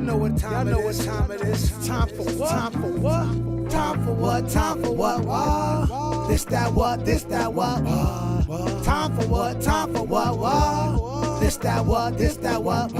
Y'all know what time it is. Time for what? Time for what? Time for what? Time for what? What? This that what? This that what? Time for what? Time for what? What? This that what? This that what?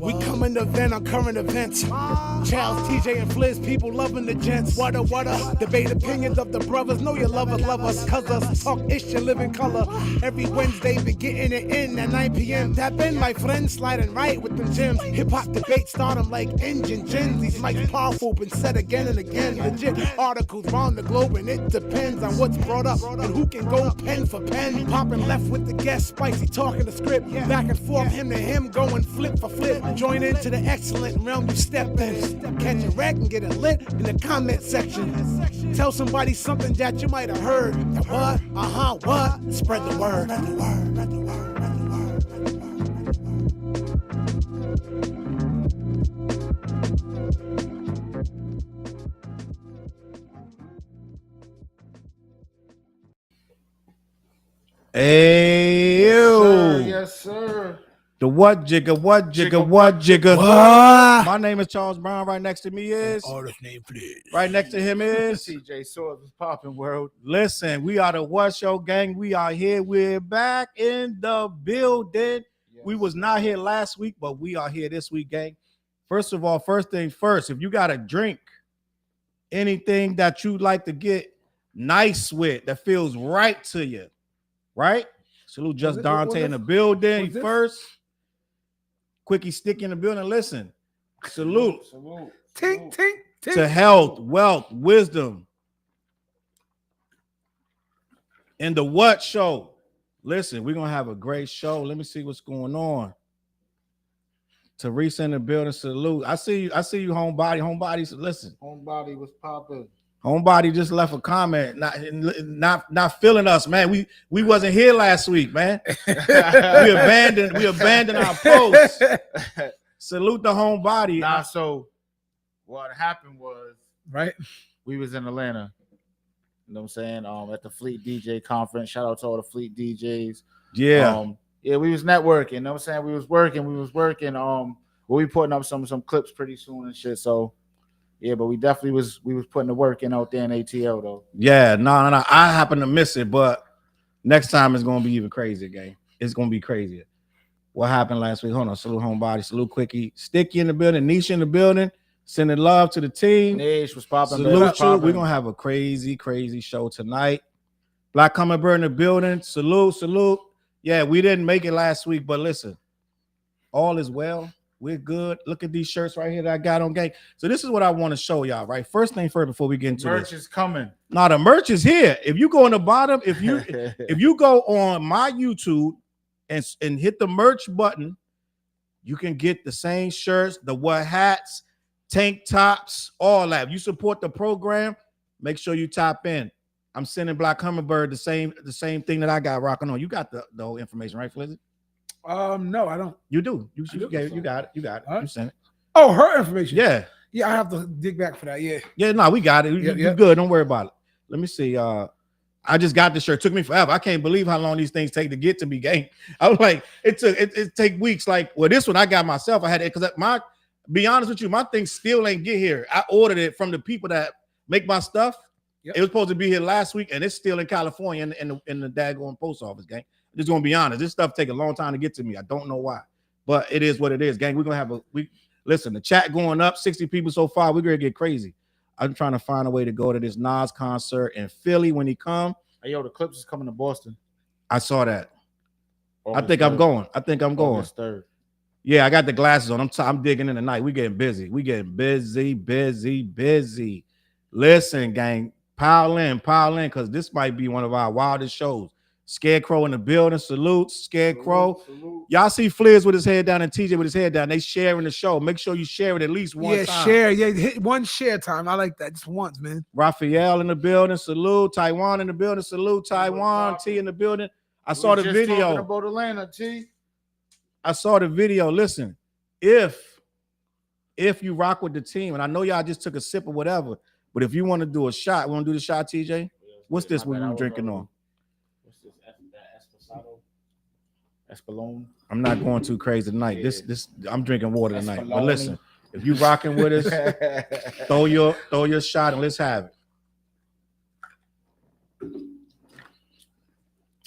We coming to vent on current events. Charles, TJ, and Fliz, people loving the gents. What a debate opinions of the brothers. Know your lovers love us, cuz us talk ish and live in color. Every Wednesday, be getting it in at 9 p.m. Tap in, my friends, sliding right with them gems. Hip hop debate start them like engine gens. These mics powerful, been said again and again. Legit articles round the globe, and it depends on what's brought up and who can go pen for pen. Popping left with the guest, spicy talking the script. Back and forth, him to him, going flip for flip. Join into the excellent realm you step in. Catch a wreck and get it lit in the comment section. Tell somebody something that you might have heard. The what? What? Spread the word. Hey, yes, sir. The what jigger, what jigger, what jigger. What? My name is Charles Brown. Right next to me is. Artist name, please. Right next to him is. TJ Swords was popping, world. Listen, we are the What Show gang. We are here. We're back in the building. Yes. We was not here last week, but we are here this week, gang. First of all, first things first, if you got a drink, anything that you like to get nice with, that feels right to you, right? Salute Just Dante in the building first. Quickie Sticky in the building. Listen, salute. Tink, tink, tink. To health, wealth, wisdom. In the What Show. Listen, we're going to have a great show. Let me see what's going on. Teresa in the building. Salute. I see you, homebody. Homebody, listen. Homebody was popping. Homebody just left a comment, not feeling us, man. We wasn't here last week, man. we abandoned our post. Salute the homebody. Nah, so what happened was, right? We was in Atlanta. You know what I'm saying? At the Fleet DJ conference. Shout out to all the Fleet DJs. Yeah. Yeah, we was networking. You know what I'm saying? We was working. We'll be putting up some clips pretty soon and shit. So yeah, but we was putting the work in out there in ATL though. Yeah, no. I happen to miss it, but next time it's gonna be even crazier, gang. It's gonna be crazier. What happened last week? Hold on. Salute homebody, salute Quickie, Sticky in the building, Nisha in the building, sending love to the team. Nish was popping. Salute you. We're gonna have a crazy show tonight. Black Hummingbird in the building. Salute. Yeah, we didn't make it last week, but listen, all is well. We're good. Look at these shirts right here that I got on, gang. So this is what I want to show y'all, right? First thing first, before we get into merch this. is coming. Now the merch is here. If you go on the bottom, if you go on my YouTube and hit the merch button, you can get the same shirts, the what hats, tank tops, all that. If you support the program, make sure you tap in. I'm sending Black Hummingbird the same thing that I got rocking on. You got the whole information, right, Flizzy? No, I don't. You do. You got it. Huh? You sent it. Oh, her information. Yeah. Yeah, I have to dig back for that. Yeah. Yeah, no, we got it. You're good. Don't worry about it. Let me see. I just got this shirt. It took me forever. I can't believe how long these things take to get to me, gang. I was like, it take weeks. Like, well, this one I got myself. I had it because be honest with you, my thing still ain't get here. I ordered it from the people that make my stuff. Yep. It was supposed to be here last week, and it's still in California in the daggone post office, gang. I'm just gonna be honest. This stuff take a long time to get to me. I don't know why, but it is what it is, gang. We're gonna have listen. The chat going up, 60 people so far. We're gonna get crazy. I'm trying to find a way to go to this Nas concert in Philly when he come. Hey, yo, the Clips is coming to Boston. I saw that. August I think 3rd. I'm going. August 3rd. Yeah, I got the glasses on. I'm digging in tonight. We getting busy. Busy. Listen, gang, pile in, because this might be one of our wildest shows. Scarecrow in the building. Salute, Scarecrow. Salute. Y'all see Fliz with his head down and TJ with his head down. They sharing the show. Make sure you share it at least one time. Yeah, share. Yeah, hit one share time. I like that. Just once, man. Raphael in the building. Salute. Taiwan in the building. Salute. Taiwan. T in the building. I saw the video. Talking about Atlanta, T. I saw the video. Listen, if you rock with the team, and I know y'all just took a sip or whatever, but if you want to do a shot, want to do the shot, TJ? What's this we were drinking on? What's this? Esposado? Espolón? I'm not going too crazy tonight. Yeah. This I'm drinking water tonight. Espolón. But listen, If you rocking with us, throw your shot and let's have it.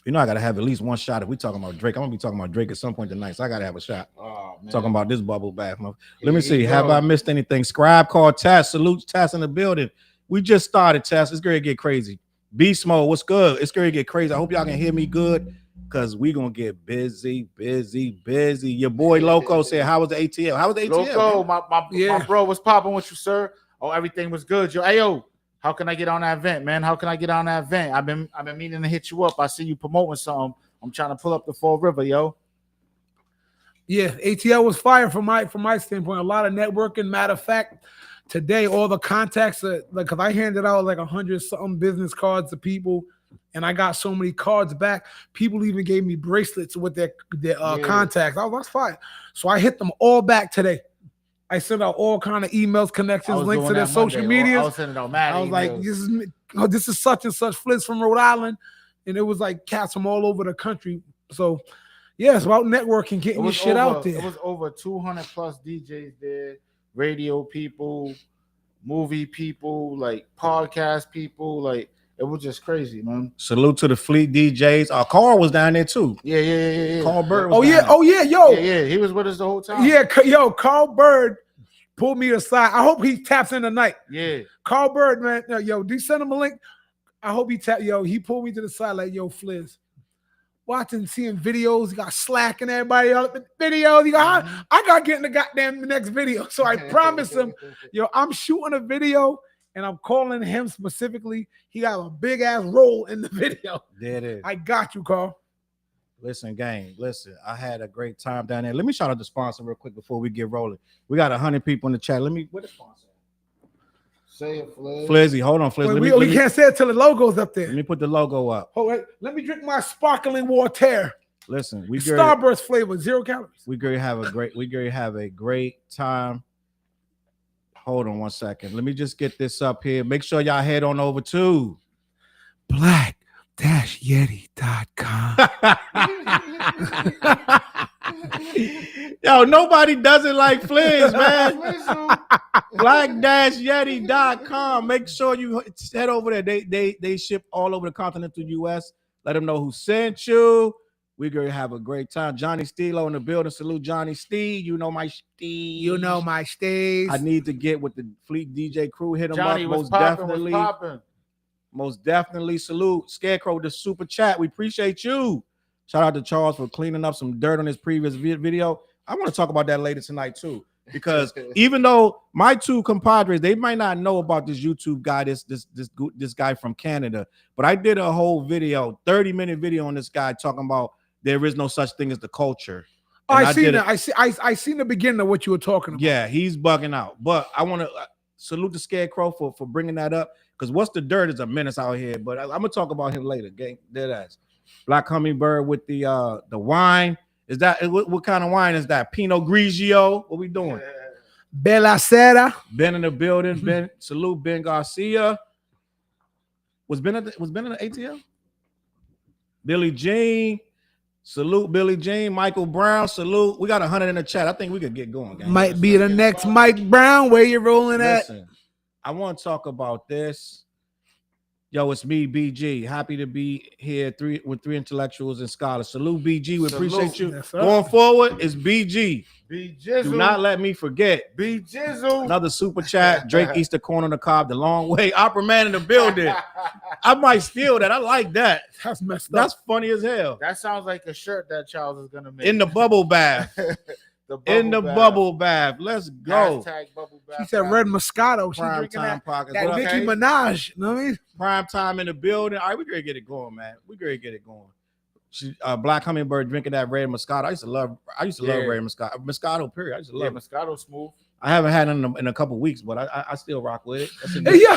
You know I gotta have at least one shot if we talking about Drake. I'm gonna be talking about Drake at some point tonight, so I gotta have a shot. Oh, man. Talking about this bubble bath. Let me see. Have I missed anything? Scribe called Tess. Salute Tess in the building. We just started, Tess. It's gonna get crazy. Beast Mode, what's good? It's gonna get crazy. I hope y'all can hear me good because we gonna get busy. Your boy Loco said, "How was the ATL? How was the ATL?" Loco, my bro was popping with you, sir. Oh, everything was good. Yo, how can I get on that event, man? How can I get on that event? I've been meaning to hit you up. I see you promoting something. I'm trying to pull up the Fall River, yo. Yeah, ATL was fire from my standpoint. A lot of networking. Matter of fact, today all the contacts because I handed out like 100-something business cards to people, and I got so many cards back. People even gave me bracelets with their contacts. I was that's fine. So I hit them all back today. I sent out all kind of emails, connections, links to their social medias. I was sending out mad I was emails. like, this is such and such Flizz from Rhode Island, and it was like cats from all over the country. So yeah, it's about networking, getting your shit out there. It was over 200 plus DJs there, radio people, movie people, like podcast people, like it was just crazy, man. Salute to the Fleet DJs. Carl was down there too. Yeah. Carl Bird was Yeah, he was with us the whole time. Yeah, Carl Bird pulled me aside. I hope he taps in tonight. Yeah. Carl Bird, man. Yo, do you send him a link? I hope he he pulled me to the side like, yo, Flizz. Watching, seeing videos, he got Slack and everybody else the videos. He got, I got to get in the goddamn next video. So I promised him, yo, I'm shooting a video and I'm calling him specifically. He got a big ass role in the video. There it is. I got you, Carl. Listen, gang. Listen, I had a great time down there. Let me shout out the sponsor real quick before we get rolling. We got 100 people in the chat. Where the sponsor? Say it, Flizz. Flizzy, hold on, Flizz. We can't say it till the logo's up there. Let me put the logo up. Oh, wait. Let me drink my sparkling water. Listen, Starburst flavor, 0 calories. We gonna have a great time. Hold on one second. Let me just get this up here. Make sure y'all head on over to black-yeti.com. Yo, nobody does it like Flizz, man. Black-yeti.com. Make sure you head over there. They ship all over the continental US. Let them know who sent you. We're gonna have a great time. Johnny Steelo in the building. Salute Johnny Steve. You know my Steve. You know my Steve. I need to get with the Fleet DJ crew. Hit them Johnny up. was popping. Most definitely. Salute Scarecrow, the super chat. We appreciate you. Shout out to Charles for cleaning up some dirt on his previous video. I want to talk about that later tonight too, because even though my two compadres, they might not know about this YouTube guy, this guy from Canada, but I did a whole video, 30-minute video on this guy talking about there is no such thing as the culture. Oh, I seen that. I seen the beginning of what you were talking about. Yeah, he's bugging out. But I want to salute the Scarecrow for bringing that up, because what's the dirt is a menace out here. But I'm gonna talk about him later. Gang, dead ass. Black Hummingbird with the wine. Is that what kind of wine is that? Pinot Grigio. What we doing? Bella Sera. Ben in the building. Ben, salute Ben Garcia. Was Ben at the ATL? Billy Jean. Salute Billy Jean. Michael Brown. Salute. We got 100 in the chat. I think we could get going, gang. Might be the next Mike Brown. Where you rolling at? Listen, I want to talk about this. Yo, it's me, BG. Happy to be here with three intellectuals and scholars. Salute, BG. We appreciate you. Yes, going forward, it's BG. B-Jizzle. Do not let me forget. B-Jizzle. Another super chat. Drake Easter corn on the cob, the long way. Opera Man in the building. I might steal that. I like that. That's messed up. That's funny as hell. That sounds like a shirt that Charles is gonna make. In the bubble bath. Bubble bath. Let's go. Bubble bath. She said Red Moscato. She's Prime drinking time that pockets. Nicki Minaj. You know what I mean? Prime time in the building. All right, we gotta get it going, man. We gotta get it going. She Black Hummingbird drinking that Red Moscato. I used to love Red Moscato. Moscato, period. I used to love it. Moscato smooth. I haven't had it in a couple weeks, but I still rock with it. Hey, yo,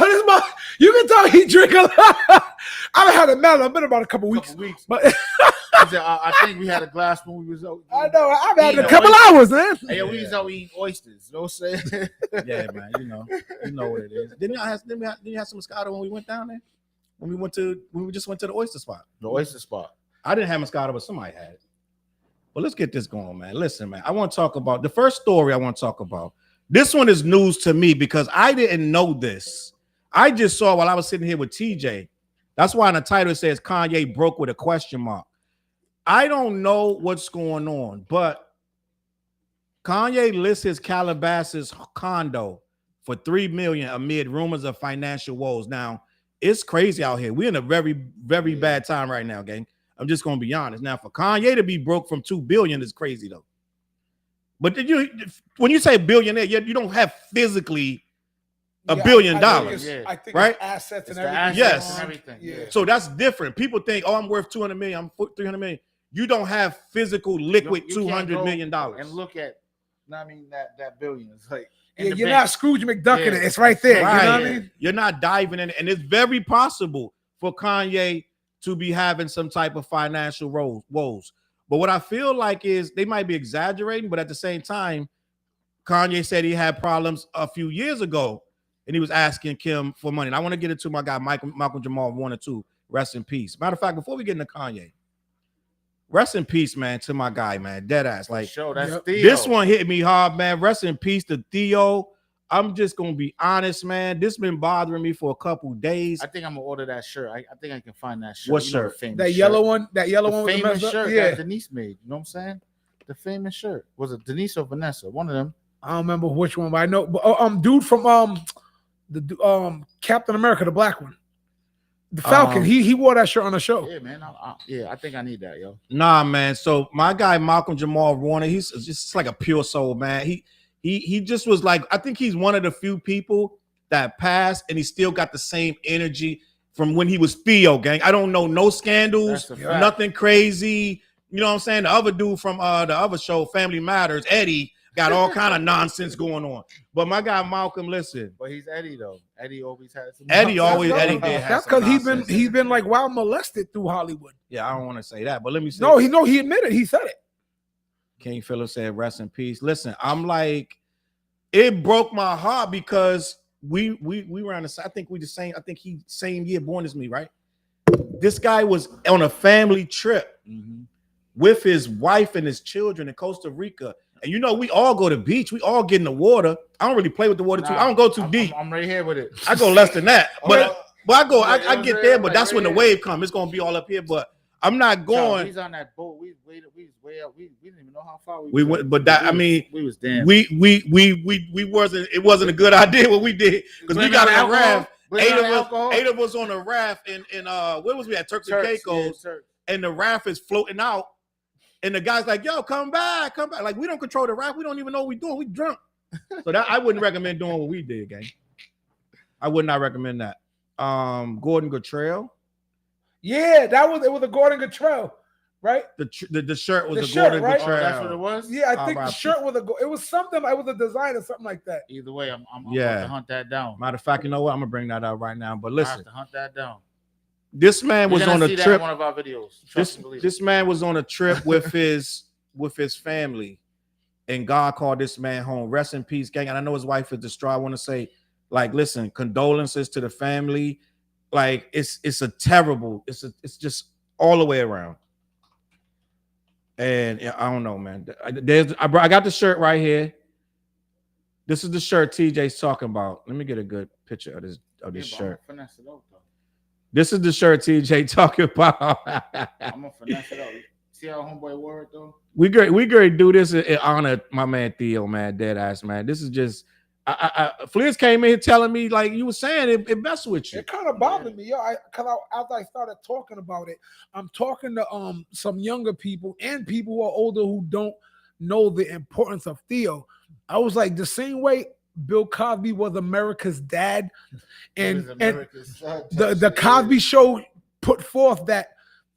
you can tell he drink a lot. I haven't had a mellow. I've been about a couple weeks. But I think we had a glass when we was out. I know. I've had a couple hours, man. Hey, we was out eating oysters. You know what I'm saying? Yeah, man. You know what it is. Didn't you have some Moscato when we went down there? When we just went to the oyster spot. The oyster spot. I didn't have Moscato, but somebody had it. But let's get this going, man. Listen, man. I want to talk about the first story I want to talk about. This one is news to me because I didn't know this. I just saw while I was sitting here with TJ. That's why in the title it says Kanye broke with a question mark. I don't know what's going on, but Kanye lists his Calabasas condo for $3 million amid rumors of financial woes. Now, it's crazy out here. We're in a very, very bad time right now, gang. I'm just gonna be honest. Now, for Kanye to be broke from $2 billion is crazy though. But when you say billionaire, you don't have physically $1 billion, I think right? it's assets and It's the everything. assets Yes. and everything. Yeah. So that's different. People think, oh, I'm worth 200 million, I'm 300 million. You don't have physical liquid You can't $200 go million. and look at, I mean, that billion. It's like Yeah, you're not Scrooge McDuck in it. It's right there. Right. You know what I mean? You're not diving in, and it's very possible for Kanye to be having some type of financial woes. But what I feel like is they might be exaggerating, but at the same time, Kanye said he had problems a few years ago, and he was asking Kim for money. And I want to get into my guy Malcolm Jamal Warner too. Rest in peace. Matter of fact, before we get into Kanye, rest in peace, man, to my guy, man. Dead ass. Like, that's Theo. This one hit me hard, man. Rest in peace to Theo. I'm just gonna be honest, man. This been bothering me for a couple days. I think I'm gonna order that shirt. I think I can find that shirt. What You know, shirt? the famous That shirt. yellow one. That yellow The one with the famous messed up. shirt Yeah. that Denise made. You know what I'm saying? The famous shirt. Was it Denise or Vanessa? One of them. I don't remember which one, but I know. But, dude from the Captain America, the black one, the Falcon. He wore that shirt on the show. Yeah, man. I think I need that, yo. Nah, man. So my guy Malcolm Jamal Warner, he's just like a pure soul, man. He just was like, I think he's one of the few people that passed and he still got the same energy from when he was Theo, gang. I don't know no scandals, nothing crazy. You know what I'm saying? The other dude from the other show, Family Matters, Eddie, got all kind of nonsense going on. But my guy Malcolm, listen. But he's Eddie though. Eddie always had some. Eddie did. That's because he's been like wild molested through Hollywood. Yeah, I don't want to say that, but let me say. No, he admitted. He said it. King Philip said, "Rest in peace." Listen, I'm like, it broke my heart because we were on the. I think we the same. I think he same year born as me, right? This guy was on a family trip with his wife and his children in Costa Rica. And you know, we all go to the beach. We all get in the water. I don't really play with the water too. I don't go too deep. I'm right here with it. I go less than that. But I get there, but that's when the wave comes. It's gonna be all up here. But I'm not going. He's on that boat. We was way up. We didn't even know how far we went. But that we was damn. We wasn't. It wasn't a good idea what we did because we got on a raft. Eight of us on a raft in where was we at? Turks and Caicos, and the raft is floating out. And the guy's like, yo, come back. Like, we don't control the raft. We don't even know what we're doing. We drunk. So that I wouldn't recommend doing what we did, gang. I would not recommend that. Gordon Guttrell. Yeah, it was a Gordon Guttrell, right? The shirt was the a shirt, Gordon right? Guttrell. That's what it was? Yeah, I think the shirt was it was something, it was a design or something like that. Either way, I'm going to hunt that down. Matter of fact, you know what? I'm gonna bring that out right now. But listen, I have to hunt that down. This man was on a trip. In one of our videos. This man was on a trip with his family, and God called this man home. Rest in peace, gang. And I know his wife is distraught. I want to say, like, listen, condolences to the family. Like, it's it's just all the way around. And I don't know, man. I got the shirt right here. This is the shirt TJ's talking about. Let me get a good picture of this shirt. This is the shirt TJ talking about. I'm gonna finesse it out. See how homeboy wore it though? We great do this in honor my man Theo, man, dead ass, man. This is just Fliz came in here telling me, like you were saying, it messed with you. It kind of bothered me, yo. Because after I started talking about it, I'm talking to some younger people and people who are older who don't know the importance of Theo. I was like, the same way Bill Cosby was America's dad, and the Cosby Show put forth that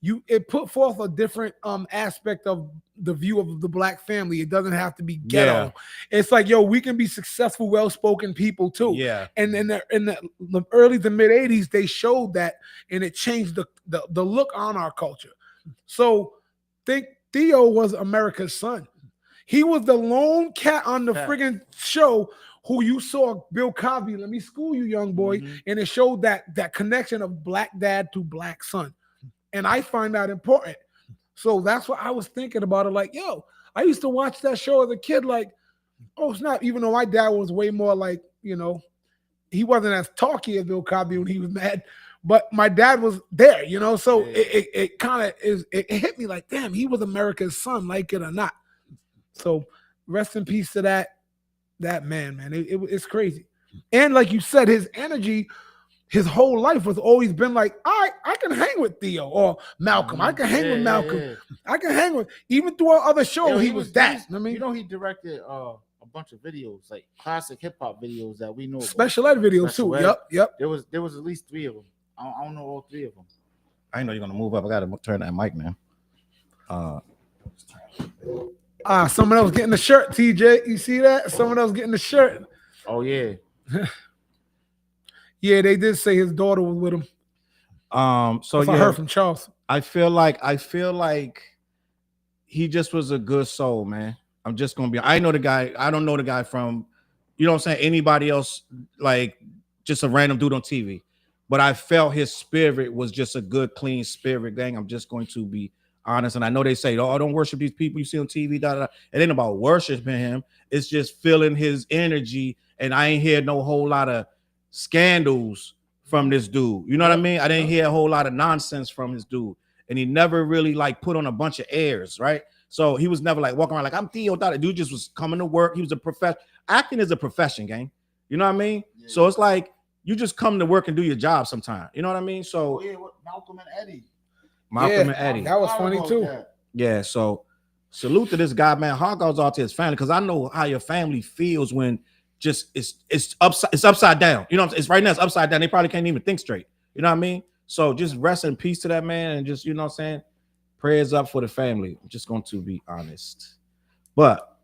it put forth a different aspect of the view of the black family. It doesn't have to be ghetto. Yeah. It's like, yo, we can be successful, well-spoken people too. Yeah. And in the early to mid 80s, they showed that, and it changed the look on our culture. So think Theo was America's son. He was the lone cat on the friggin' show who you saw Bill Cosby, let me school you, young boy. And it showed that connection of black dad to black son. And I find that important. So that's what I was thinking about it. Like, yo, I used to watch that show as a kid. Like, Oh snap! Even though my dad was way more like, he wasn't as talky as Bill Cosby when he was mad, but my dad was there, So it kind of is. It hit me like, damn, he was America's son, like it or not. So rest in peace to that man. It's crazy. And like you said, his energy, his whole life was always been like, all right, I can hang with Theo or Malcolm. I can hang with Malcolm. Yeah. I can hang with, even through our other shows, he was that. I mean, he directed a bunch of videos, like classic hip hop videos that we know. Special ed videos too. Yep. There was at least 3 of them. I don't know all 3 of them. I didn't know you're gonna move up. I gotta turn that mic, man. Someone else getting the shirt, TJ. You see that? Someone else getting the shirt. Oh yeah. Yeah, they did say his daughter was with him. So I heard from Charles. I feel like he just was a good soul, man. I'm just gonna be. I know the guy. I don't know the guy from, you know what I'm saying, anybody else, like just a random dude on TV. But I felt his spirit was just a good, clean spirit, gang. I'm just going to be honest. And I know they say, oh, don't worship these people you see on TV. It ain't about worshiping him. It's just feeling his energy. And I ain't hear no whole lot of scandals from this dude. You know what I mean? I didn't hear a whole lot of nonsense from this dude. And he never really like put on a bunch of airs, right? So he was never like walking around like, I'm Theo. The dude just was coming to work. He was a profession. Acting is a profession, gang. You know what I mean? Yeah. So it's like, you just come to work and do your job sometime. You know what I mean? So Malcolm and Eddie. And Eddie. That was funny too. Yeah. So salute to this guy, man. Heart goes out to his family, because I know how your family feels when just it's upside down. You know what I'm saying? It's right now, it's upside down. They probably can't even think straight. You know what I mean? So just rest in peace to that man, and just, you know what I'm saying, prayers up for the family. I'm just going to be honest. But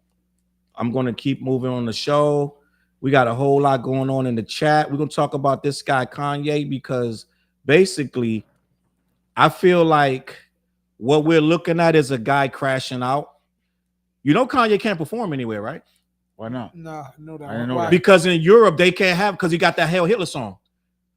I'm going to keep moving on the show. We got a whole lot going on in the chat. We're going to talk about this guy, Kanye, because basically I feel like what we're looking at is a guy crashing out. You know, Kanye can't perform anywhere, right? Why not? Nah, no, I didn't know that. Because in Europe, they can't have, because he got that Hail Hitler song.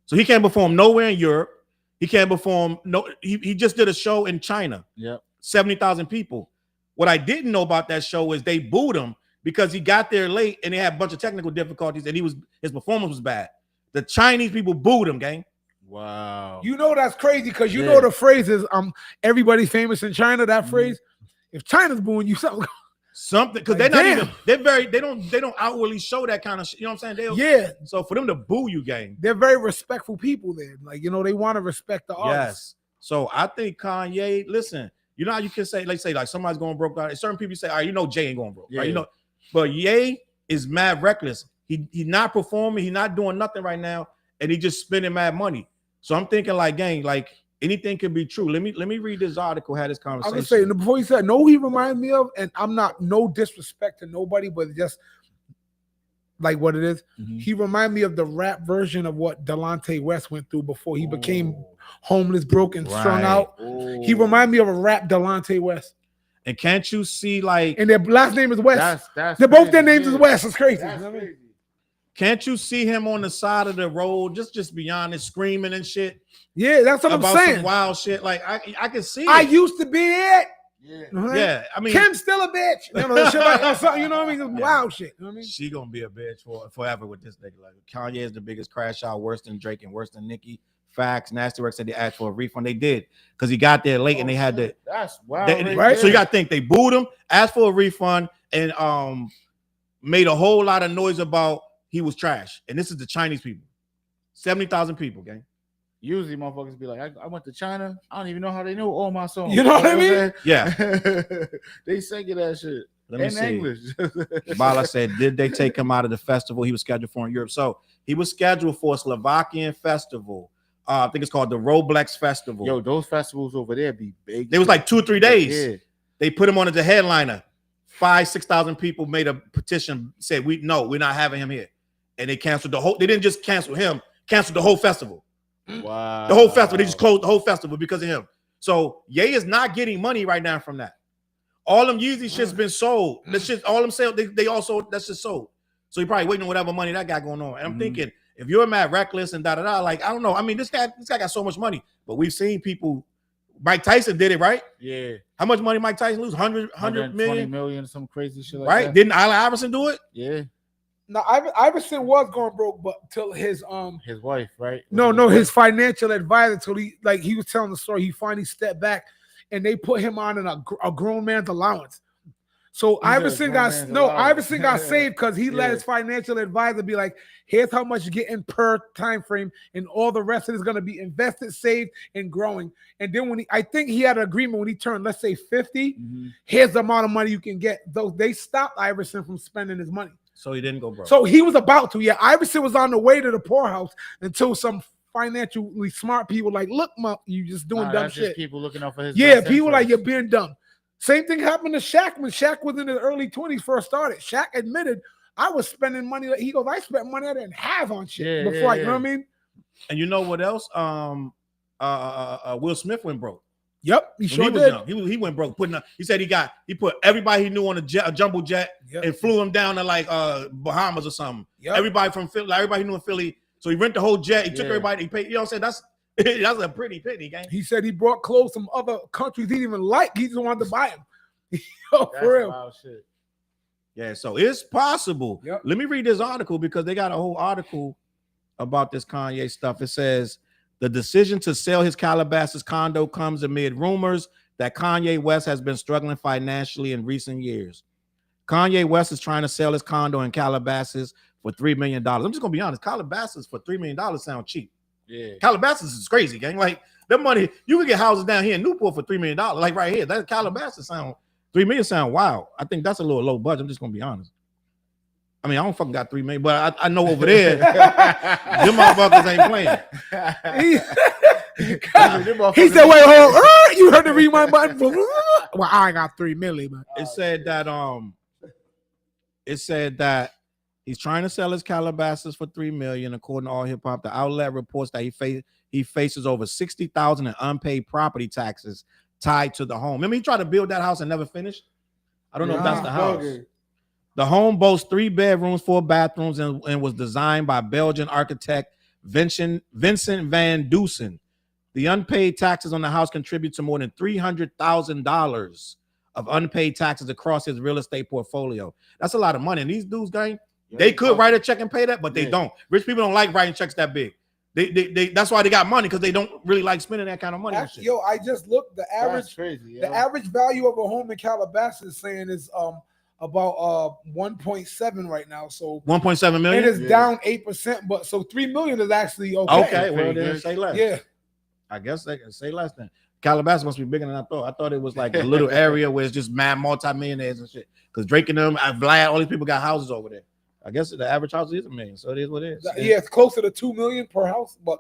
So he can't perform nowhere in Europe. He can't perform. He just did a show in China. Yep. 70,000 people. What I didn't know about that show is they booed him because he got there late and they had a bunch of technical difficulties and his performance was bad. The Chinese people booed him, gang. Wow. You know that's crazy, because you know the phrase is everybody's famous in China. That phrase, if China's booing you, something, because they're not even, they don't outwardly show that kind of shit. You know what I'm saying? So for them to boo you, gang, they're very respectful people there. Like, they want to respect the artist. Yes. So I think Kanye, listen, you know how you can say, like somebody's going broke out. Certain people say, all right, you know Jay ain't going broke, right? You know, but Ye is mad reckless. He not performing, he not doing nothing right now, and he just spending mad money. So I'm thinking, like, gang, like anything could be true. Let me read this article, had this conversation. I was gonna say, before you said, he reminds me of, and I'm not, no disrespect to nobody, but just like what it is. He reminded me of the rap version of what Delonte West went through before he became homeless, broken, strung out. He reminded me of a rap Delonte West. And can't you see, like, and their last name is West. That's they're both their names is West. It's crazy. That's crazy. Can't you see him on the side of the road, just beyond it, screaming and shit? Yeah, that's what I'm saying. Some wild shit. Like I can see. I used to be it. Yeah. I mean, Kim's still a bitch. Shit like something. You know what I mean? Just wild shit. You know what I mean? She gonna be a bitch forever with this nigga. Like, Kanye is the biggest crash out, worse than Drake and worse than Nicki. Facts. Nasty Work said they asked for a refund. They did, because he got there late and they had to. That's wild, right? So you got to think, they booed him, asked for a refund, and made a whole lot of noise about he was trash. And this is the Chinese people, 70,000 people, gang. Usually motherfuckers be like, I went to China. I don't even know how they know all my songs. You know what I mean? Yeah. They singing that shit. Let me in see. English. Bala said, did they take him out of the festival he was scheduled for in Europe? So he was scheduled for a Slovakian festival. I think it's called the Roblex Festival. Yo, those festivals over there be big. It was like 2 or 3 days. Yeah. They put him on as a headliner. 5,000-6,000 people made a petition, said, we're not having him here. And they canceled the whole, they didn't just cancel him, canceled the whole festival. Wow. The whole festival. They just closed the whole festival because of him. So Ye is not getting money right now from that. All them Yeezy shit's been sold. That shit, all them sales, they also, that's just sold. So he probably waiting on whatever money that guy going on. And I'm thinking, if you're mad reckless and like, I don't know. I mean, this guy got so much money, but we've seen people Mike Tyson did it, right? Yeah. How much money Mike Tyson lose? 100 million? million, some crazy shit like right? that. Didn't Allen Iverson do it? Yeah. No, Iverson was going broke, but till his wife, right? His financial advisor, till he was telling the story, he finally stepped back, and they put him on a grown man's allowance. So Iverson got saved because he let his financial advisor be like, here's how much you're getting per time frame, and all the rest of it is going to be invested, saved, and growing. And then I think he had an agreement when he turned, let's say 50, here's the amount of money you can get. Though they stopped Iverson from spending his money. So he didn't go broke. So he was about to. Yeah, Iverson was on the way to the poorhouse until some financially smart people like, look, you just doing dumb shit. Just people looking out for his people like, you're being dumb. Same thing happened to Shaq when Shaq was in his early 20s, first started. Shaq admitted, I was spending money. He goes, I spent money I didn't have on shit before. You know what I mean? And you know what else? Will Smith went broke. Yep, he sure was did. Young. He went broke. He said he put everybody he knew on a jumbo jet and flew him down to like Bahamas or something. Yep. Everybody from Philly, everybody he knew in Philly. So he rented the whole jet. He took everybody. He paid. You know what I'm saying? That's a pretty penny, gang. He said he brought clothes from other countries he didn't even like. He just wanted to buy them. For real. Wild shit. Yeah, so it's possible. Yep. Let me read this article because they got a whole article about this Kanye stuff. It says the decision to sell his Calabasas condo comes amid rumors that Kanye West has been struggling financially in recent years. Kanye West is trying to sell his condo in Calabasas for $3 million. I'm just gonna be honest. Calabasas for $3 million sound cheap. Yeah, Calabasas is crazy, gang. Like that money, you can get houses down here in Newport for $3 million. Like right here, that Calabasas sound $3 million sound wild. I think that's a little low budget. I'm just gonna be honest. I mean, I don't fucking got $3 million, but I know over there, them motherfuckers ain't playing. He said, "Wait, hold on. You heard the rewind button? Well, I ain't got $3 million, man." It said that he's trying to sell his Calabasas for $3 million, according to All Hip Hop. The outlet reports that he faces over $60,000 in unpaid property taxes tied to the home. Remember, he tried to build that house and never finished. I don't know if that's the house. The home boasts 3 bedrooms, 4 bathrooms, and was designed by Belgian architect Vincent van Dusen. The unpaid taxes on the house contribute to more than $300,000 of unpaid taxes across his real estate portfolio. That's a lot of money. And these dudes, gang, they could write a check and pay that, but they don't. Rich people don't like writing checks that big. They that's why they got money, because they don't really like spending that kind of money. Yo, I just looked. The average value of a home in Calabasas is saying is about 1.7 right now. So 1.7 million. It is down 8%, but so $3 million is actually okay. Okay, well then say less. Yeah, I guess they can say less then. Calabasas must be bigger than I thought. I thought it was like a little area where it's just mad multi-millionaires and shit. Because Drake and them, Vlad, all these people got houses over there. I guess the average house is $1 million, so it is what it is. Yeah, it's closer to $2 million per house, but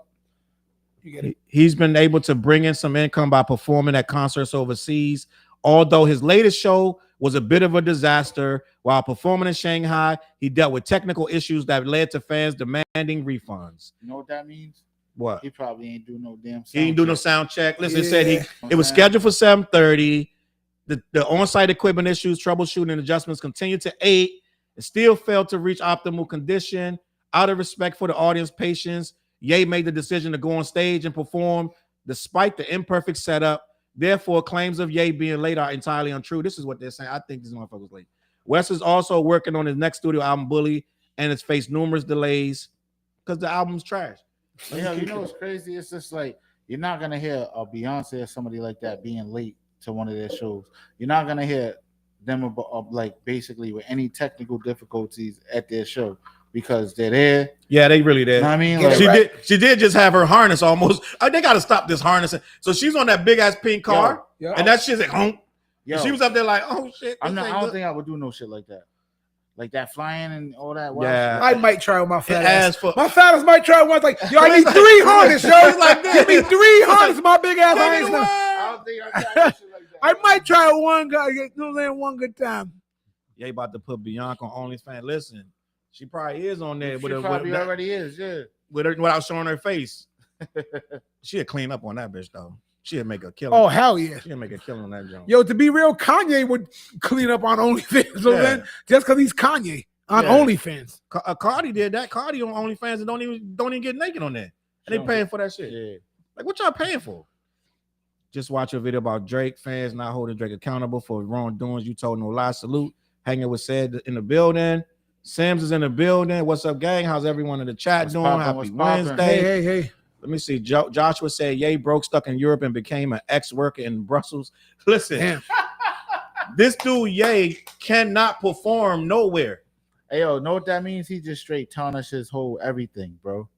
you get it. He's been able to bring in some income by performing at concerts overseas. Although his latest show was a bit of a disaster, while performing in Shanghai, he dealt with technical issues that led to fans demanding refunds. You know what that means? What? He probably ain't do no damn sound He ain't do no sound check. Listen, it said it was scheduled for 7:30. The on-site equipment issues, troubleshooting, and adjustments continued to 8. It still failed to reach optimal condition. Out of respect for the audience patience, Ye made the decision to go on stage and perform despite the imperfect setup. Therefore, claims of Ye being late are entirely untrue. This is what they're saying. I think this motherfucker was late. West is also working on his next studio album, Bully, and has faced numerous delays because the album's trash. Yeah, you know what's crazy? It's just like you're not gonna hear a Beyonce or somebody like that being late to one of their shows. You're not gonna hear them like basically with any technical difficulties at their show because they're there. Yeah, they really did. You know what I mean? Like, she did just have her harness almost. They got to stop this harness. So she's on that big ass pink car, and that shit's like honk. She was up there like, oh shit. I don't think I would do no shit like that. Like that flying and all that. Yeah, I might try with my fat ass. My fat ass might try once. Like, yo, I need 3 harness, yo. Like, give me 3 harness, my big ass harness. I don't think I try shit like that. I might try one guy. You know, what I'm saying, one good time. Yeah, about to put Bianca on OnlyFans. Listen, she probably is on there. She probably already is. Yeah, without showing her face. She'll clean up on that bitch though. She'll make a killing. Oh hell yeah, she'll make a killing on that joint. Yo, to be real, Kanye would clean up on OnlyFans. So then, just because he's Kanye on OnlyFans. Cardi did that. Cardi on OnlyFans and don't even get naked on there. And they paying for that shit. Yeah. Like what y'all paying for? Just watch a video about Drake fans not holding Drake accountable for wrongdoings. You told no lie. Salute. Hanging with said in the building. Sims is in the building. What's up, gang? How's everyone in the chat What's doing? poppin', Happy what's poppin'? Wednesday. Hey. Let me see. Joshua said, Ye broke, stuck in Europe, and became an ex-worker in Brussels. Listen, Damn. this dude, Ye, cannot perform nowhere. Hey, yo, know what that means? He just straight tarnished his whole everything, bro.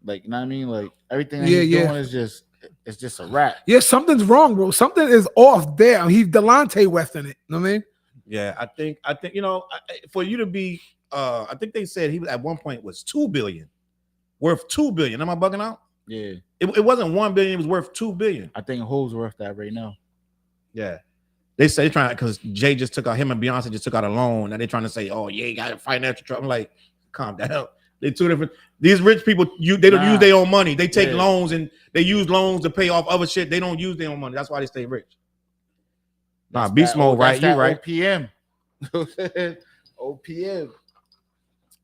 Like, you know what I mean? Like, everything that he's doing is just a rap. Yeah, something's wrong, bro. Something is off there. He's Delonte West in it. You know what I mean? Yeah, I think you know, for you to be I think they said he at one point was 2 billion, worth 2 billion. Am I bugging out? Yeah. It wasn't 1 billion, it was worth 2 billion. I think Ho's worth that right now. Yeah. They say they're trying because Jay just took out him and Beyonce just took out a loan, and they're trying to say, oh, yeah, you got financial trouble. I'm like, calm down. They two different. These rich people, they don't use their own money. They take loans and they use loans to pay off other shit. They don't use their own money. That's why they stay rich. Nah, beast mode, right? You right? OPM. OPM.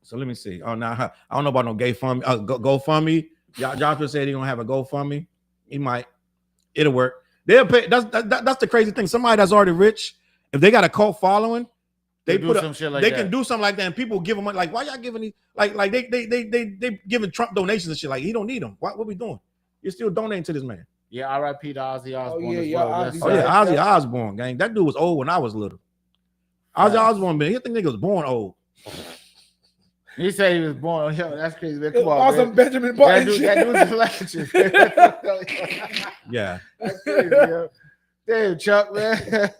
So let me see. Oh, now I don't know about no GoFundMe. GoFundMe. Joshua said he gonna have a GoFundMe. He might. It'll work. They'll pay. That's the crazy thing. Somebody that's already rich, if they got a cult following, they put some shit like that. They can do something like that, and people give them money. Like, why y'all giving these? Like they giving Trump donations and shit. Like, he don't need them. What we doing? You're still donating to this man. Yeah, R.I.P. to Ozzy Osbourne. Ozzy Osbourne, gang. That dude was old when I was little. Ozzy Osbourne, man. You think nigga was born old? He said he was born. Yo, that's crazy. Man. Come on, awesome, Benjamin Button. That dude's a legend. Yeah. That's crazy, yo. Damn, Chuck, man.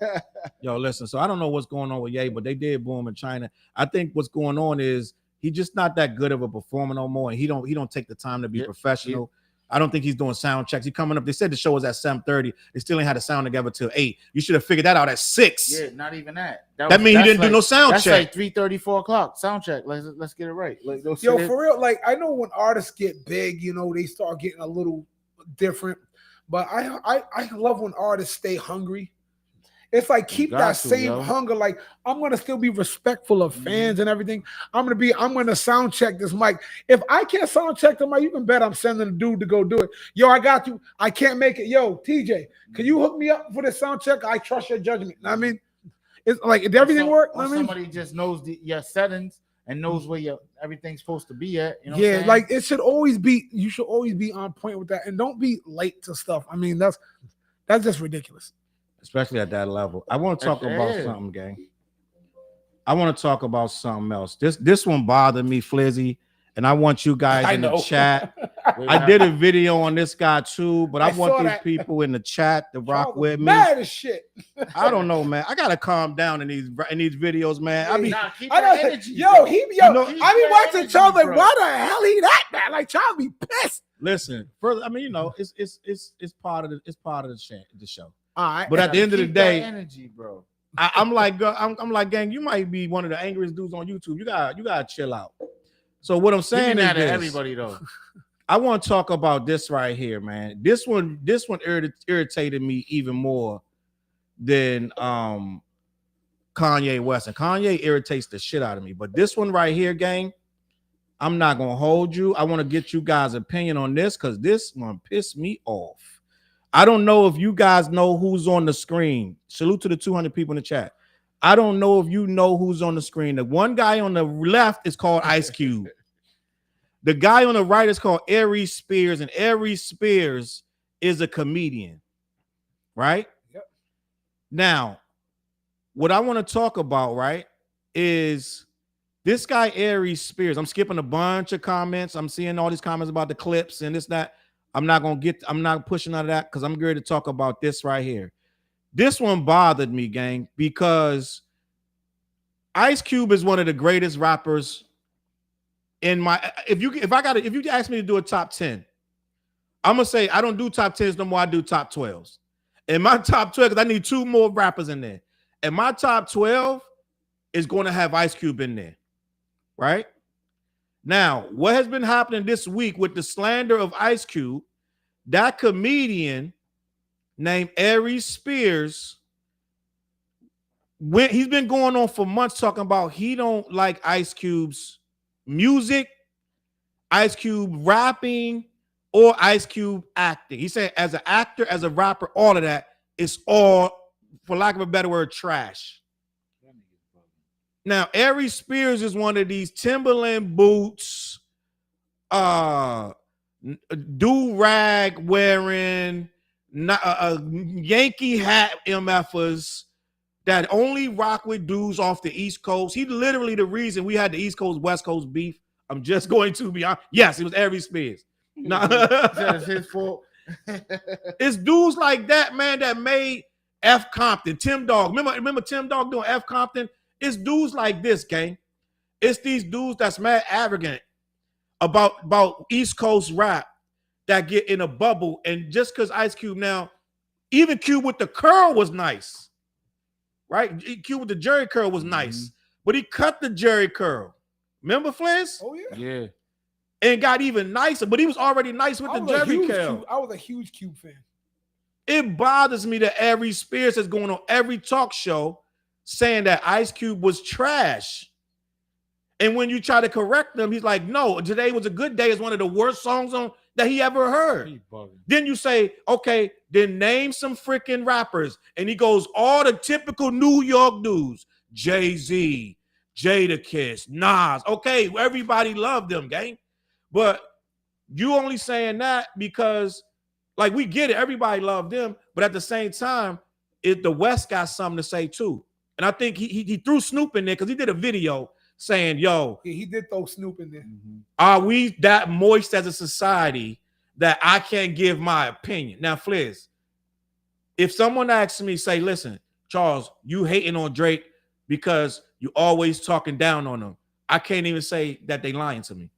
Yo, listen. So I don't know what's going on with Ye, but they did boom in China. I think what's going on is he's just not that good of a performer no more, and he don't take the time to be professional. I don't think he's doing sound checks. He coming up. They said the show was at 7:30. They still ain't had a sound together till 8. You should have figured that out at 6. Yeah, not even that. That means he didn't do no sound check. That's like 3:30, 4 o'clock. Sound check. Let's get it right. Like, yo, for real. Like, I know when artists get big, you know, they start getting a little different. But I love when artists stay hungry. It's like keep that same hunger. Like, I'm gonna still be respectful of fans and everything. I'm gonna sound check this mic. If I can't sound check the mic, you can bet I'm sending a dude to go do it. Yo, I got you. I can't make it. Yo, TJ, can you hook me up for the sound check? I trust your judgment. I mean, it's like, did everything work? Or somebody just knows your settings and knows where everything's supposed to be at. You know yeah, like it should always be. You should always be on point with that, and don't be late to stuff. I mean, that's just ridiculous. Especially at that level. I want to talk about something, gang. I want to talk about something else. This one bothered me, Flizzy, and I want you guys in the chat. I did a video on this guy too, but I want these people in the chat to rock with me. Mad as shit. I don't know, man. I gotta calm down in these videos, man. I be watching Charles like, why the hell he that bad? Like, Charles be pissed. Listen, further, I mean, you know, it's part of the show. All right. But at the end of the day, energy, bro. I'm like, gang, you might be one of the angriest dudes on YouTube. You gotta chill out. So what I'm saying is this. Everybody though. I want to talk about this right here, man. This one irritated me even more than Kanye West. And Kanye irritates the shit out of me. But this one right here, gang, I'm not gonna hold you. I want to get you guys' opinion on this because this one pissed me off. I don't know if you guys know who's on the screen. Salute to the 200 people in the chat. I don't know if you know who's on the screen. The one guy on the left is called Ice Cube. The guy on the right is called Aries Spears, and Aries Spears is a comedian, right? Yep. Now, what I want to talk about, right, is this guy Aries Spears. I'm skipping a bunch of comments. I'm seeing all these comments about the clips and this, that. I'm not pushing out of that because I'm going to talk about this right here. This one bothered me, gang, because Ice Cube is one of the greatest rappers in my. If you ask me to do a top 10, I'm gonna say I don't do top 10s no more. I do top 12s. In my top 12, because I need 2 more rappers in there. And my top 12 is going to have Ice Cube in there, right? Now, what has been happening this week with the slander of Ice Cube, that comedian named Aries Spears, he's been going on for months talking about he don't like Ice Cube's music, Ice Cube rapping, or Ice Cube acting. He said as an actor, as a rapper, all of that is all, for lack of a better word, trash. Now, Aries Spears is one of these Timberland boots, do-rag wearing, Yankee hat MFers that only rock with dudes off the East Coast. He literally the reason we had the East Coast, West Coast beef. I'm just going to be honest. Yes, it was Aries Spears. No, That's his fault. It's dudes like that, man, that made F Compton, Tim Dog. Remember Tim Dog doing F Compton? It's dudes like this, gang. It's these dudes that's mad arrogant about East Coast rap that get in a bubble. And just because Ice Cube now, even Cube with the curl was nice, right? Cube with the jerry curl was nice, but he cut the jerry curl. Remember, Flins? Oh, yeah. Yeah. And got even nicer, but he was already nice with the jerry curl. I was a huge Cube fan. It bothers me that Aries Spears is going on every talk show saying that Ice Cube was trash. And when you try to correct him, he's like, no, Today Was a Good Day is one of the worst songs on that he ever heard. Then you say, okay, then name some freaking rappers. And he goes, all the typical New York dudes, Jay-Z, Jadakiss, Nas. Okay, everybody loved them, gang. But you only saying that because, like, we get it. Everybody loved them. But at the same time, the West got something to say too. And I think he threw Snoop in there because he did a video saying, yo, he did throw Snoop in there. Are we that moist as a society that I can't give my opinion? Now, Fliz, if someone asks me, say, listen, Charles, you hating on Drake because you always talking down on him, I can't even say that they lying to me,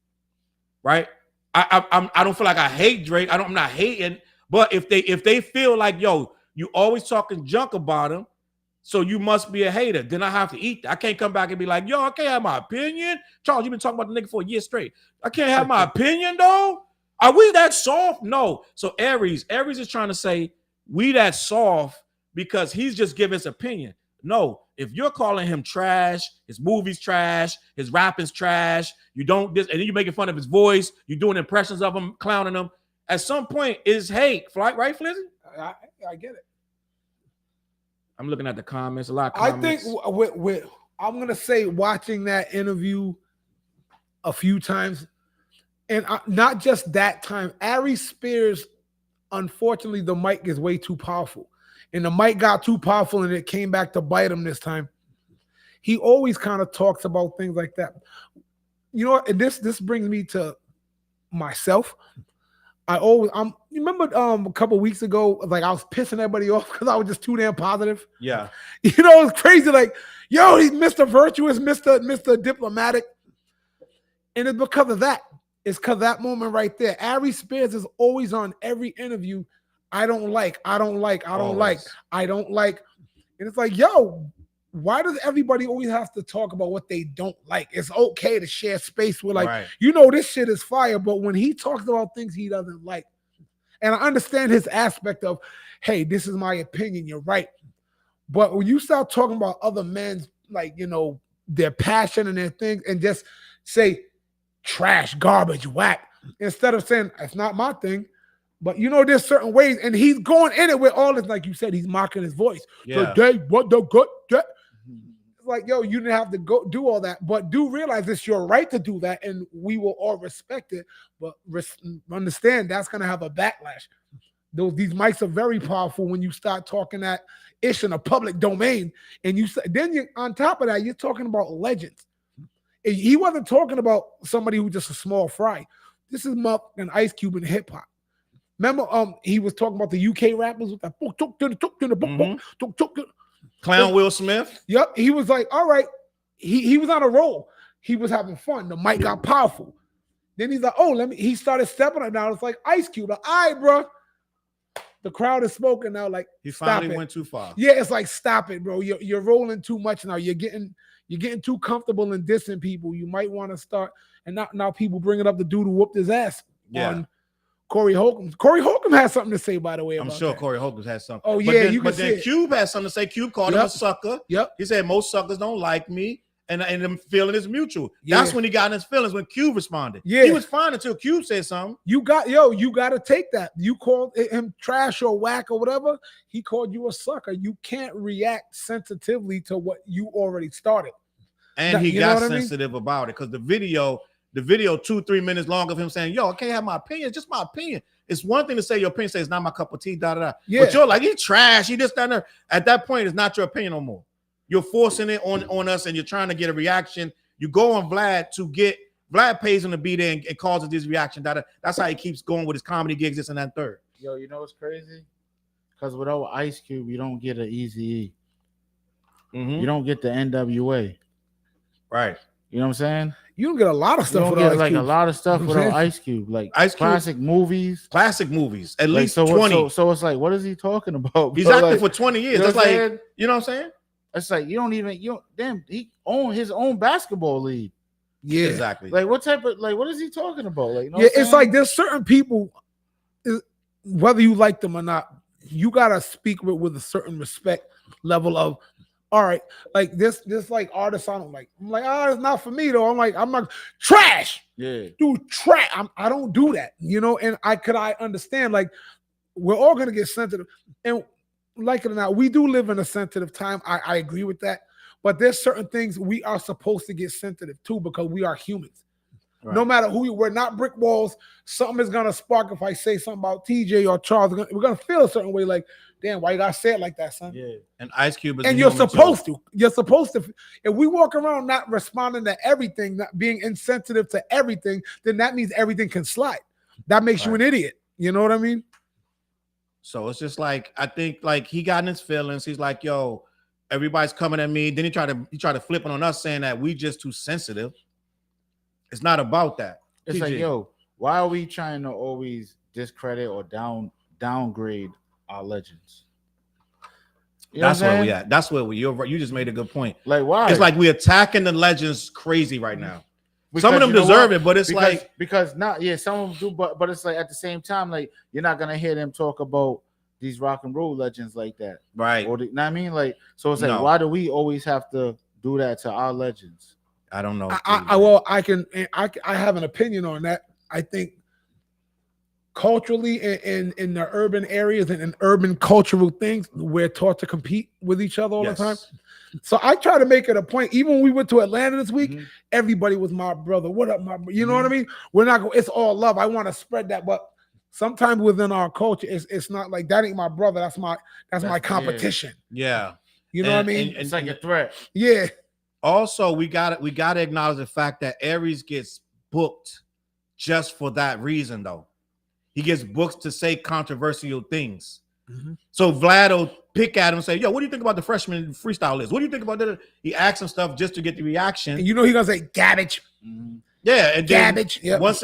right? I don't feel like I hate Drake. I'm not hating, but if they feel like, yo, you always talking junk about him, so you must be a hater, then I have to eat that. I can't come back and be like, yo, I can't have my opinion. Charles, you've been talking about the nigga for a year straight. I can't have my opinion, though. Are we that soft? No. So Aries is trying to say we that soft because he's just giving his opinion. No, if you're calling him trash, his movie's trash, his rapping's trash, you don't and then you're making fun of his voice, you're doing impressions of him, clowning him. At some point, it's hate, right, Flizzy? I get it. I'm looking at the comments. A lot of comments. I think I'm gonna say watching that interview a few times, and not just that time. Aries Spears, unfortunately, the mic is way too powerful, and the mic got too powerful, and it came back to bite him this time. He always kind of talks about things like that. You know, and this brings me to myself. You remember a couple of weeks ago, like I was pissing everybody off because I was just too damn positive. Yeah. You know, it's crazy. Like, yo, he's Mr. Virtuous, Mr. Diplomatic. And it's because of that. It's because of that moment right there. Aries Spears is always on every interview. I don't like. And it's like, yo, why does everybody always have to talk about what they don't like? It's okay to share space with, like, right. You know, this shit is fire. But when he talks about things he doesn't like, and I understand his aspect of, hey, this is my opinion, you're right. But when you start talking about other men's, like, you know, their passion and their things, and just say trash, garbage, whack, instead of saying, it's not my thing. But, you know, there's certain ways, and he's going in it with all this, like you said, he's mocking his voice. Yeah. Today, what the good day? It's like, yo, you didn't have to go do all that, but do realize it's your right to do that, and we will all respect it. But understand that's gonna have a backlash. These mics are very powerful when you start talking that ish in a public domain, and then on top of that, you're talking about legends. He wasn't talking about somebody who's just a small fry. This is Muff and Ice Cube in hip hop. Remember, he was talking about the UK rappers with that Clown Will Smith. Yep, he was like, all right. He was on a roll. He was having fun. The mic got powerful. Then he's like, he started stepping it now. It's like Ice Cube. Like, all right, bro. The crowd is smoking now. Like, he finally went too far. Yeah, it's like, stop it, bro. You're rolling too much now. You're getting too comfortable in dissing people. You might want to start. And now people bringing up the dude who whooped his ass on Corey Holcomb. Corey Holcomb has something to say, by the way. I'm sure Corey Holcomb has something. Oh, yeah, but then Cube has something to say. Cube called him a sucker. Yep. He said most suckers don't like me. and the feeling is mutual. Yeah. That's when he got in his feelings when Cube responded. Yeah. He was fine until Cube said something. You got to take that. You called him trash or whack or whatever. He called you a sucker. You can't react sensitively to what you already started. And he got sensitive about it because the video 2-3 minutes long of him saying, "Yo, I can't have my opinion. It's just my opinion." It's one thing to say your opinion, say it's not my cup of tea, da da da. Yeah. But you're like, he's trash. He just down there. At that point, it's not your opinion no more. You're forcing it on us, and you're trying to get a reaction. You go on Vlad to get Vlad pays him to be there and causes this reaction. Da, da. That's how he keeps going with his comedy gigs, this and that third. Yo, you know what's crazy? Because without Ice Cube, you don't get an Eazy-E. You don't get the NWA. Right. You know what I'm saying? You don't get a lot of stuff you don't without get like Ice a Cube. lot of stuff You know what I'm without saying? Ice Cube, like Ice Cube- classic movies. Classic movies, at Like, least 20. So it's like, what is he talking about? He's bro? active Like, for 20 years. you know It's what I'm like, saying? you know what I'm saying? It's like he owned his own basketball league. Yeah. Exactly. Like what is he talking about? Like, you know Yeah, what I'm it's saying? like there's certain people, whether you like them or not, you gotta speak with a certain respect level of, all right, like this like artist I'm like, oh, it's not for me though. I'm not trash, Yeah. dude, trash. I don't do that, you know. And I understand, like, we're all gonna get sensitive, and like it or not, we do live in a sensitive time. I agree with that, but there's certain things we are supposed to get sensitive to because we are humans. Right. No matter who we're not brick walls. Something is gonna spark if I say something about TJ or Charles. We're gonna feel a certain way. Like, damn, why you gotta say it like that, son? Yeah. And Ice Cube is And you're supposed to. You're supposed to. If we walk around not responding to everything, not being insensitive to everything, then that means everything can slide. That makes you an idiot. You know what I mean? So it's just like, I think like he got in his feelings. He's like, yo, everybody's coming at me. Then he tried to flip it on us, saying that we just too sensitive. It's not about that. It's TJ. like, yo, why are we trying to always discredit or downgrade our legends? You know That's what I'm where we saying? at. That's where you just made a good point. Like, why? It's like we attacking the legends crazy right now. Because some of them you know deserve what? it, but it's because not some of them do, but it's like at the same time, like you're not gonna hear them talk about these rock and roll legends like that, right? Or you know what I mean? Like, so it's like, No. why do we always have to do that to our legends? I don't know. I have an opinion on that. I think culturally in the urban areas and in urban cultural things, we're taught to compete with each other all the time. So I try to make it a point. Even when we went to Atlanta this week, everybody was my brother. What up, my brother? You know what I mean? We're not going. It's all love. I want to spread that, but sometimes within our culture, it's not like that. Ain't my brother. That's my competition. Yeah. You know what I mean? And it's like a threat. Yeah. Also, we got to acknowledge the fact that Aries gets booked just for that reason, though. He gets booked to say controversial things. So Vlad will pick at him and say, yo, what do you think about the freshman freestyle list? What do you think about that? He asks him stuff just to get the reaction. And you know he's gonna say garbage. Yeah, and garbage. Yeah. But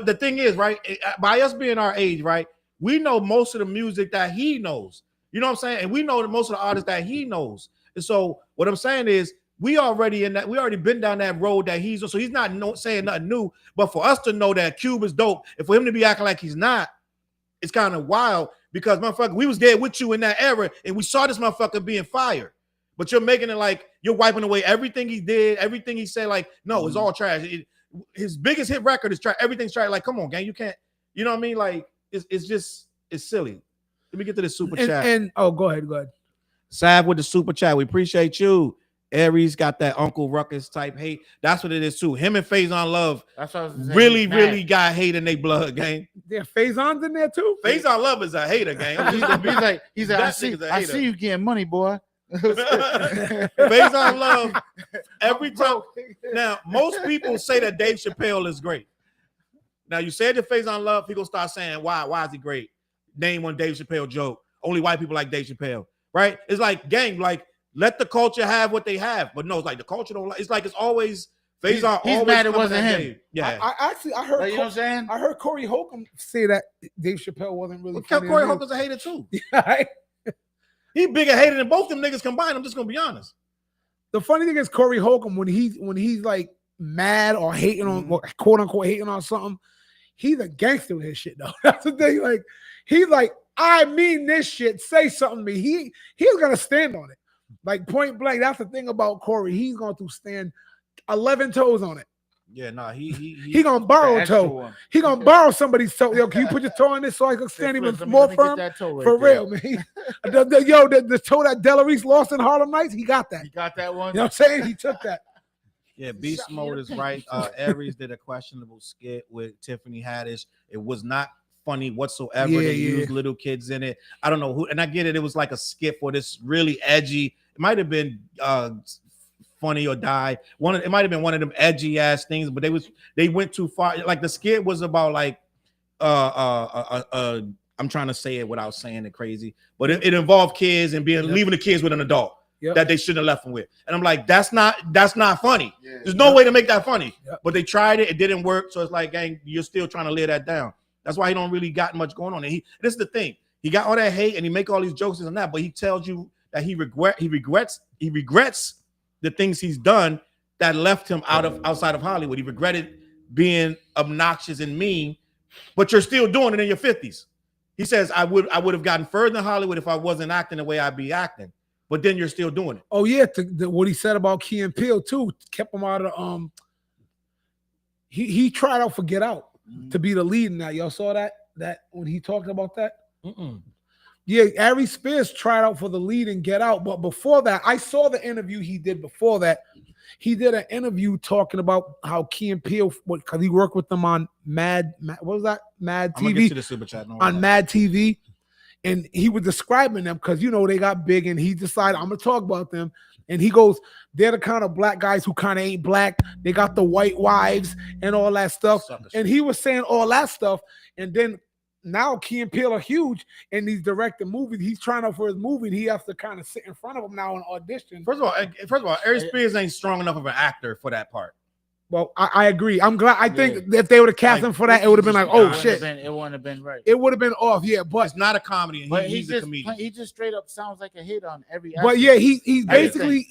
the thing is, right? By us being our age, right? We know most of the music that he knows. You know what I'm saying? And we know that most of the artists that he knows. And so what I'm saying is, we already been down that road that he's on. So he's not saying nothing new. But for us to know that Cube is dope, and for him to be acting like he's not, it's kind of wild. Because motherfucker, we was there with you in that era, and we saw this motherfucker being fired. But you're making it like you're wiping away everything he did, everything he said. Like, no, it's all trash. His biggest hit record is trash. Everything's trash. Like, come on, gang, you can't. You know what I mean? Like, it's silly. Let me get to the super chat. And go ahead. Sav with the super chat. We appreciate you. Aries got that Uncle Ruckus type hate. That's what it is too. Him and Faison Love That's what I was saying. really got hate in their blood, gang. There Faison's in there too. Faison Love is a hater, gang. He's like, I see you getting money, boy. Faison Love every time. Now, most people say that Dave Chappelle is great. Now, you said that Faison Love, people start saying, why is he great? Name one Dave Chappelle joke. Only white people like Dave Chappelle, right? It's like, gang, like, let the culture have what they have. But no, it's like the culture don't like. It's like it's always Faison. He's mad it wasn't him. Dave. Yeah, I heard. Like, you know what I'm saying? I heard Corey Holcomb say that Dave Chappelle wasn't really. Well, Corey Holcomb's a hater too. Yeah. He bigger hater than both them niggas combined. I'm just gonna be honest. The funny thing is Corey Holcomb, when he's like mad or hating on quote unquote hating on something, he's a gangster with his shit though. That's the thing. Like he's like, I mean this shit. Say something to me. He's gonna stand on it. Like point blank, that's the thing about Corey. He's going to stand 11 toes on it. Yeah, no, He gonna borrow a toe. He gonna borrow somebody's toe. Yo, can you put your toe in this so I can stand even more firm? For real, man. The toe that Delarice lost in Harlem Nights, he got that. He got that one. You know what I'm saying? He took that. Yeah, Beast Mode is right. Aries did a questionable skit with Tiffany Haddish. It was not funny whatsoever. They used little kids in it. I don't know who, and I get it. It was like a skit for this really edgy. It might have been Funny or Die. It might have been one of them edgy ass things, but they went too far. Like the skit was about like I'm trying to say it without saying it crazy, but it involved kids and leaving the kids with an adult that they shouldn't have left them with. And I'm like, that's not funny. Yeah. There's no way to make that funny. But they tried it, it didn't work. So it's like, gang, you're still trying to lay that down. That's why he don't really got much going on. And this is the thing. He got all that hate and he make all these jokes and that, but he tells you that he regrets the things he's done that left him outside of Hollywood. He regretted being obnoxious and mean, but you're still doing it in your 50s. He says, I would have gotten further in Hollywood if I wasn't acting the way I'd be acting, but then you're still doing it. Oh yeah, what he said about Key and Peele too kept him out of he tried out for Get Out to be the lead in that. Y'all saw that when he talked about that? Yeah, Ari Spears tried out for the lead and Get Out, but before that, I saw the interview he did before that. He did an interview talking about how Key and Peele, because he worked with them on Mad what was that? Mad TV. I'm gonna get to the super chat on Mad TV, and he was describing them because they got big, and he decided I'm gonna talk about them. And he goes, they're the kind of black guys who kind of ain't black. They got the white wives and all that stuff. And he was saying all that stuff, and then. Now Key and Peele are huge, and he's directing movies. He's trying out for his movie, and he has to kind of sit in front of him now and audition. First of all, Ari Spears ain't strong enough of an actor for that part. Well, I agree. I'm glad. I think if they would have cast him for that, it would have been like, oh shit, it wouldn't have been right. It would have been off, yeah. But it's not a comedy. And he's a comedian. He just straight up sounds like a hit on every. But yeah, he's basically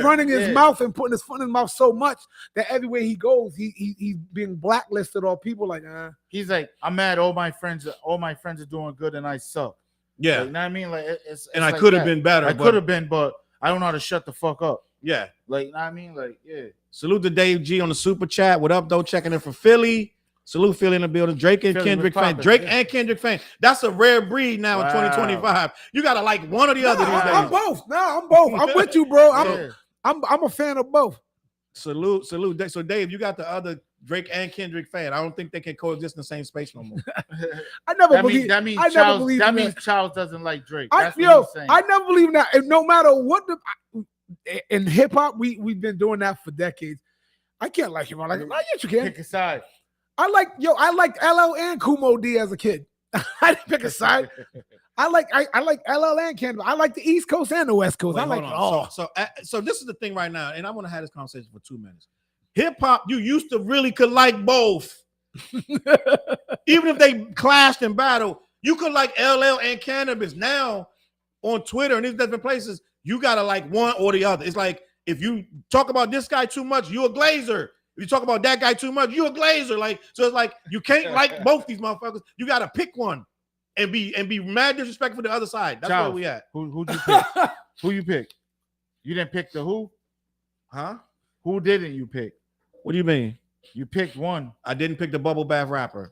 running his mouth and putting his foot in his mouth so much that everywhere he goes, he's being blacklisted or people like. He's like, I'm mad. All my friends are doing good, and I suck. Yeah, like, you know what I mean? Like, it's and I could have been better. I could have been, but I don't know how to shut the fuck up. Yeah, like, you know what I mean? Like, yeah. Salute to Dave G on the super chat. What up, though? Checking in for Philly. Salute Philly in the building. Drake and Kendrick fan. And Kendrick fan. That's a rare breed now in 2025. You gotta like one or the other these days. I'm both. No, I'm both. I'm with you, bro. I'm a fan of both. Salute. So Dave, you got the other Drake and Kendrick fan. I don't think they can coexist in the same space no more. I never believe that means Charles doesn't like Drake. I never believe that. And no matter what in hip hop, we've been doing that for decades. I can't like him. I like him. Yes, you can. Pick a side. I liked LL and Kumo D as a kid. I didn't pick a side. I like LL and Kendrick. I like the East Coast and the West Coast. Wait, I like it all. So this is the thing right now, and I want to have this conversation for 2 minutes. Hip hop, you used to really could like both. Even if they clashed and battled, you could like LL and Cannabis. Now on Twitter and these different places, you gotta like one or the other. It's like if you talk about this guy too much, you a glazer. If you talk about that guy too much, you a glazer. Like, so it's like you can't like both these motherfuckers. You gotta pick one and be mad disrespectful to the other side. That's where we at. Who'd you pick? Who you pick? You didn't pick the who? Huh? Who didn't you pick? What do you mean? You picked one. I didn't pick the bubble bath rapper.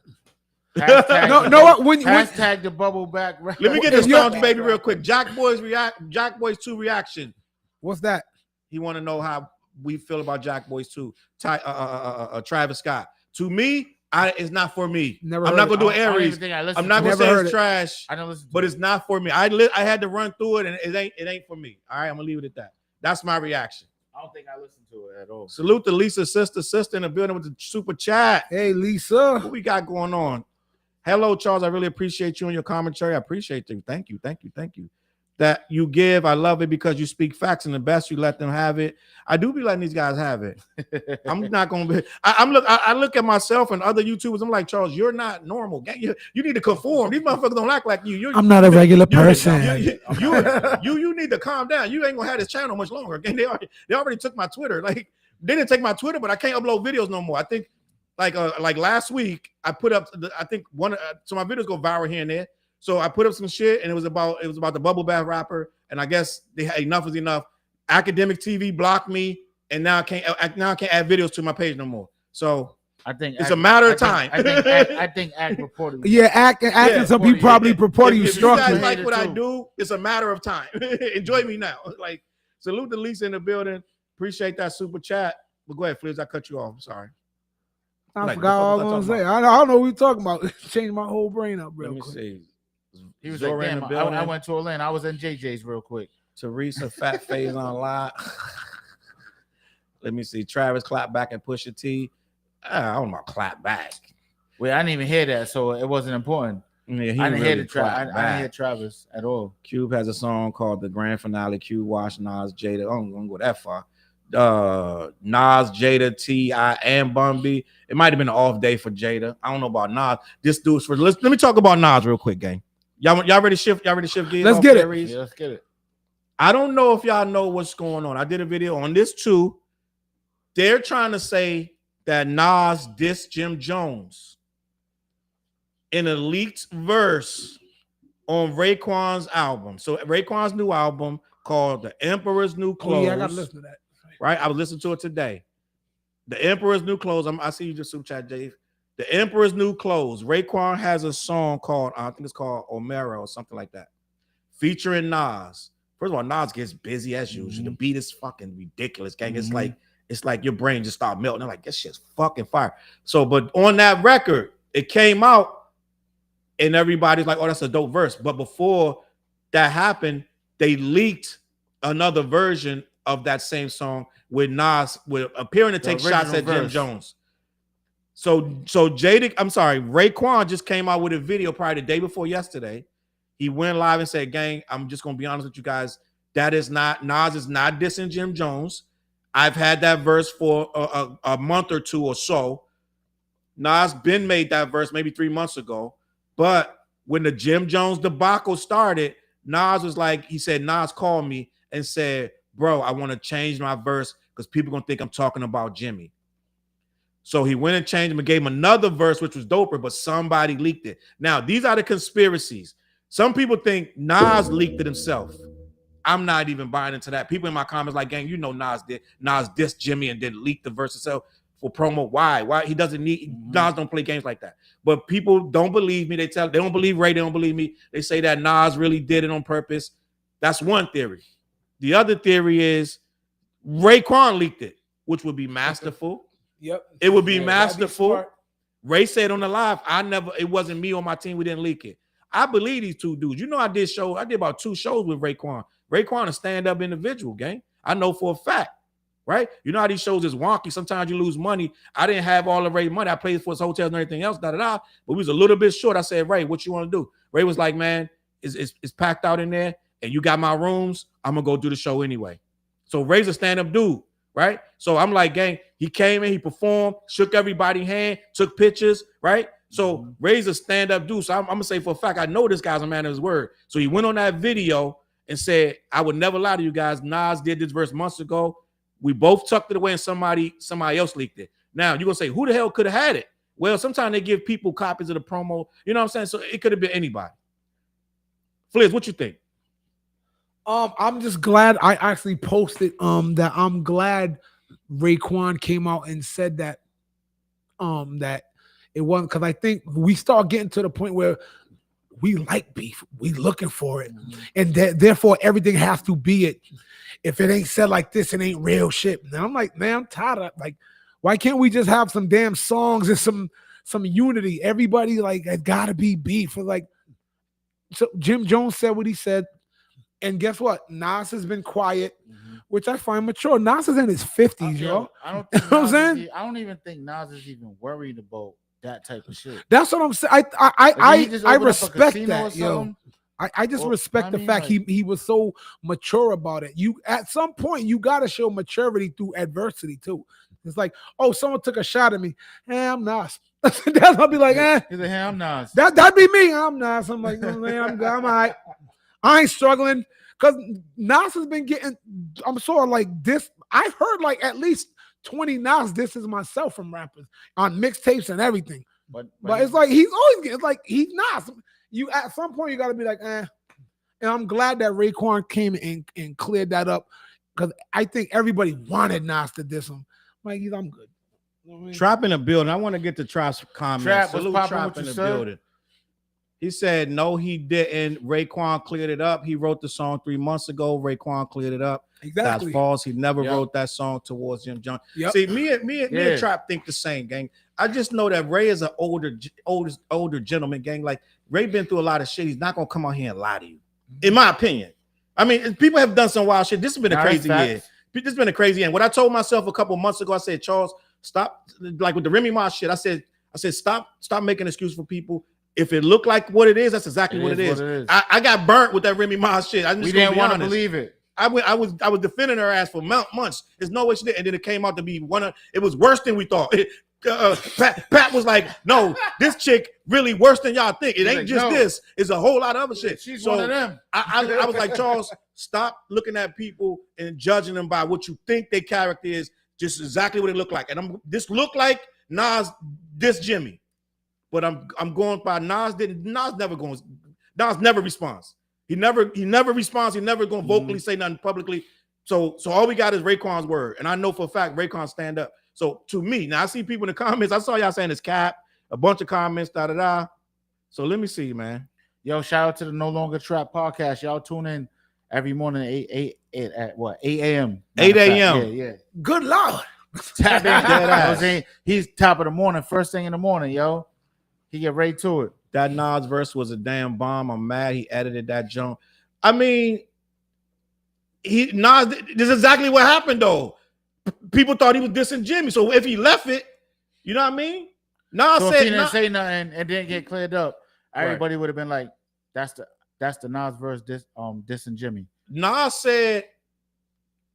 Hashtag the bubble back rapper. Let me get this Stones baby real quick. Jack Boy's 2 reaction. What's that? He want to know how we feel about Jack Boy's 2. Travis Scott. To me, it's not for me. I'm not gonna do Aries. I'm not gonna say it's trash. I don't listen, but it's not for me. I had to run through it, and it ain't for me. All right, I'm gonna leave it at that. That's my reaction. I don't think I listened to it at all. Salute to Lisa's sister in the building with the super chat. Hey, Lisa. What we got going on? Hello, Charles. I really appreciate you and your commentary. I appreciate you. Thank you. That you give. I love it because you speak facts, and the best you let them have it. I do be letting these guys have it. I'm not gonna be. I look at myself and other YouTubers. I'm like, Charles, you're not normal. You need to conform. These motherfuckers don't act like you. I'm not a regular person. You need to calm down. You ain't gonna have this channel much longer. Okay, they already took my Twitter. Like they didn't take my Twitter, but I can't upload videos no more. I think like last week I put up. I think so my videos go viral here and there. So I put up some shit, and it was about the bubble bath rapper, and I guess they had enough is enough. Academic TV blocked me, and now I can't add videos to my page no more. So I think it's a matter of time. I think Act reported. Yeah, acting. Some people probably reported you If you guys struggling. like what I do, it's a matter of time. Enjoy me now. Like, salute to Lisa in the building. Appreciate that super chat. But go ahead, Fliz. I cut you off. I'm sorry. I forgot all I was gonna say. I don't know what you're talking about. Changed my whole brain up real quick. Let me see. He was Zora like, in damn, the building. I went to Atlanta. I was in JJ's real quick. Teresa, fat phase on live. Let me see. Travis clap back and Pusha T. I don't know, clap back. Wait, I didn't even hear that, so it wasn't important. Yeah, I didn't hear I didn't hear Travis at all. Cube has a song called The Grand Finale. Cube, Wash, Nas, Jada. I'm gonna go that far. Nas, Jada, T.I., and Bun B. It might have been an off day for Jada. I don't know about Nas. This dude's for. Let me talk about Nas real quick, gang. Y'all ready to shift? Y'all ready to shift gears? Let's get it. Yeah, let's get it. I don't know if y'all know what's going on. I did a video on this too. They're trying to say that Nas dissed Jim Jones in a leaked verse on Raekwon's album. So Raekwon's new album called The Emperor's New Clothes. Oh, yeah, I gotta listen to that. Right? I was listening to it today. The Emperor's New Clothes. I see you just super chat, Dave. The Emperor's New Clothes. Raekwon has a song called, I think it's called Omera or something like that, featuring Nas. First of all, Nas gets busy as usual. The beat is fucking ridiculous, gang. It's like your brain just start melting. I'm like, this shit's fucking fire. So, but on that record, it came out, and everybody's like, oh, that's a dope verse. But before that happened, they leaked another version of that same song with Nas with appearing to take shots at Jim Jones. So Raekwon just came out with a video probably the day before yesterday. He went live and said, gang, I'm just gonna be honest with you guys. Nas is not dissing Jim Jones. I've had that verse for a month or two or so. Nas been made that verse maybe 3 months ago. But when the Jim Jones debacle started, Nas was like, he said, Nas called me and said, bro, I want to change my verse because people gonna think I'm talking about Jimmy. So he went and changed him and gave him another verse, which was doper, but somebody leaked it. Now, these are the conspiracies. Some people think Nas leaked it himself. I'm not even buying into that. People in my comments like, gang, you know Nas did. Nas dissed Jimmy and then leaked the verse itself for promo. Why? He doesn't need, Nas don't play games like that. But people don't believe me. They don't believe Ray. They don't believe me. They say that Nas really did it on purpose. That's one theory. The other theory is Raekwon leaked it, which would be masterful. Yep. It would be masterful. Ray said on the live, it wasn't me or my team. We didn't leak it. I believe these two dudes. You know, I did about 2 shows with Raekwon. Raekwon a stand-up individual, gang. I know for a fact, right? You know how these shows is wonky. Sometimes you lose money. I didn't have all the Ray money. I paid for his hotels and everything else, but we was a little bit short. I said, Ray, what you want to do? Ray was like, man, it's packed out in there, and you got my rooms. I'm going to go do the show anyway. So Ray's a stand-up dude, right? So I'm like, gang, he came in, he performed, shook everybody's hand, took pictures, right? So Ray's a stand-up dude. So I'm going to say for a fact, I know this guy's a man of his word. So he went on that video and said, I would never lie to you guys. Nas did this verse months ago. We both tucked it away and somebody else leaked it. Now, you're going to say, who the hell could have had it? Well, sometimes they give people copies of the promo. You know what I'm saying? So it could have been anybody. Fliz, what you think? I'm just glad I actually posted that I'm glad Raekwon came out and said that that it wasn't, because I think we start getting to the point where we like beef, we looking for it, and therefore everything has to be it. If it ain't said like this, it ain't real shit. And I'm like, man, I'm tired of, like, why can't we just have some damn songs and some unity? Everybody like it gotta be beef. Like, so Jim Jones said what he said. And guess what? Nas has been quiet, which I find mature. Nas is in his 50s, yo. I don't think you know what I'm saying? I don't even think Nas is even worried about that type of shit. That's what I'm saying. I respect that, yo. I just respect the fact he was so mature about it. You at some point you gotta show maturity through adversity too. It's like, oh, someone took a shot at me. Hey, I'm Nas. That's I'll be like, He's like, hey, I'm Nas. That'd be me. I'm Nas. I'm like, oh, man, I'm all right. I ain't struggling, because Nas has been getting, I'm sort of like this. I've heard like at least 20 Nas disses myself from rappers on mixtapes and everything. But it's like he's always getting, it's like he's Nas. You at some point you got to be like, eh. And I'm glad that Raekwon came and cleared that up because I think everybody wanted Nas to diss him. Like, I'm good. You know what I mean? Trap in the building. I want to get to Trap's comments. Trap, what's Salute poppin' Trap with in you, the sir? building. He said, no, he didn't. Raekwon cleared it up. He wrote the song 3 months ago. Raekwon cleared it up. Exactly. That's false. He never Yep. wrote that song towards Jim Jones. Yep. See, me and Trap think the same, gang. I just know that Ray is an older gentleman, gang. Like, Ray been through a lot of shit. He's not going to come out here and lie to you, in my opinion. I mean, people have done some wild shit. This has been a crazy year. This has been a crazy year. And what I told myself a couple months ago, I said, Charles, stop, like with the Remy Ma shit, I said, stop making excuses for people. If it looked like what it is, that's exactly what it is. I got burnt with that Remy Ma shit. We didn't want to believe it. I was defending her ass for months. There's no way she did, and then it came out to be it was worse than we thought. Pat was like, no, this chick really worse than y'all think. It ain't like, just no. this. It's a whole lot of other shit. She's so one of them. I was like, Charles, stop looking at people and judging them by what you think their character is. Just exactly what it looked like. And this looked like Nas this Jimmy. But I'm going by Nas never responds. He never responds. He never going to vocally say nothing publicly. So all we got is Raekwon's word. And I know for a fact Raekwon stand up. So to me, now I see people in the comments. I saw y'all saying it's cap, a bunch of comments, da. So let me see, man. Yo, shout out to the No Longer Trap podcast. Y'all tune in every morning at 8 a.m. 8 a.m. Yeah. Good Lord. Tap in. He's top of the morning, first thing in the morning, yo. He get right to it. That Nas verse was a damn bomb. I'm mad he edited that junk. I mean, Nas, this is exactly what happened though. People thought he was dissing Jimmy. So if he left it, you know what I mean? Nas so said if he didn't say nothing and didn't get cleared up, everybody would have been like, that's the Nas verse dissing Jimmy. Nas said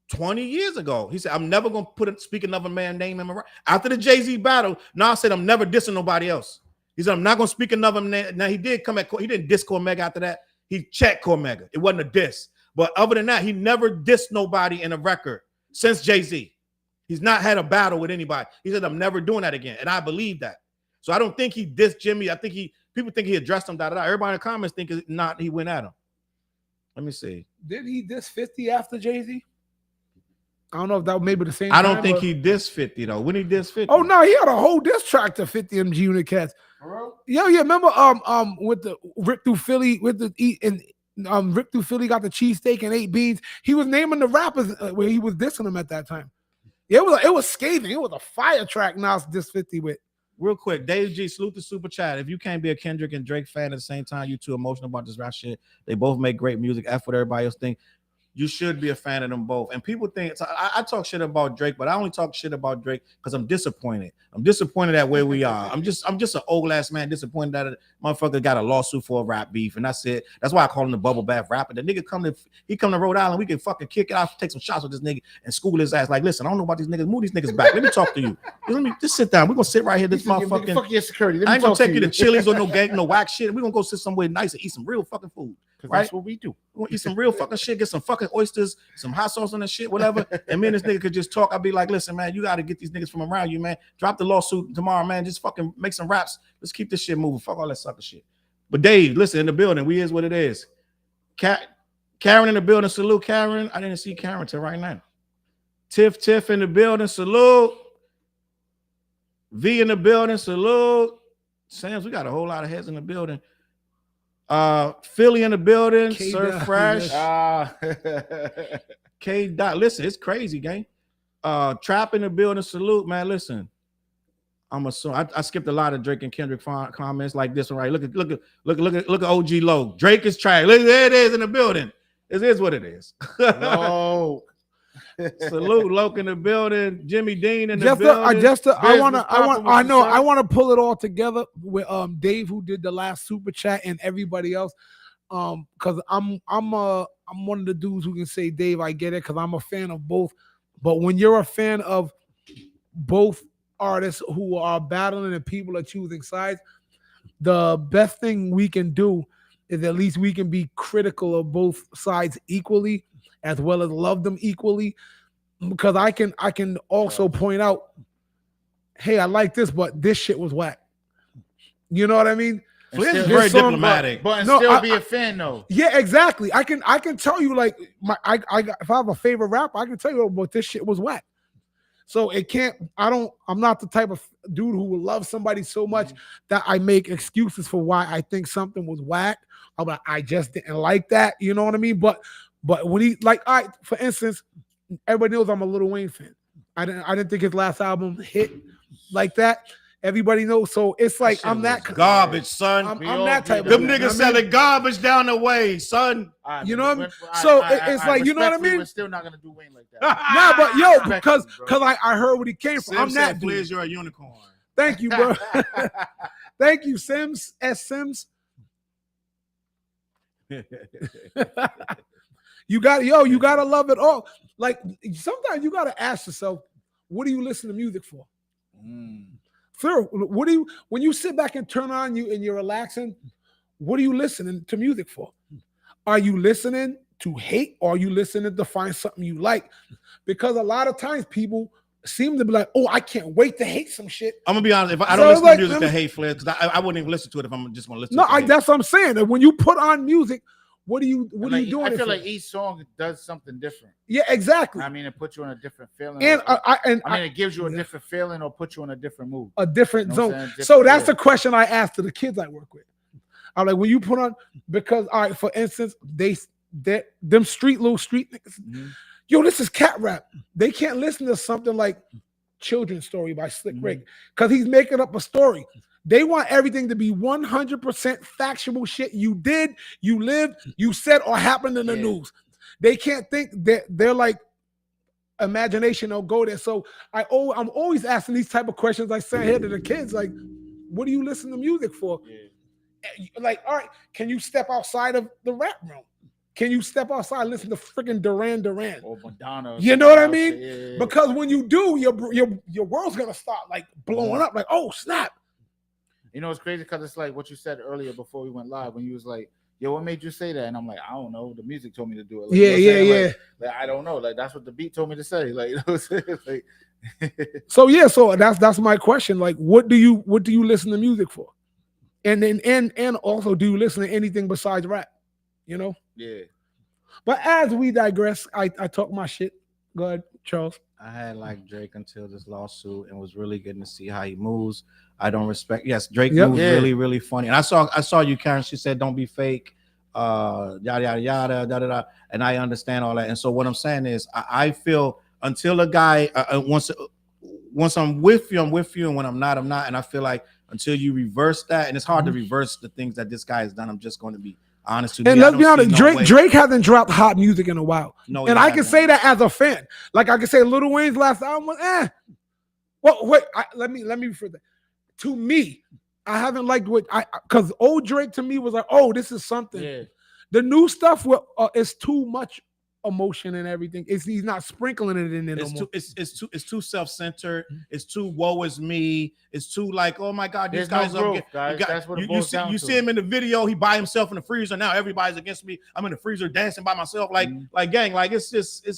20 years ago, he said, I'm never gonna speak another man's name in my right. After the Jay-Z battle, Nas said, I'm never dissing nobody else. He said, I'm not gonna speak another name. Now he didn't diss Cormega after that. He checked Cormega. It wasn't a diss. But other than that, he never dissed nobody in a record since Jay-Z. He's not had a battle with anybody. He said, I'm never doing that again. And I believe that. So I don't think he dissed Jimmy. I think people think he addressed him, Everybody in the comments think it's not, he went at him. Let me see. Did he diss 50 after Jay-Z? I don't know if that was maybe the same. I don't think he dissed 50 though. When he dissed 50? Oh no, he had a whole diss track to 50 MG Unit Cats. Yeah. Remember with the Rip Through Philly with the eat and Rip Through Philly got the cheesesteak and 8 beans. He was naming the rappers where he was dissing them at that time. Yeah, it was scathing. It was a fire track. Nas diss 50 with. Real quick, Dave G, salute the super chat. If you can't be a Kendrick and Drake fan at the same time, you too emotional about this rap shit. They both make great music. F what everybody else think. You should be a fan of them both. And people think I talk shit about Drake, but I only talk shit about Drake because I'm disappointed. I'm disappointed at where we are. I'm just an old ass man disappointed that a motherfucker got a lawsuit for a rap beef, and that's it. That's why I call him the bubble bath rapper. The nigga come to Rhode Island, we can fucking kick it off, take some shots with this nigga, and school his ass. Like, listen, I don't know about these niggas. Move these niggas back. Let me talk to you. Let me just sit down. We're gonna sit right here. This motherfucking fuck your security. I ain't gonna take you to Chili's or no gang, no whack shit. We're gonna go sit somewhere nice and eat some real fucking food. Right? That's what we do. We're gonna eat some real fucking shit, get some fucking oysters, some hot sauce on that shit, whatever. And me and this nigga could just talk. I'd be like, listen, man, you gotta get these niggas from around you, man. Drop the lawsuit tomorrow, man. Just fucking make some raps. Let's keep this shit moving. Fuck all that sucker shit. But Dave, listen, in the building, we is what it is. Karen in the building, salute Karen. I didn't see Karen till right now. Tiff in the building, salute. V in the building, salute. Sam's, we got a whole lot of heads in the building. Philly in the building, Sir Fresh. K Dot. Listen, it's crazy, gang. Trap in the building, salute, man. Listen, I'm assuming I skipped a lot of Drake and Kendrick comments like this one, right? Look at OG Low. Drake is trying. Look, there it is in the building. It is what it is. No. Salute, Loke in the building, Jimmy Dean in the building. I want to pull it all together with Dave, who did the last super chat, and everybody else. Because I'm one of the dudes who can say, Dave, I get it, because I'm a fan of both. But when you're a fan of both artists who are battling and people are choosing sides, the best thing we can do is at least we can be critical of both sides equally, as well as love them equally, because I can also point out, hey, I like this, but this shit was whack. You know what I mean? Flair is still- very this song, diplomatic. But No, still I- be a fan though. Yeah, exactly. I can tell you like I got, if I have a favorite rapper, I can tell you, but this shit was whack. So it can't. I'm not the type of dude who will love somebody so much that I make excuses for why I think something was whack. I'm like, I just didn't like that. You know what I mean? But when he like, all right, for instance, everybody knows I'm a Lil Wayne fan. I didn't think his last album hit like that. Everybody knows. So it's like Shit I'm was that garbage, son. I'm We all that type agree of Them dude, niggas you know what I selling mean? garbage down the way, son. You know what I mean? So it's like, you know what I mean? We're still not gonna do Wayne like that. Nah, but yo, because Respectfully, bro. I heard where he came from. I'm Sim that said, dude. Flair's, you're a unicorn. Thank you, bro. Thank you, Sims. S. Sims. You gotta love it all. Like sometimes you gotta ask yourself, what do you listen to music for? Phil, what do you when you sit back and turn on you and you're relaxing? What are you listening to music for? Are you listening to hate or are you listening to find something you like? Because a lot of times people seem to be like, oh, I can't wait to hate some shit. I'm gonna be honest. If I So don't listen like, to music to hate Flair, because I wouldn't even listen to it if I'm just gonna listen No, to it. that's what I'm saying. And when you put on music, what are you doing? I it feel for? like each song does something different. Yeah, exactly. I mean, it puts you in a different feeling. And I mean, I it gives you a different feeling or puts you in a different mood. a different You know what zone. I'm saying? So Different, that's yeah. the question I asked to the kids I work with. I'm like, when you put on, because all right, for instance, them little street niggas, yo, this is cat rap. They can't listen to something like Children's Story by Slick Rick because he's making up a story. They want everything to be 100% factual shit you did, you lived, you said, or happened in the news. They can't think that they're like imagination don't go there. So I'm always asking these type of questions I say here to the kids, like, what do you listen to music for? Like, all right, can you step outside of the rap room? Can you step outside and listen to freaking Duran Or Madonna. You know what I else. mean? Yeah. Because when you do, your world's gonna start like blowing up. Like, oh snap! You know, it's crazy because it's like what you said earlier before we went live when you was like, yo, what made you say that? And I'm like, I don't know. The music told me to do it. Like, Yeah, you know what I'm saying? yeah. Like, I don't know. Like, that's what the beat told me to say. Like, you know what I'm saying? Like, So that's my question. Like, what do you listen to music for? And then and also, do you listen to anything besides rap? You know. yeah. But as we digress, I talk my shit. Go ahead, Charles. I had like Drake until this lawsuit and was really getting to see how he moves. I don't respect. Yes, Drake moves really, really funny. And I saw you, Karen. She said, "Don't be fake." Yada yada yada da da da. And I understand all that. And so what I'm saying is, I feel until a guy once I'm with you, and when I'm not, I'm not. And I feel like until you reverse that, and it's hard to reverse the things that this guy has done. I'm just going to be honest with you. And let's be honest, Drake hasn't dropped hot music in a while. No, and I can say that as a fan. Like I can say Lil Wayne's last album was Well, wait, let me refer that. To me, I haven't liked because old Drake to me was like, oh, this is something. Yeah. The new stuff is too much emotion and everything. He's not sprinkling it in there no more. It's too self-centered. It's too woe is me. It's too like, oh my God, these There's guys no are growth, guys. That's what it boils down you to. see him in the video, he by himself in the freezer. Now everybody's against me. I'm in the freezer dancing by myself, like gang, like it's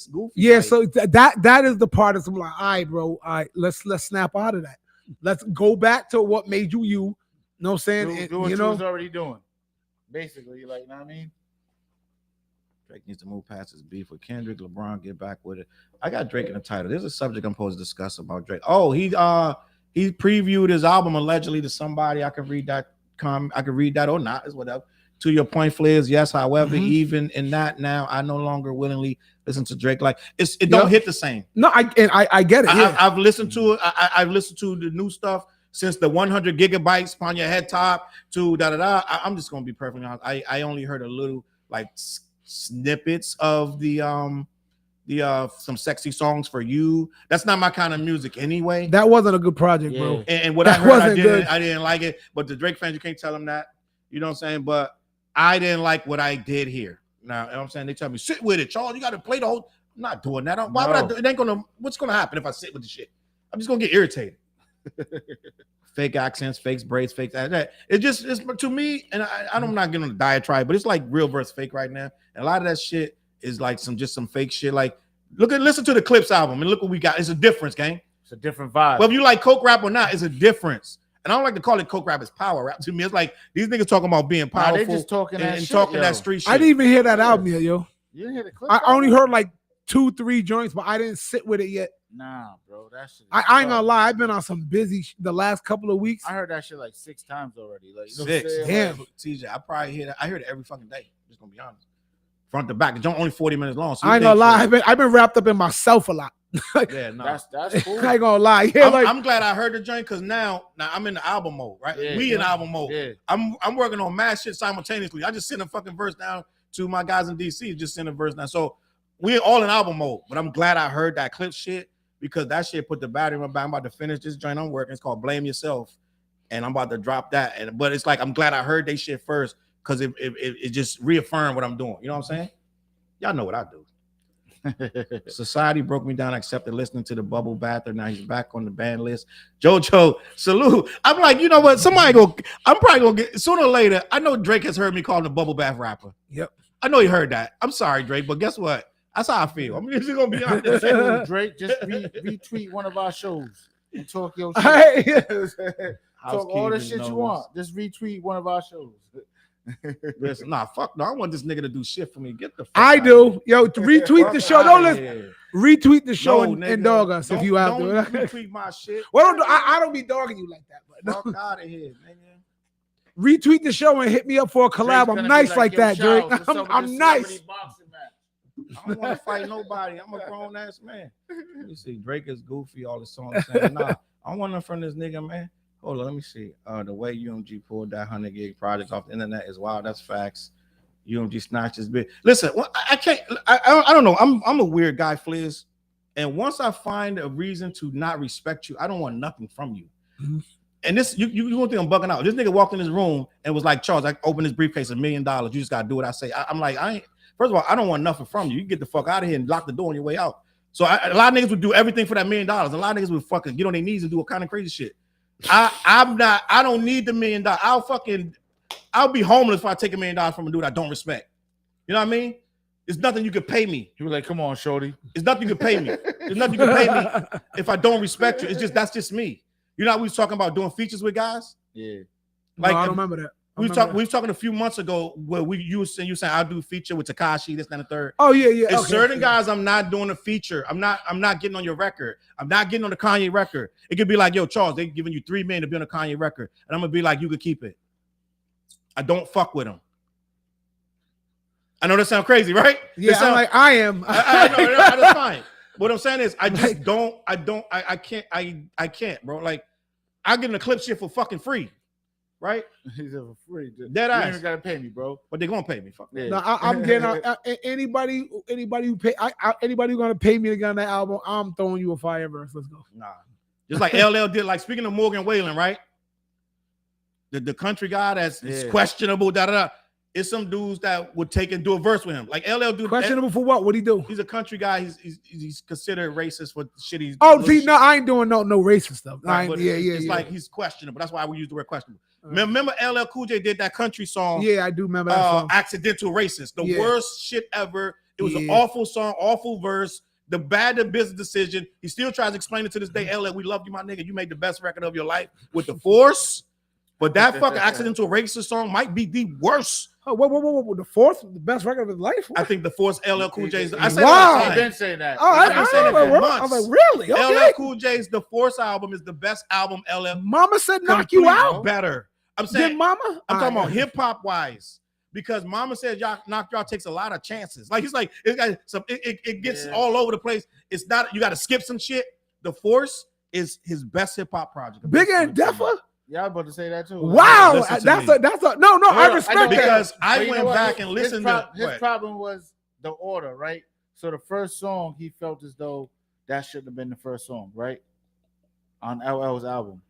goofy. Yeah, like, so that is the part that's like, all right, bro, all right, let's snap out of that. Let's go back to what made you. You know what I'm saying? Do what you you know, was already doing. Basically, like, you know what I mean? Drake needs to move past his beef with Kendrick. LeBron, get back with it. I got Drake in the title. There's a subject I'm supposed to discuss about Drake. Oh, he previewed his album allegedly to somebody. I can read that. I can read that or not. Is whatever. To your point, Flares. Yes. However, even in that now, I no longer willingly listen to Drake. Like it don't hit the same. No, I get it. Yeah. I've listened to it. I've listened to the new stuff since the 100 gigabytes on your head top to da da da. I'm just gonna be perfectly honest. I only heard a little like snippets of the some sexy songs for you. That's not my kind of music anyway. That wasn't a good project, bro. And what that I heard, good. I didn't like it. But the Drake fans, you can't tell them that. You know what I'm saying? But I didn't like what I did here. Now, you know what I'm saying? They tell me, sit with it, Charles. You got to play the whole. I'm not doing that. Why would I do it? Ain't gonna. What's gonna happen if I sit with the shit? I'm just gonna get irritated. Fake accents, fake braids, fake that. It's to me, and I'm not getting on a diatribe, but it's like real versus fake right now. And a lot of that shit is like some fake shit. Like, listen to the Clips album and look what we got. It's a difference, gang. It's a different vibe. Well, if you like coke rap or not, it's a difference. And I don't like to call it coke rap. It's power rap to me. It's like these niggas talking about being powerful. They just talking that and shit, talking yo. that street shit. I didn't even hear that album yet, yo. You didn't hear the clip? I only heard like 2-3 joints, but I didn't sit with it yet. Nah, bro, that shit. I ain't gonna lie, I've been on some busy the last couple of weeks. I heard that shit like 6 times already. Like, you know 6. what I'm saying? Damn. Like, TJ, I probably hear that. I hear it every fucking day. Just gonna be honest. Front to back. It's only 40 minutes long. So I ain't gonna lie, I've been wrapped up in myself a lot. Yeah, no. That's cool. I ain't gonna lie. Yeah, I'm glad I heard the joint because now I'm in the album mode, right? Yeah, we in album mode. Yeah. I'm working on mad shit simultaneously. I just sent a fucking verse down to my guys in DC. Just sent a verse down. So we're all in album mode. But I'm glad I heard that clip shit because that shit put the battery in my back. I'm about to finish this joint I'm working. It's called Blame Yourself. And I'm about to drop that. But it's like I'm glad I heard they shit first because it just reaffirmed what I'm doing. You know what I'm saying? Y'all know what I do. Society broke me down. I accepted listening to the Bubble Bather. Now he's back on the band list. JoJo, salute. I'm like, you know what? I'm probably gonna get sooner or later. I know Drake has heard me call him the Bubble Bath rapper. Yep. I know he heard that. I'm sorry, Drake, but guess what? That's how I feel. I'm just gonna be honest. Drake, just retweet one of our shows and talk your shit. Talk all the shit you want. Just retweet one of our shows. Listen, nah, fuck no. I want this nigga to do shit for me. Get the fuck I out do. of Yo, to retweet the show. Don't listen. Retweet the show No, and nigga. dog us if you have don't to. retweet my shit. Well, I don't be dogging you like that, but Fuck out of here, nigga. retweet the show and hit me up for a collab. Drake's I'm gonna nice be like yo, that, Drake. Charles, what's up with I'm this nice. celebrity boxing match? I don't want to fight nobody. I'm a grown ass man. You see, Drake is goofy. All the songs saying, nah, I don't want nothing from this nigga, man. Hold on, let me see. The way UMG pulled that 100 gig project off the internet is wild. That's facts. UMG snatched his bit. Listen, I can't. I don't know. I'm a weird guy, Fliz. And once I find a reason to not respect you, I don't want nothing from you. Mm-hmm. And this, you won't think I'm bugging out. This nigga walked in his room and was like, Charles, I opened his briefcase, $1 million. You just gotta do what I say. I'm like, I ain't. First of all, I don't want nothing from you. You get the fuck out of here and lock the door on your way out. So a lot of niggas would do everything for that $1 million. A lot of niggas would fucking get on their knees and do all kind of crazy shit. I don't need the $1 million. I'll be homeless if I take $1 million from a dude I don't respect. You know what I mean? There's nothing you could pay me. He was like, "Come on, shorty." There's nothing you can pay me. There's nothing you can pay me if I don't respect you. That's just me. You know how we was talking about doing features with guys? Yeah. Like No, I don't remember that. we was talking a few months ago where you saying I'll do feature with Tekashi, this and the third. Oh yeah. There's Okay. certain guys I'm not doing a feature. I'm not getting on your record. I'm not getting on the Kanye record. It could be like, yo, Charles, they giving you $3 million to be on a Kanye record, and I'm gonna be like, you could keep it. I don't fuck with them. I know that sounds crazy, right? Yeah, I'm like I am. I know that's fine. What I'm saying is, I just don't. I can't, bro. Like, I get in the clip shit for fucking free, right? He's for free. Dead You ass. ain't gotta pay me, bro. But they gonna pay me. Fuck. Yeah. No, I'm getting anybody who pay anybody who's gonna pay me to get on that album. I'm throwing you a fire verse. Let's go. Nah. Just like LL did. Like, speaking of Morgan Wallen, right? The country guy that's questionable. It's some dudes that would take and do a verse with him. Like LL do. Questionable for what? What'd he do? He's a country guy. He's considered racist for shit he's. Oh, see, no, I ain't doing no racist stuff. Right, it's like he's questionable. That's why we use the word questionable. Remember LL Cool J did that country song? Yeah, I do remember that song. Accidental Racist. The worst shit ever. It was an awful song, awful verse. The bad business decision. He still tries to explain it to this day. LL, we love you, my nigga. You made the best record of your life with The Force. But that fucking Accidental Racist song might be the worst. Oh, what, the fourth, the best record of his life? I think The Force, LL Cool J's. I say wow. that. I've been saying that. Oh, I was like, really? Okay. LL Cool J's The Force album is the best album LL. Mama said knock you out? Better. I'm saying, Did Mama? I'm talking about hip hop wise. Because Mama said y'all knock y'all takes a lot of chances. Like it gets all over the place. It's not, you got to skip some shit. The Force is his best hip hop project. Bigger and Deffa? Yeah, I was about to say that too. Wow, that's a no. I respect that because I went back and listened to his problem was the order, right? So the first song he felt as though that shouldn't have been the first song, right? On LL's album.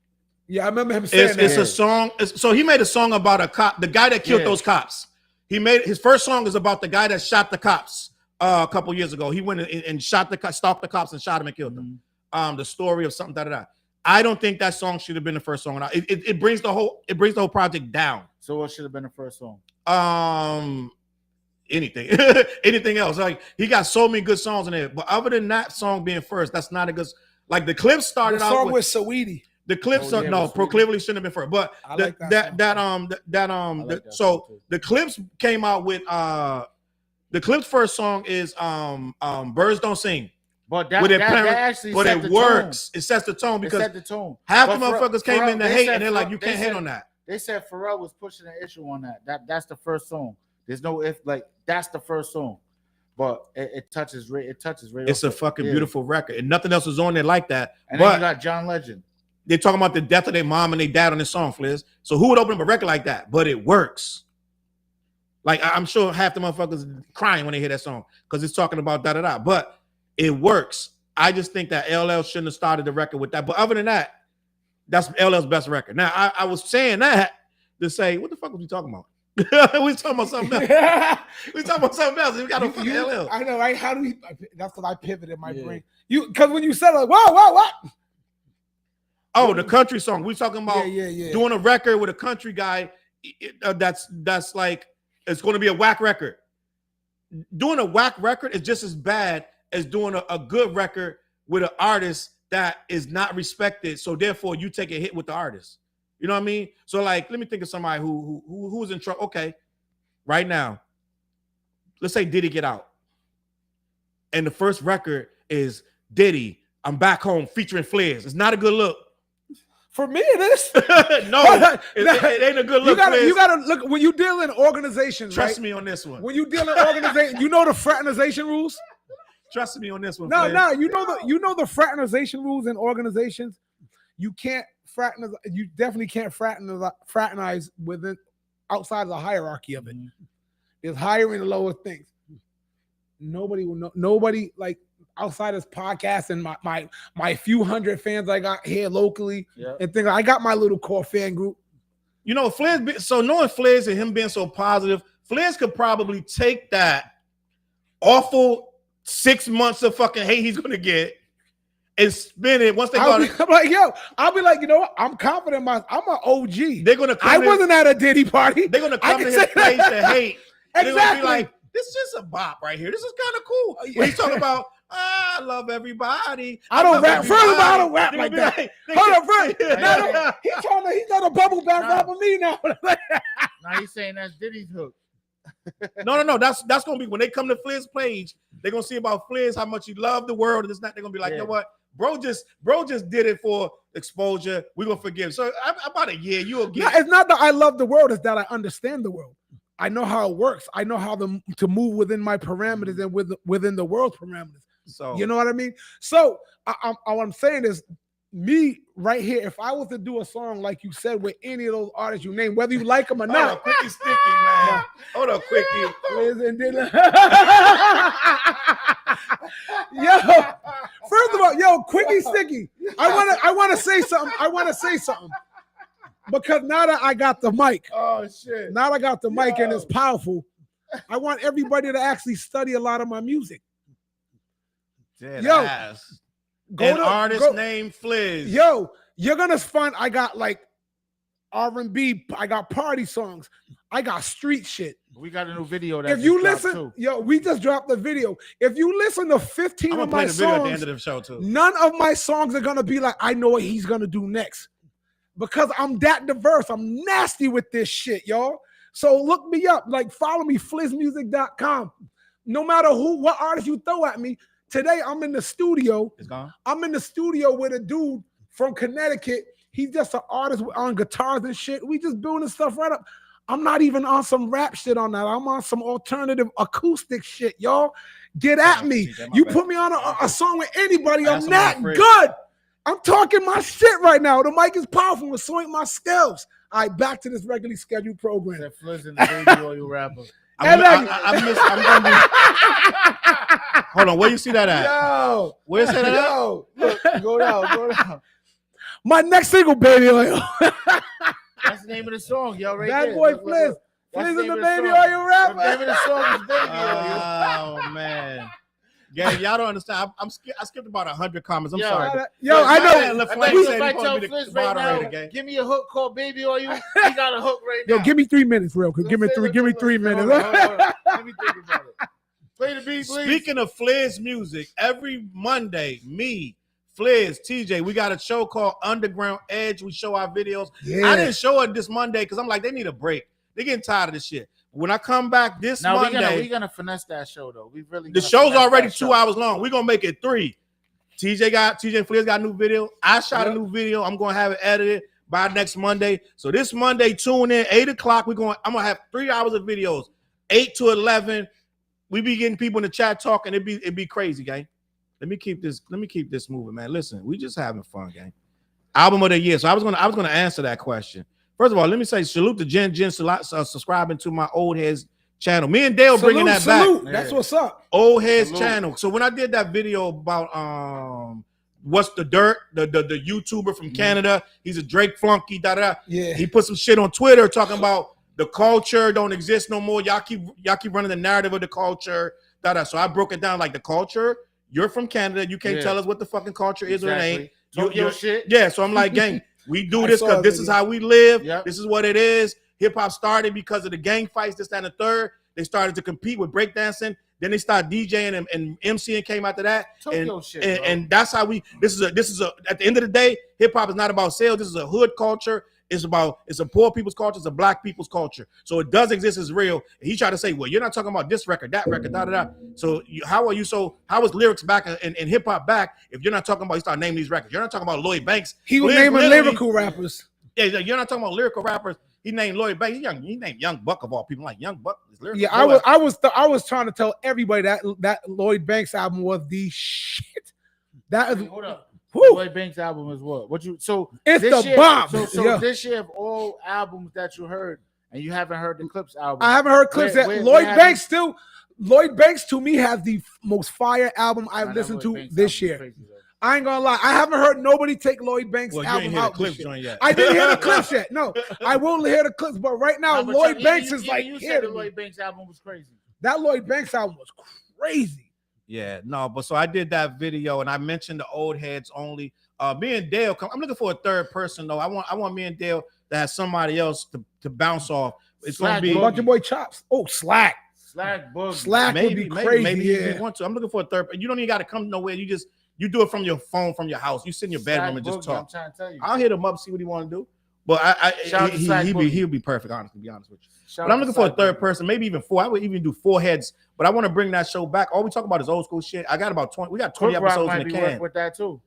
Yeah, I remember him saying it's a song. So he made a song about a cop, the guy that killed those cops. He made his first song is about the guy that shot the cops a couple years ago. He went and stalked the cops and shot him and killed them. The story of something I don't think that song should have been the first song. It brings the whole project down. So what should have been the first song? Anything, anything else. Like, he got so many good songs in there, but other than that song being first, that's not a good. Like, the clip started the out song with with Saweetie. The Clips Oh, are yeah, no with Sweetie. Proclivity shouldn't have been first, but I like that I like that song so too. the Clips came out with the Clips first song is Birds Don't Sing. But With that their parents, actually but set it the works. It sets the tone tone. It because set the tone. half But the motherfuckers came in to they hate, said and they're like, Pharrell- you they can't hate said- on that. They said Pharrell was pushing an issue on that. That's the first song. There's no if like that's the first song, but it touches right. It's a fucking beautiful record, and nothing else was on there like that. And then but you got John Legend. they're talking about the death of their mom and their dad on this song, Fliz. So who would open up a record like that? But it works. Like I'm sure half the motherfuckers crying when they hear that song because it's talking about da-da-da. But it works. I just think that LL shouldn't have started the record with that. But other than that, that's LL's best record. Now I was saying that to say, what the fuck was we talking about? We talking about something else. We talking about something else. We got no fucking LL. I know, right? How do we? That's what I pivoted my brain. You because when you said like, whoa, what? Oh, the country song. We talking about Yeah. doing a record with a country guy. That's like it's going to be a whack record. Doing a whack record is just as bad as doing a good record with an artist that is not respected. So therefore, you take a hit with the artist. You know what I mean? So like, let me think of somebody who's in trouble. Okay, right now, let's say Diddy get out, and the first record is Diddy, I'm Back Home featuring Fliz. It's not a good look. For me, it is. No, it ain't a good look. You gotta look when you deal in organizations. Trust right? me on this one. When you deal in organization, you know the fraternization rules. Trust me on this one. No, Fliz. you know the fraternization rules in organizations. You can't fraternize. You definitely can't fraternize within outside of the hierarchy of it. There's higher and lower things. Nobody will know. Nobody like outside this podcast and my few hundred fans I got here locally and things. I got my little core fan group. You know, Fliz. So knowing Fliz and him being so positive, Fliz could probably take that awful 6 months of fucking hate he's gonna get and spin it once they I'll be like, you know what? I'm confident I'm an OG. They're gonna. I wasn't at a Diddy party. They're gonna come to his place to hate. Exactly. They're gonna be like, this is just a bop right here. This is kind of cool. When he's talking about, I love everybody. I don't rap. Everybody. First of all, I don't rap like that. Hold on, first. He's got a bubble back rap on me now. Now he's saying that's Diddy's hook. No. That's gonna be when they come to Fliz page. They're gonna see about Fliz, how much he loved the world, and it's not. They're gonna be like, you know what, bro just did it for exposure. We're gonna forgive. So about a year, you'll get. No, it's not that I love the world; it's that I understand the world. I know how it works. I know how to move within my parameters and within the world's parameters. So you know what I mean. So what I'm saying is, me right here. If I was to do a song like you said with any of those artists you named, whether you like them or not, hold on, quickie sticky, man. Hold on, quickie. Yo, first of all, quickie sticky. I want to say something. Because now that I got the mic, and it's powerful, I want everybody to actually study a lot of my music. Artist named Fliz. Yo, you're gonna find I got like R&B, I got party songs, I got street shit. We got a new video that if you listen, too. we just dropped the video. If you listen to 15 of my songs, at the end of the show too. None of my songs are gonna be like, I know what he's gonna do next. Because I'm that diverse. I'm nasty with this shit, y'all. So look me up. Like, follow me, FlizzMusic.com. No matter what artist you throw at me. Today, I'm in the studio. It's gone. I'm in the studio with a dude from Connecticut. He's just an artist on guitars and shit. We just building stuff right up. I'm not even on some rap shit on that. I'm on some alternative acoustic shit, y'all. Get at me. You put me on a song with anybody, I'm not good. I'm talking my shit right now. The mic is powerful. I'm showing my skills. All right, back to this regularly scheduled program. That Fliz and the baby oil rapper. I'm gonna be. Hold on, where you see that at? Yo, where's that at? Yo, look, go down. My next single, Baby Oil. That's the name of the song, y'all. Right Bad there. boy Look, Fliz. Fliz and the Baby Oil rapper. The name of the song is Baby Oil. Oh man. Yeah, y'all don't understand. I skipped about 100 comments. I'm sorry. Yo, I know. If I tell Fliz right now, give me a hook called Baby Oil. He got a hook right now. Yo, give me 3 minutes, real quick. Give me 3 minutes. Hold on. Let me think about it. Play the beat, please. Speaking of Fliz music, every Monday, me, Fliz, TJ, we got a show called Underground Edge. We show our videos. Yeah. I didn't show it this Monday because I'm like, they need a break. They're getting tired of this shit. When I come back this Monday, we're gonna finesse that show though. We really the show's already 2 hours long. We're gonna make it 3. TJ and Fliz got a new video. I shot a new video. I'm gonna have it edited by next Monday. So this Monday, tune in 8 o'clock. I'm gonna have 3 hours of videos, 8 to 11. We be getting people in the chat talking. It'd be crazy, gang. Let me keep this moving, man. Listen, we just having fun, gang. Album of the year. So I was gonna answer that question. First of all, let me say salute to Jen subscribing to my Old Heads channel. Me and Dale bringing that back. That's what's up. Old Heads channel. So when I did that video about what's the dirt, the YouTuber from Canada, he's a Drake flunky, Yeah. He put some shit on Twitter talking about the culture don't exist no more. Y'all keep running the narrative of the culture, So I broke it down like the culture. You're from Canada. You can't tell us what the fucking culture is or it ain't. Your shit. Yeah. So I'm like, gang, we do this because this is how we live. Yep. This is what it is. Hip hop started because of the gang fights, this, that, and the third. They started to compete with breakdancing. Then they started DJing and MCing came after that. And that's how this is at the end of the day, hip hop is not about sales. This is a hood culture. It's a poor people's culture. It's a black people's culture. So it does exist. It's real. And he tried to say, well, you're not talking about this record, that record, So how is lyrics back and hip hop back if you're not talking about, you start naming these records. You're not talking about Lloyd Banks. He was naming lyrical rappers. Yeah, you're not talking about lyrical rappers. He named Lloyd Banks. He named Young Buck of all people. Like Young Buck is lyrical. Yeah, I was trying to tell everybody that Lloyd Banks album was the shit. That is Hold up. Woo. Lloyd Banks album is what? It's the bomb. So this year of all albums that you heard, and you haven't heard the Clips album. I haven't heard Clips yet. Lloyd Banks to me has the most fire album I've listened to this year. Crazy, I ain't gonna lie. I haven't heard nobody take Lloyd Banks' album out. I didn't hear the clips yet. No, I will hear the clips, but right now Lloyd Banks is like. You said the Lloyd Banks album was crazy. That Lloyd Banks album was crazy. Yeah, no, but so I did that video and I mentioned the Old Heads only. Me and Dale, I'm looking for a third person though. I want me and Dale to have somebody else to bounce off. It's gonna be about your boy Chops. Oh, Slack would be crazy. Maybe you want to. I'm looking for a third. You don't even got to come nowhere. You do it from your phone, from your house. You sit in your bedroom and just talk. I'm trying to tell you. I'll hit him up, see what he want to do. But he'll be perfect, honestly, to be honest with you. But I'm looking for a third person, maybe even 4. I would even do 4 heads, but I want to bring that show back. All we talk about is old school shit. I got about 20. We got 20 episodes in the can. With that too.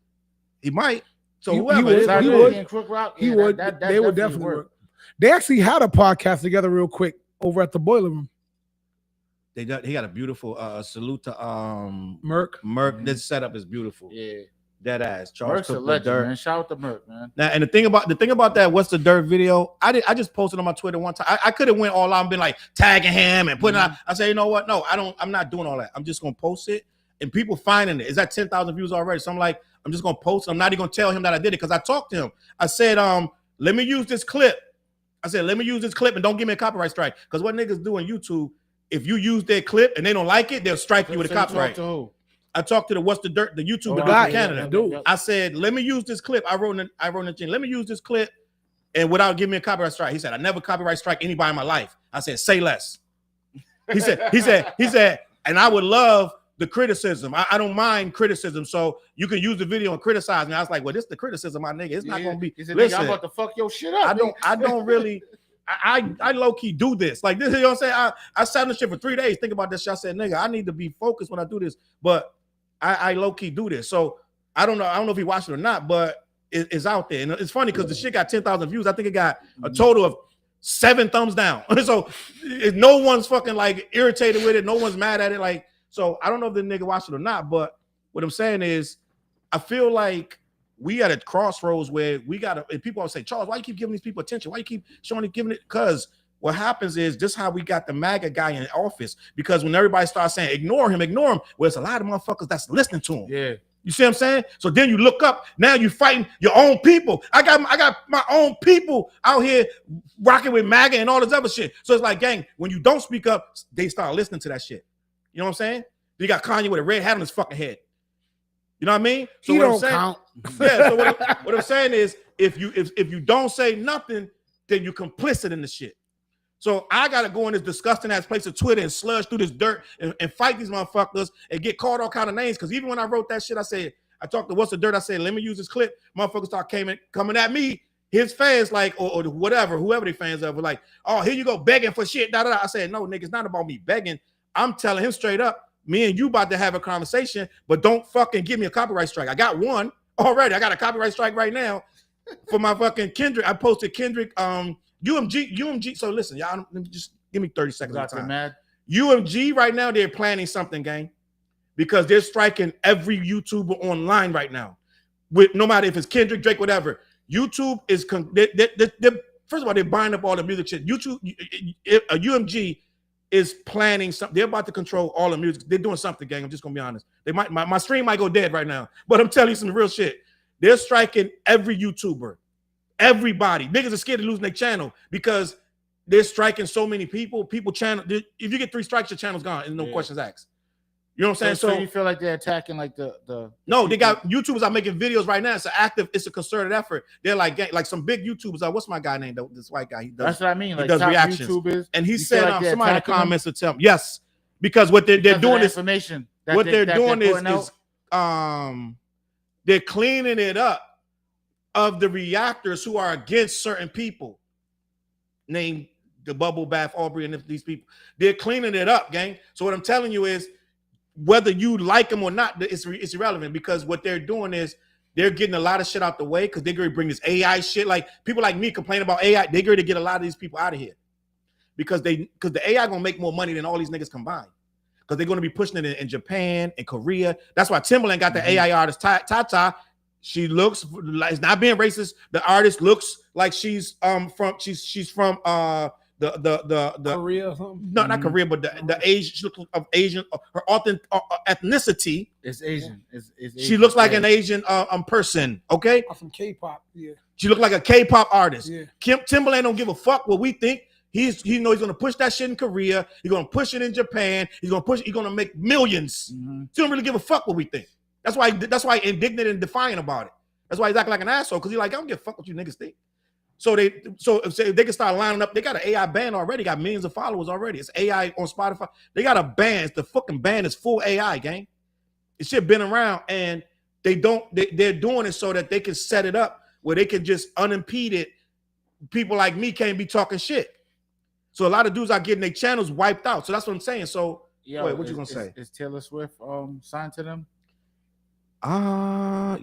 He might. So he whoever would. Crook Rock, he would. They would definitely work. They actually had a podcast together real quick over at the Boiler Room. He got a beautiful salute to Merc. This setup is beautiful. Yeah. Dead ass. Charles Merc's a legend, man. Shout out to Merc, man. Now, and the thing about that What's the Dirt video, I just posted on my Twitter one time. I could have went all out and been like tagging him and putting out. I say, you know what? No, I'm not doing all that. I'm just gonna post it and people finding it. It's at 10,000 views already. So I'm like, I'm just gonna post it. I'm not even gonna tell him that I did it because I talked to him. I said, let me use this clip. I said, let me use this clip and don't give me a copyright strike. Because what niggas do on YouTube, if you use their clip and they don't like it, they'll strike you with a copyright. I talked to the What's the Dirt, the YouTuber in Canada. I said, let me use this clip. I wrote in the thing, let me use this clip and without giving me a copyright strike. He said, I never copyright strike anybody in my life. I said, say less. He said, and I would love the criticism. I don't mind criticism. So you can use the video and criticize me. I was like, well, this is the criticism, my nigga. It's not gonna be. Listen, I'm about to fuck your shit up. I don't really. I low-key do this. Like this, you know what I'm saying? I sat on this shit for 3 days. Think about this shit. I said, nigga, I need to be focused when I do this. But I low-key do this. So I don't know if he watched it or not, but it's out there. And it's funny because the shit got 10,000 views. I think it got a total of 7 thumbs down. So no one's fucking like irritated with it. No one's mad at it. Like, so I don't know if the nigga watched it or not, but what I'm saying is I feel like we at a crossroads where we got to, and people always say, Charles, why you keep giving these people attention? Why you keep giving it? Because what happens is this how we got the MAGA guy in office. Because when everybody starts saying, ignore him, well, it's a lot of motherfuckers that's listening to him. Yeah. You see what I'm saying? So then you look up, now you fighting your own people. I got my own people out here rocking with MAGA and all this other shit. So it's like, gang, when you don't speak up, they start listening to that shit. You know what I'm saying? You got Kanye with a red hat on his fucking head. You know what I mean? So he what don't I'm saying, count. Yeah. So what I'm saying is, if you don't say nothing, then you're complicit in the shit. So I gotta go in this disgusting ass place of Twitter and sludge through this dirt and fight these motherfuckers and get called all kind of names. Because even when I wrote that shit, I said I talked to What's the Dirt. I said, let me use this clip. Motherfuckers start coming at me. His fans, like, or whatever, whoever they fans of, were like, oh, here you go begging for shit. Da, da, da. I said, no, nigga, it's not about me begging. I'm telling him straight up, me and you about to have a conversation, but don't fucking give me a copyright strike. I got one already. I got a copyright strike right now for my fucking Kendrick. I posted Kendrick, UMG. So listen, y'all, just give me 30 seconds of time. Mad. UMG right now, they're planning something, gang, because they're striking every YouTuber online right now. With no matter if it's Kendrick, Drake, whatever. YouTube is first of all, they're buying up all the music shit. UMG is planning something. They're about to control all the music. They're doing something, gang. I'm just gonna be honest. They might my stream might go dead right now, but I'm telling you some real shit. They're striking every YouTuber, everybody. Niggas are scared of losing their channel because they're striking so many people. People channel. If you get 3 strikes, your channel's gone, and no questions asked. You know what I'm saying? So you feel like they're attacking like the no, they got YouTubers are making videos right now. It's an active, it's a concerted effort. They're like some big YouTubers. What's my guy name? This white guy. He does. That's what I mean. Like he does top reactions. YouTubers, and he said like somebody in the comments them? to tell him yes, because what they're doing is information. What they're doing is they're cleaning it up of the reactors who are against certain people. Name the Bubble Bath, Aubrey, and these people. They're cleaning it up, gang. So what I'm telling you is, whether you like them or not, it's irrelevant, because what they're doing is they're getting a lot of shit out the way because they're going to bring this AI shit. Like people like me complain about AI, they're going to get a lot of these people out of here because the AI going to make more money than all these niggas combined, because they're going to be pushing it in Japan and Korea. That's why Timbaland got the AI artist Tata. She looks like, it's not being racist. The artist looks like she's from the Korea or something? No, not Korea, but the Asian. She looks of Asian. Her ethnicity is Asian. She looks like an Asian person. Okay, from K-pop. Yeah, she looks like a K-pop artist. Yeah. Timbaland don't give a fuck what we think. He knows he's gonna push that shit in Korea. He's gonna push it in Japan. He's gonna make millions. He don't really give a fuck what we think. That's why indignant and defiant about it. That's why he's acting like an asshole, because he's like, I don't give a fuck what you niggas think. So if they can start lining up, they got an AI band already, got millions of followers already. It's AI on Spotify. They got a band. The fucking band is full AI, gang. This shit been around, and they're doing it so that they can set it up where they can just unimpeded. People like me can't be talking shit. So a lot of dudes are getting their channels wiped out. So that's what I'm saying. So wait, what you gonna say? Is Taylor Swift signed to them?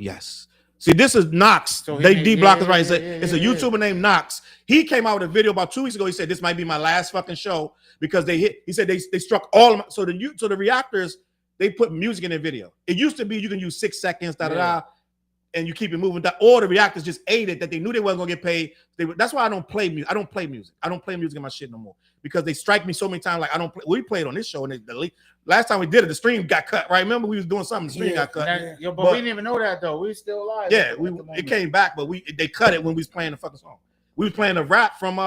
Yes. See, this is Knox. So they D-blocked us, right? It's a YouTuber named Knox. He came out with a video about 2 weeks ago. He said this might be my last fucking show because he said they struck all of them. So the reactors, they put music in their video. It used to be you can use 6 seconds, and you keep it moving. Or the reactors just ate it, that they knew they wasn't gonna get paid. That's why I don't play music. I don't play music. I don't play music in my shit no more, because they strike me so many times. Like I don't play. We played on this show, and last time we did it, the stream got cut. Right? Remember we was doing something, the stream got cut. But we didn't even know that though. We still alive. Yeah, it came back, but they cut it when we was playing the fucking song. We was playing a rap from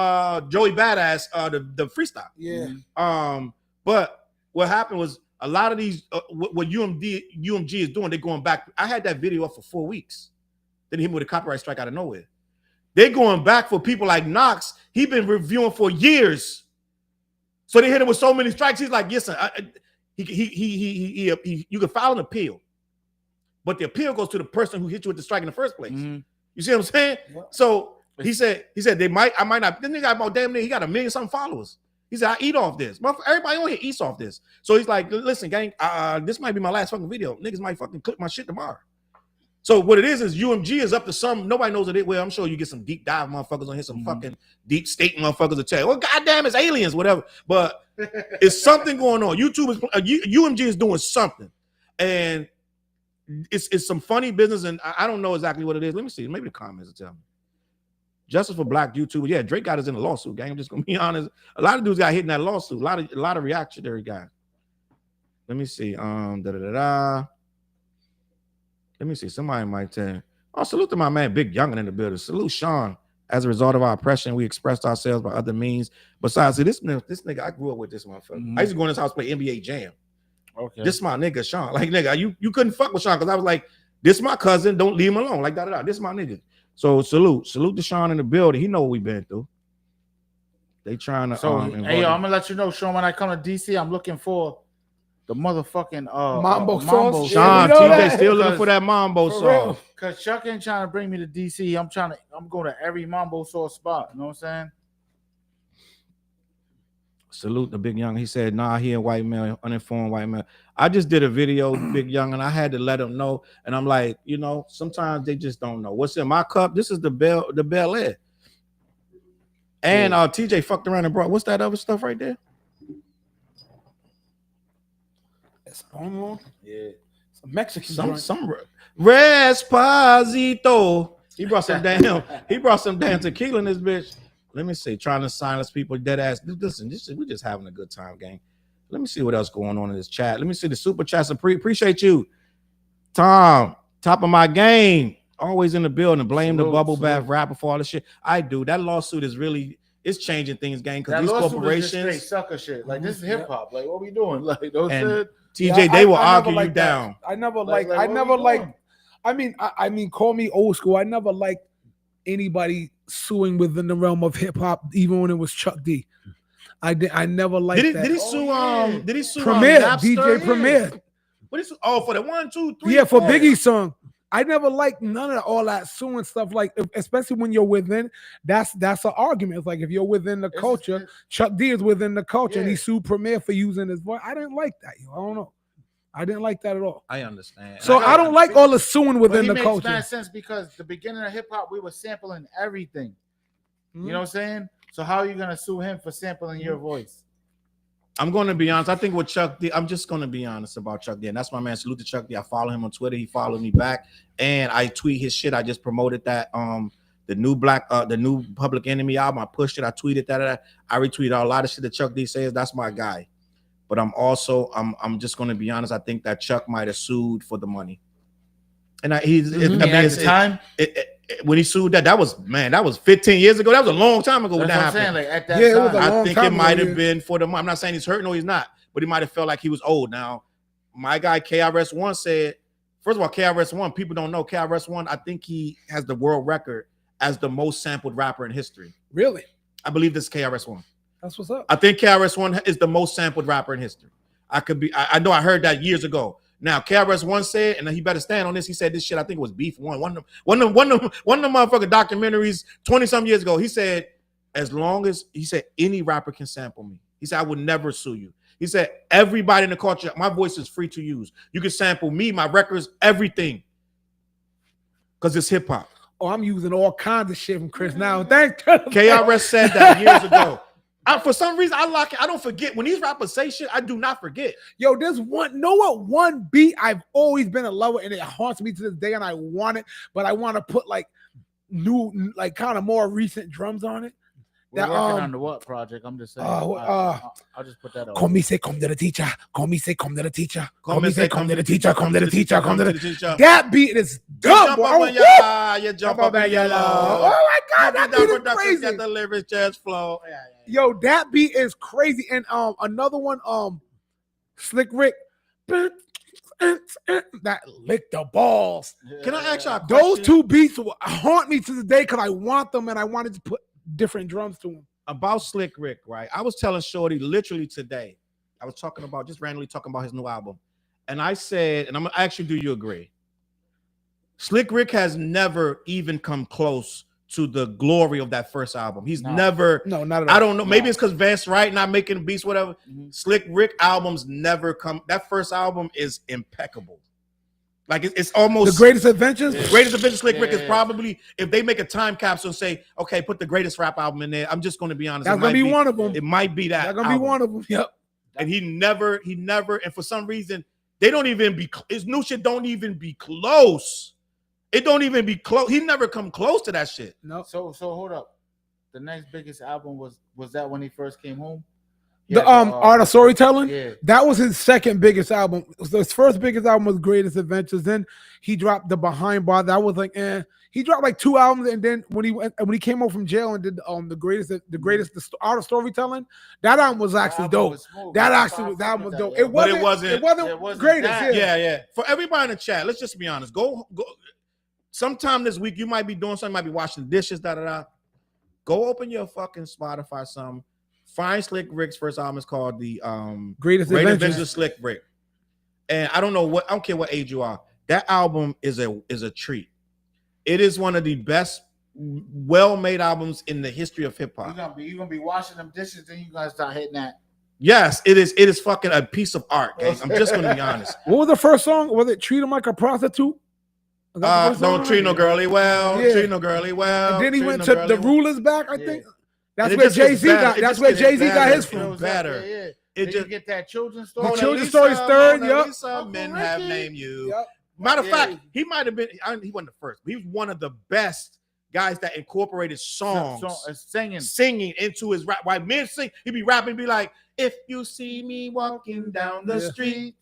Joey Badass, the freestyle. Yeah. But what happened was, a lot of these what UMG is doing, they're going back. I had that video up for 4 weeks. Then he hit me with a copyright strike out of nowhere. They're going back for people like Knox. He been reviewing for years. So they hit him with so many strikes. He's like, listen, you can file an appeal, but the appeal goes to the person who hit you with the strike in the first place. You see what I'm saying? Yeah. So he said I might not. Then he got about damn near, he got 1 million something followers. He said, I eat off this. Everybody on here eats off this. So he's like, listen, gang, this might be my last fucking video. Niggas might fucking click my shit tomorrow. So what it is UMG is up to some, nobody knows it. Well, I'm sure you get some deep dive motherfuckers on here, some fucking deep state motherfuckers to tell you, well, goddamn, it's aliens, whatever. But it's something going on. UMG is doing something. And it's some funny business, and I don't know exactly what it is. Let me see. Maybe the comments will tell me. Justice for Black YouTubers. Yeah, Drake got us in a lawsuit, gang. I'm just gonna be honest. A lot of dudes got hit in that lawsuit. A lot of reactionary guys. Let me see. Let me see. Somebody might tell. Oh, salute to my man Big Youngin in the building. Salute Sean. As a result of our oppression, we expressed ourselves by other means. Besides, see, this nigga, I grew up with this motherfucker. I used to go in his house play NBA Jam. Okay. This my nigga, Sean. Like, nigga, you couldn't fuck with Sean because I was like, this my cousin. Don't leave him alone. Like that. This my nigga. So salute to Sean in the building. He know what we've been through. They trying to. So hey, yo, I'm gonna let you know, Sean. When I come to DC, I'm looking for the motherfucking Mambo sauce. Sean, Yeah, you know TJ that? still looking for that mambo For real. sauce. Cause Chuck ain't trying to bring me to DC. I'm going to every mambo sauce spot. You know what I'm saying? Salute the Big Young. He said, nah, he a white male, uninformed white male. I just did a video, Big Young, and I had to let him know. And I'm like, you know, sometimes they just don't know. What's in my cup? This is the Bel Air. And TJ fucked around and brought, what's that other stuff right there? Espanol? Yeah. Some Mexican Some Resposito. He brought some damn tequila in this bitch. Let me see, trying to silence people, dead ass. Listen, we're just having a good time, gang. Let me see what else going on in this chat. Let me see the super chats. Appreciate you, Tom. Top of my game. Always in the building. Blame the bubble bath rapper for all the shit. I do. That lawsuit is really, it's changing things, gang. Because these corporations, is just straight sucker shit. Like, this is hip hop. Like, what we doing? Like, those and shit. TJ, they will argue you that. down. I never Like, I what never we like. doing? I mean, call me old school. I never liked anybody suing within the realm of hip hop, even when it was Chuck D. I never liked that. Did he sue? Did he sue? Premier, Napster? DJ Premier. What is? Oh, for the 1, 2, 3. Yeah, for 4. Biggie's song. I never liked none of all that suing stuff. Like, especially when you're within, that's an argument. It's like if you're within the culture, Chuck D is within the culture, and he sued Premier for using his voice. I didn't like that. I don't know. I didn't like that at all. I understand. So I don't like all the suing within the culture. It makes sense because the beginning of hip hop, we were sampling everything. You know what I'm saying? So how are you gonna sue him for sampling your voice? I'm going to be honest. I think with Chuck D, I'm just going to be honest about Chuck D. And that's my man. Salute to Chuck D. I follow him on Twitter. He followed me back, and I tweet his shit. I just promoted that the new Public Enemy album. I pushed it. I tweeted that. I retweeted a lot of shit that Chuck D says. That's my guy. But I'm just going to be honest. I think that Chuck might have sued for the money. And at the time, when he sued that was 15 years ago. That was a long time ago. When that happened. Like, at that time, I think it might have been for the money. I'm not saying he's hurt. No, he's not. But he might have felt like he was old. Now, my guy KRS-One said, first of all, KRS-One, people don't know KRS-One. I think he has the world record as the most sampled rapper in history. Really? I believe this is KRS-One. That's what's up. I think KRS-One is the most sampled rapper in history. I know I heard that years ago. Now, KRS-One said, and he better stand on this. He said this shit. I think it was Beef One. One of the motherfucking documentaries 20-some years ago. He said, as long as any rapper can sample me. He said, I would never sue you. He said, everybody in the culture, my voice is free to use. You can sample me, my records, everything, because it's hip hop. Oh, I'm using all kinds of shit from Chris now. Thank KRS said that years ago. For some reason, I don't forget. When these rappers say shit, I do not forget. Yo, there's one beat I've always been in love with, and it haunts me to this day, and I want it, but I want to put like new, like kind of more recent drums on it. We're working on the what project? I'm just saying. I'll just put that on. Come me say come to the teacher. Come me say come to the teacher. Come me say come to the teacher. Come to the teacher. Come to the teacher. That beat is dumb, bro. You jump up and yellow. Oh my god, that beat is crazy. Get the lyrics just flow. Yo, that beat is crazy. And another one, Slick Rick. That lick the balls. Can I ask y'all a question? Those two beats will haunt me to the day because I want them and I wanted to put different drums to them. About Slick Rick, right? I was telling Shorty literally today. I was just randomly talking about his new album. And I said, and I'm gonna actually, do you agree? Slick Rick has never even come close to the glory of that first album. He's never, not at all. I don't know. Maybe it's because Vance Wright not making beats, whatever. Slick Rick albums never come. That first album is impeccable. Like it's almost the greatest adventures. Greatest adventures. Slick Rick is probably, if they make a time capsule and say, okay, put the greatest rap album in there. I'm just going to be honest. That's gonna be one of them. It might be that. That's gonna be one of them. Yep. And he never, and for some reason, they don't even be. His new shit don't even be close. It don't even be close. He never come close to that shit. No. So hold up. The next biggest album was that when he first came home? The Art of Storytelling. Yeah. That was his second biggest album. So his first biggest album was Greatest Adventures. Then he dropped the Behind Bar. That was like, he dropped like 2 albums, and then when he came home from jail and did the Art of Storytelling, that album was actually dope. That album was dope. It wasn't greatest. Yeah. For everybody in the chat, let's just be honest. Go. Sometime this week, you might be doing something, might be washing dishes, Go open your fucking Spotify, find Slick Rick's first album. It's called the Greatest Adventures of Slick Rick. And I don't care what age you are. That album is a treat. It is one of the best, well-made albums in the history of hip hop. You gonna be washing them dishes, then you gonna start hitting that. Yes, it is. It is fucking a piece of art, gang. I'm just gonna be honest. What was the first song? Was it "Treat Him Like a Prostitute"? Don't treat no girlie well. Yeah. Treat no girlie well. And then he went to the Rulers Back. I think that's And where it just gets Jay-Z better. got. It That's just where gets Jay-Z got better. his It from. gets better. Yeah. It Then just you get that children's The story. children's story's third. Mona Yep. Lisa, men Uncle have Ricky. named you. Yep. Matter of Yeah. fact, he might have been. He wasn't the first, but he was one of the best guys that incorporated songs, singing into his rap. While men sing, he'd be rapping, be like, "If you see me walking down the street,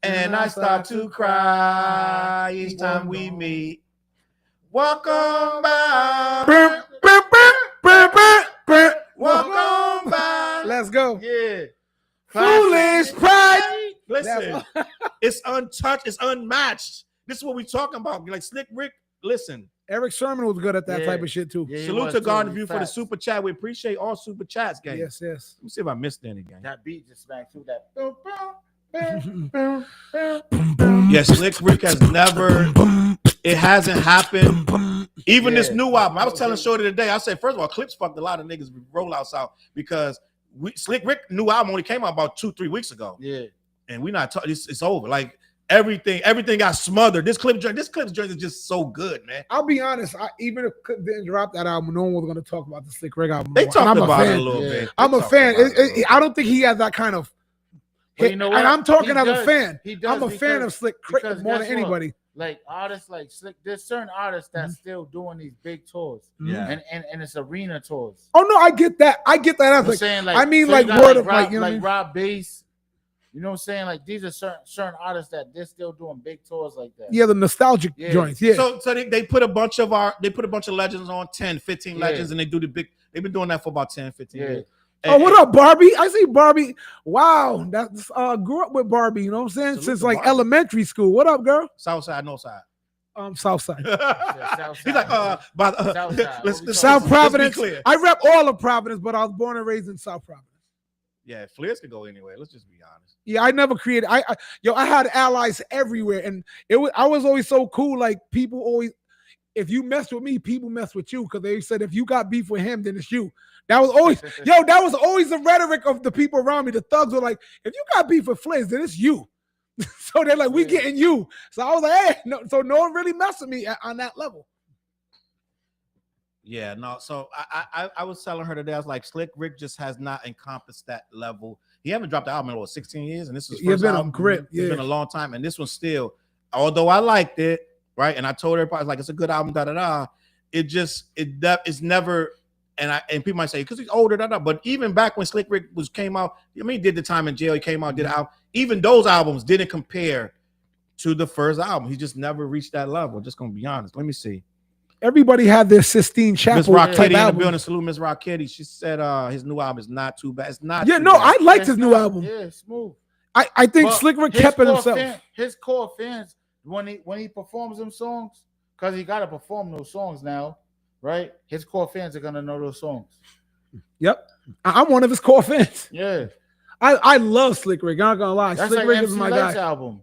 and I start to cry each time we meet, walk on by, walk on by." Let's go. Yeah. Foolish pride. Listen, it's untouched, it's unmatched. This is what we talking about. Like Slick Rick, listen. Eric Sermon was good at that Yeah. type of shit too. Yeah, he Salute was to too. Garden He View for the facts. super chat. We appreciate all super chats, gang. Yes. Let me see if I missed any, gang. That beat just smacked through that. Boom, boom, boom, boom, boom. Yes, Slick Rick has never, it hasn't happened. Even this Yeah. new album. I was telling Shorty today, I said, first of all, Clips fucked a lot of niggas rollouts out because Slick Rick new album only came out about 2-3 weeks ago. Yeah. And we're not talking, it's over. Like everything got smothered. This Clips joint is just so good, man. I'll be honest. Even if Clip didn't drop that album, no one was going to talk about the Slick Rick album. They more. talked And I'm about it a fan. little Yeah. bit. I'm They a talked fan. about it a little bit. I don't think he has that kind of. But you know what? And I'm talking He as a does. fan. He does I'm a fan because- of Slick Rick because more than guess what? anybody. Like artists like Slick, there's certain artists that's still doing these big tours. Yeah. And it's arena tours. Oh no, I get that. I get that. I'm Like, saying like I mean, so like you got, word of Rob, like, you know what I like mean? Rob Bass. You know what I'm saying? Like these are certain artists that they're still doing big tours like that. Yeah, the nostalgic Yeah. joints. Yeah. So they put a bunch of legends on, 10, 15 Yeah. legends, and they do the big, they've been doing that for about 10, 15 Yeah. years. Oh, what up, Barbie? I see Barbie. Wow, that's grew up with Barbie. You know what I'm saying? Salute Since to like Barbie. elementary school. What up, girl? Southside, north side. Southside. South He's like, South side. let's What we South talking Providence. clear. I rep all of Providence, but I was born and raised in South Providence. Yeah, Flares could go anywhere. Let's just be honest. Yeah, I never created. I had allies everywhere, and I was always so cool. Like people always, if you mess with me, people mess with you because they said if you got beef with him, then it's you. That was always, that was always the rhetoric of the people around me. The thugs were like, if you got beef with Flares, then it's you. So they're like, we getting you. So I was like, hey, no. So no one really messed with me on that level. Yeah, no. So I was telling her today, I was like, Slick Rick just has not encompassed that level. He haven't dropped the album in over 16 years, and this is his first been a album. grip. It's been a long time, and this one still, although I liked it, right? And I told everybody like it's a good album, it's never. And people might say because he's older, but even back when Slick Rick came out, I mean, he did the time in jail, he came out, did an album. Even those albums didn't compare to the first album. He just never reached that level. Just gonna be honest. Let me see. Everybody had their Sistine Chapel Miss type Rocketti in the album. building. Salute Miss Rocketti. She said his new album is not too bad. It's not. Yeah, too no, bad. I liked his new album. Yeah, smooth. I think But Slick Rick his kept it core himself. his core fans, when he performs them songs, because he got to perform those songs now, right? His core fans are gonna know those songs. Yep, I'm one of his core fans. Yeah, I love Slick Rick. I'm not gonna lie. that's Slick like Rick MC is my Light's guy. album.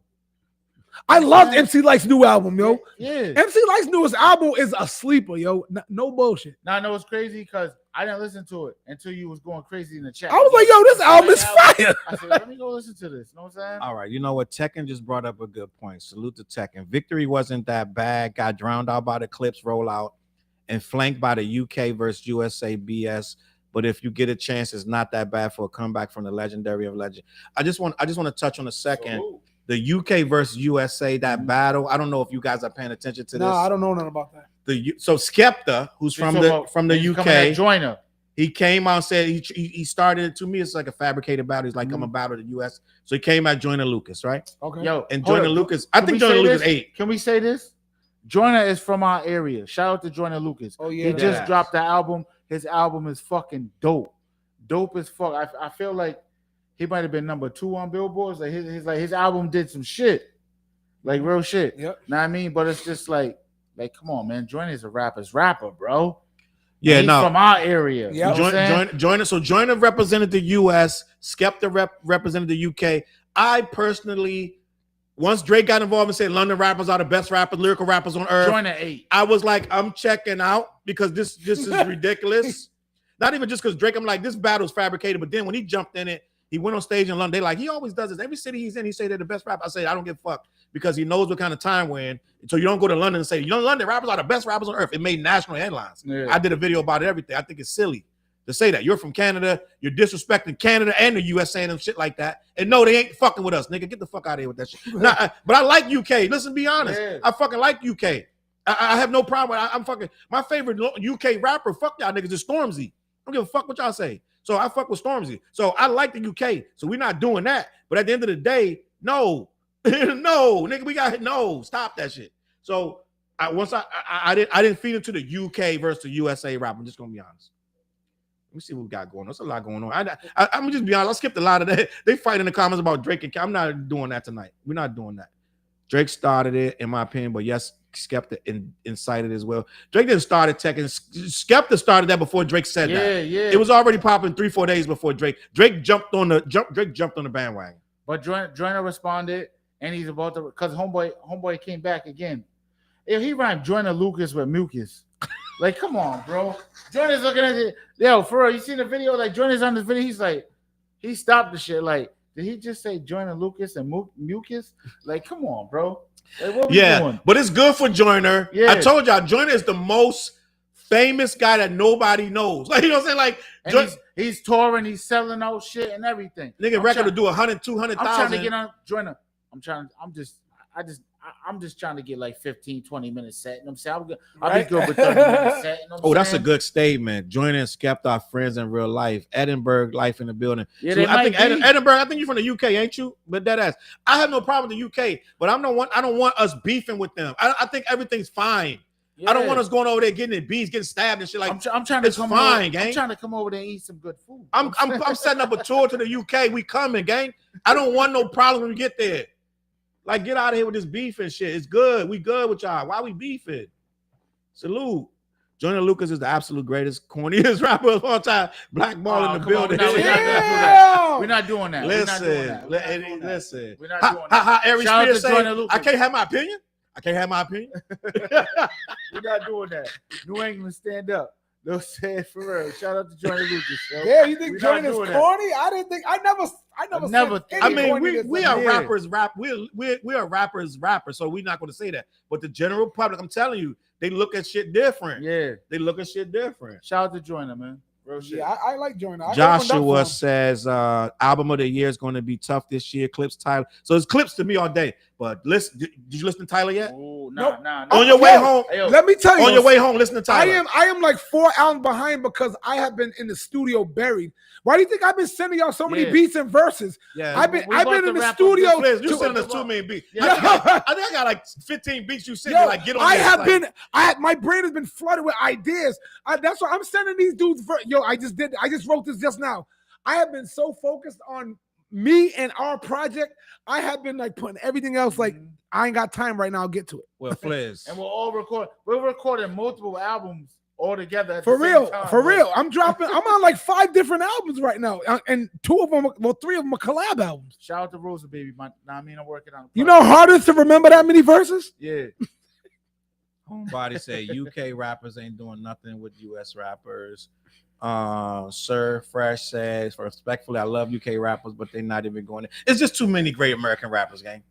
I loved MC Light's new album, yo. Yeah. MC Light's newest album is a sleeper, yo. No bullshit. Now I know it's crazy because I didn't listen to it until you was going crazy in the chat. I was like, yo, this album is fire. I said, let me go listen to this. You know what I'm saying? All right, you know what? Tekken just brought up a good point. Salute to Tekken. Victory wasn't that bad. Got drowned out by the Clips rollout and flanked by the UK versus USA BS. But if you get a chance, it's not that bad for a comeback from the legendary of legend. I just want to touch on a second. So, The UK versus USA, that battle. I don't know if you guys are paying attention to this. No, I don't know nothing about that. So Skepta, who's from the he's coming at UK, Joyner. he came out and said he started it. To me, it's like a fabricated battle. He's like, I'm about the US. So he came at Joyner Lucas, right? Okay. Yo, And hold Joyner up. Lucas, I Can think we Joyner say Lucas this? 8. Can we say this? Joyner is from our area. Shout out to Joyner Lucas. Oh yeah. He that- just dropped the album. His album is fucking dope. Dope as fuck. I feel like he might have been number 2 on Billboards. Like his album did some shit. Like real shit. Yep. Know what I mean? But it's just like come on, man. Joyner's a rapper, bro. Yeah, He's no. from our area. Yeah. You know what I'm saying? Joyner. So Joyner represented the US. Skepta represented the UK. I personally once Drake got involved and said London rappers are the best rappers, lyrical rappers on earth, Joyner 8. I was like, I'm checking out because this is ridiculous. Not even just because Drake, I'm like, this battle's fabricated. But then when he jumped in it, he went on stage in London. They like, he always does this. Every city he's in, he say they're the best rapper. I say, I don't give a fuck because he knows what kind of time we're in. So you don't go to London and say, London rappers are the best rappers on earth. It made national headlines. Yeah. I did a video about everything. I think it's silly to say that. You're from Canada. You're disrespecting Canada and the US saying them shit like that. And no, they ain't fucking with us, nigga. Get the fuck out of here with that shit. Nah, but I like UK. Listen, be honest. Yeah. I fucking like UK. I have no problem. I'm fucking, my favorite UK rapper, fuck y'all niggas, is Stormzy. I don't give a fuck what y'all say. So I fuck with Stormzy. So I like the UK. So we're not doing that. But at the end of the day, no, no, nigga, we got no. Stop that shit. So I didn't feed into the UK versus the USA rap. I'm just gonna be honest. Let me see what we got going on. There's a lot going on. I'm gonna just be honest. I skipped a lot of that. They fight in the comments about Drake and I'm not doing that tonight. We're not doing that. Drake started it, in my opinion, but yes, Skepta incited as well. Drake didn't start it. Skepta started that before Drake said that. Yeah. It was already popping 3-4 days before Drake. Drake jumped on the bandwagon. But Joyner responded, and he's about to, because homeboy came back again. If he rhymed Joyner Lucas with mucus, like, come on, bro. Joyner's looking at it. Yo, for real, you seen the video? Like, Joyner's on this video. He's like, he stopped the shit. Like, did he just say Joyner Lucas and mucus? Like, come on, bro. Like, what we doing? But it's good for Joyner. Yeah. I told y'all, Joyner is the most famous guy that nobody knows. Like, you know what I'm saying? Like, he's touring, he's selling out shit and everything. Nigga, record to do 100, 200,000. I'm trying to get on Joyner. I'm just trying to get like 15, 20 minutes set. You know what I'm saying? I'll be good with 30 minutes set. You know what I'm that's a saying? good statement. Joyner and Skepta are friends in real life. Edinburgh life in the building. Yeah, So they I think might be. Edinburgh, I think you're from the UK, ain't you? But that ass. I have no problem with the UK, but I don't want us beefing with them. I think everything's fine. Yeah. I don't want us going over there getting beats, getting stabbed and shit. Like, I'm trying to it's come fine, over, gang. I'm trying to come over there and eat some good food. I'm setting up a tour to the UK. We coming, gang. I don't want no problem when we get there. Like, get out of here with this beef and shit. It's good. We good with y'all. Why we beefing? Salute. Joyner Lucas is the absolute greatest, corniest rapper of all time. Black ball in the building. We're not doing that. Listen. We're not doing that. How Aries Shout out Spears to say, Joyner Lucas. I can't have my opinion. We're not doing that. New England, stand up. No say for real. Shout out to Joyner Lucas. Yo. Yeah, you think Joyner's corny? I never. I mean, we are rappers. We are rappers. So we're not going to say that. But the general public, I'm telling you, they look at shit different. Yeah, they look at shit different. Shout out to Joyner, man. Real shit. Yeah, I like Joyner. Joshua says album of the year is going to be tough this year. Clips Tyler. So it's clips to me all day. But listen, did you listen to Tyler yet? Ooh, nope. Nah. On your way home, let me tell you. On your way home, listen to Tyler. I am like 4 albums behind because I have been in the studio buried. Why do you think I've been sending y'all so many beats and verses? Yeah, I've been in the studio. You sent us too many beats. I think I got like 15 beats you sent me. Like, get on this. My brain has been flooded with ideas. That's why I'm sending these dudes. I just wrote this just now. I have been so focused on me and our project. I have been like putting everything else. Like, I ain't got time right now. I'll get to it. Well, Fliz. And we're recording multiple albums all together. For real. I'm on like 5 different albums right now, and 3 of them are collab albums. Shout out to Rosa, baby. I'm working on. You know, harder to remember that many verses. Yeah. Homebody say UK rappers ain't doing nothing with US rappers. Sir Fresh says, respectfully, I love UK rappers, but they're not even going there. It's just too many great American rappers, gang.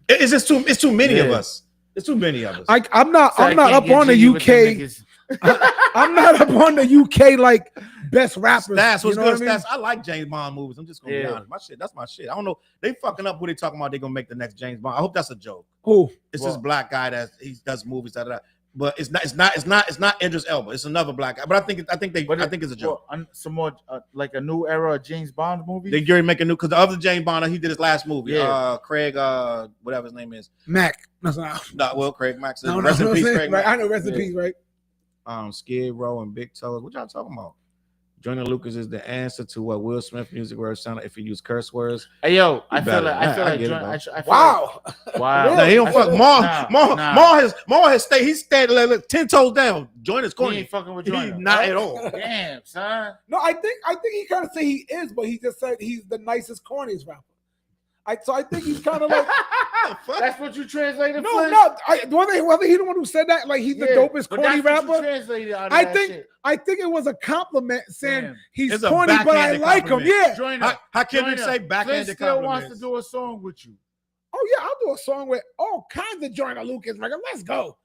It's too many of us. It's too many of us. I'm not up on the UK. I'm not up on the UK like best rappers. That's what's good. What I mean? I like James Bond movies. I'm just gonna be honest. That's my shit. I don't know. They fucking up what they talking about. They gonna make the next James Bond. I hope that's a joke. Who? It's this black guy that he does movies. But it's not Idris Elba. It's another black guy. But I think it's a joke. Some more like a new era of James Bond movie. They already make a new because the other James Bond he did his last movie. Yeah. Craig whatever his name is. Mac. That's not. Craig Mack. Rest in peace, Craig. Right. I know. Rest in peace. Right. Skid Row and Big Toes. What y'all talking about? Joyner Lucas is the answer to what Will Smith music words sound like if he used curse words. Hey yo, I feel like wow. No, he don't fuck. Maul has stayed. He's stayed like 10 toes down. Joyner's corny. He ain't fucking with Joyner. He's not at all. Damn, son. No, I think he kind of say he is, but he just said he's the nicest, corniest rapper. So I think he's kind of like. That's what you translated. No, Flint? no. Whether he the one who said that, like he's the dopest but corny that's what you rapper. translated out of I that think shit. I think it was a compliment saying Damn. he's It's a corny, but I backhanded like him. compliment. Yeah. Joyner, How Kendrick Joyner, say Flint backhanded still wants compliments? to do a song with you. Oh yeah, I'll do a song with all kinds of Joyner Lucas records. Let's go.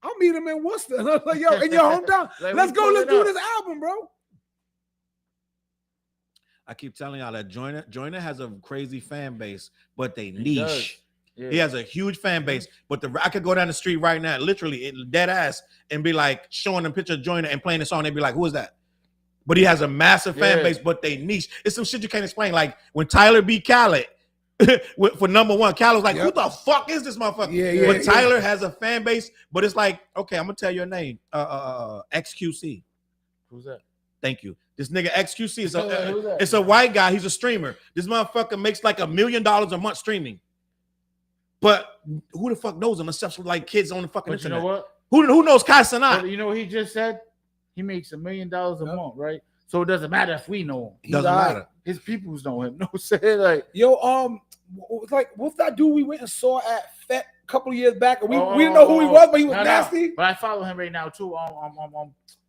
I'll meet him in Worcester. Like, yo, in your hometown. Like, Let's we go. pull Let's it do up. this album, bro. I keep telling y'all that Joyner has a crazy fan base, but they He does. niche. Yeah. He has a huge fan base, but I could go down the street right now, literally dead ass, and be like showing them picture of Joyner and playing the song. They'd be like, "Who is that?" But he has a massive fan Yeah. base, but they niche. It's some shit you can't explain. Like when Tyler beat Khaled for number one, Khaled was like, Yep. "Who the fuck is this motherfucker?" Yeah, But Tyler has a fan base, but it's like, okay, I'm gonna tell your name, XQC. Who's that? Thank you. This nigga XQC is Who's that? it's a white guy. He's a streamer. This motherfucker makes like $1 million a month streaming. But who the fuck knows him except for like kids on the fucking But you internet? know what? Who knows Kai But Sanat? you know what he just said? He makes $1 million a month, right? So it doesn't matter if we know him. Doesn't matter. His peoples know him. No say like Yo, like what's that dude we went and saw at FET a couple of years back? And we didn't know who he was, but he was no, nasty. No. But I follow him right now too.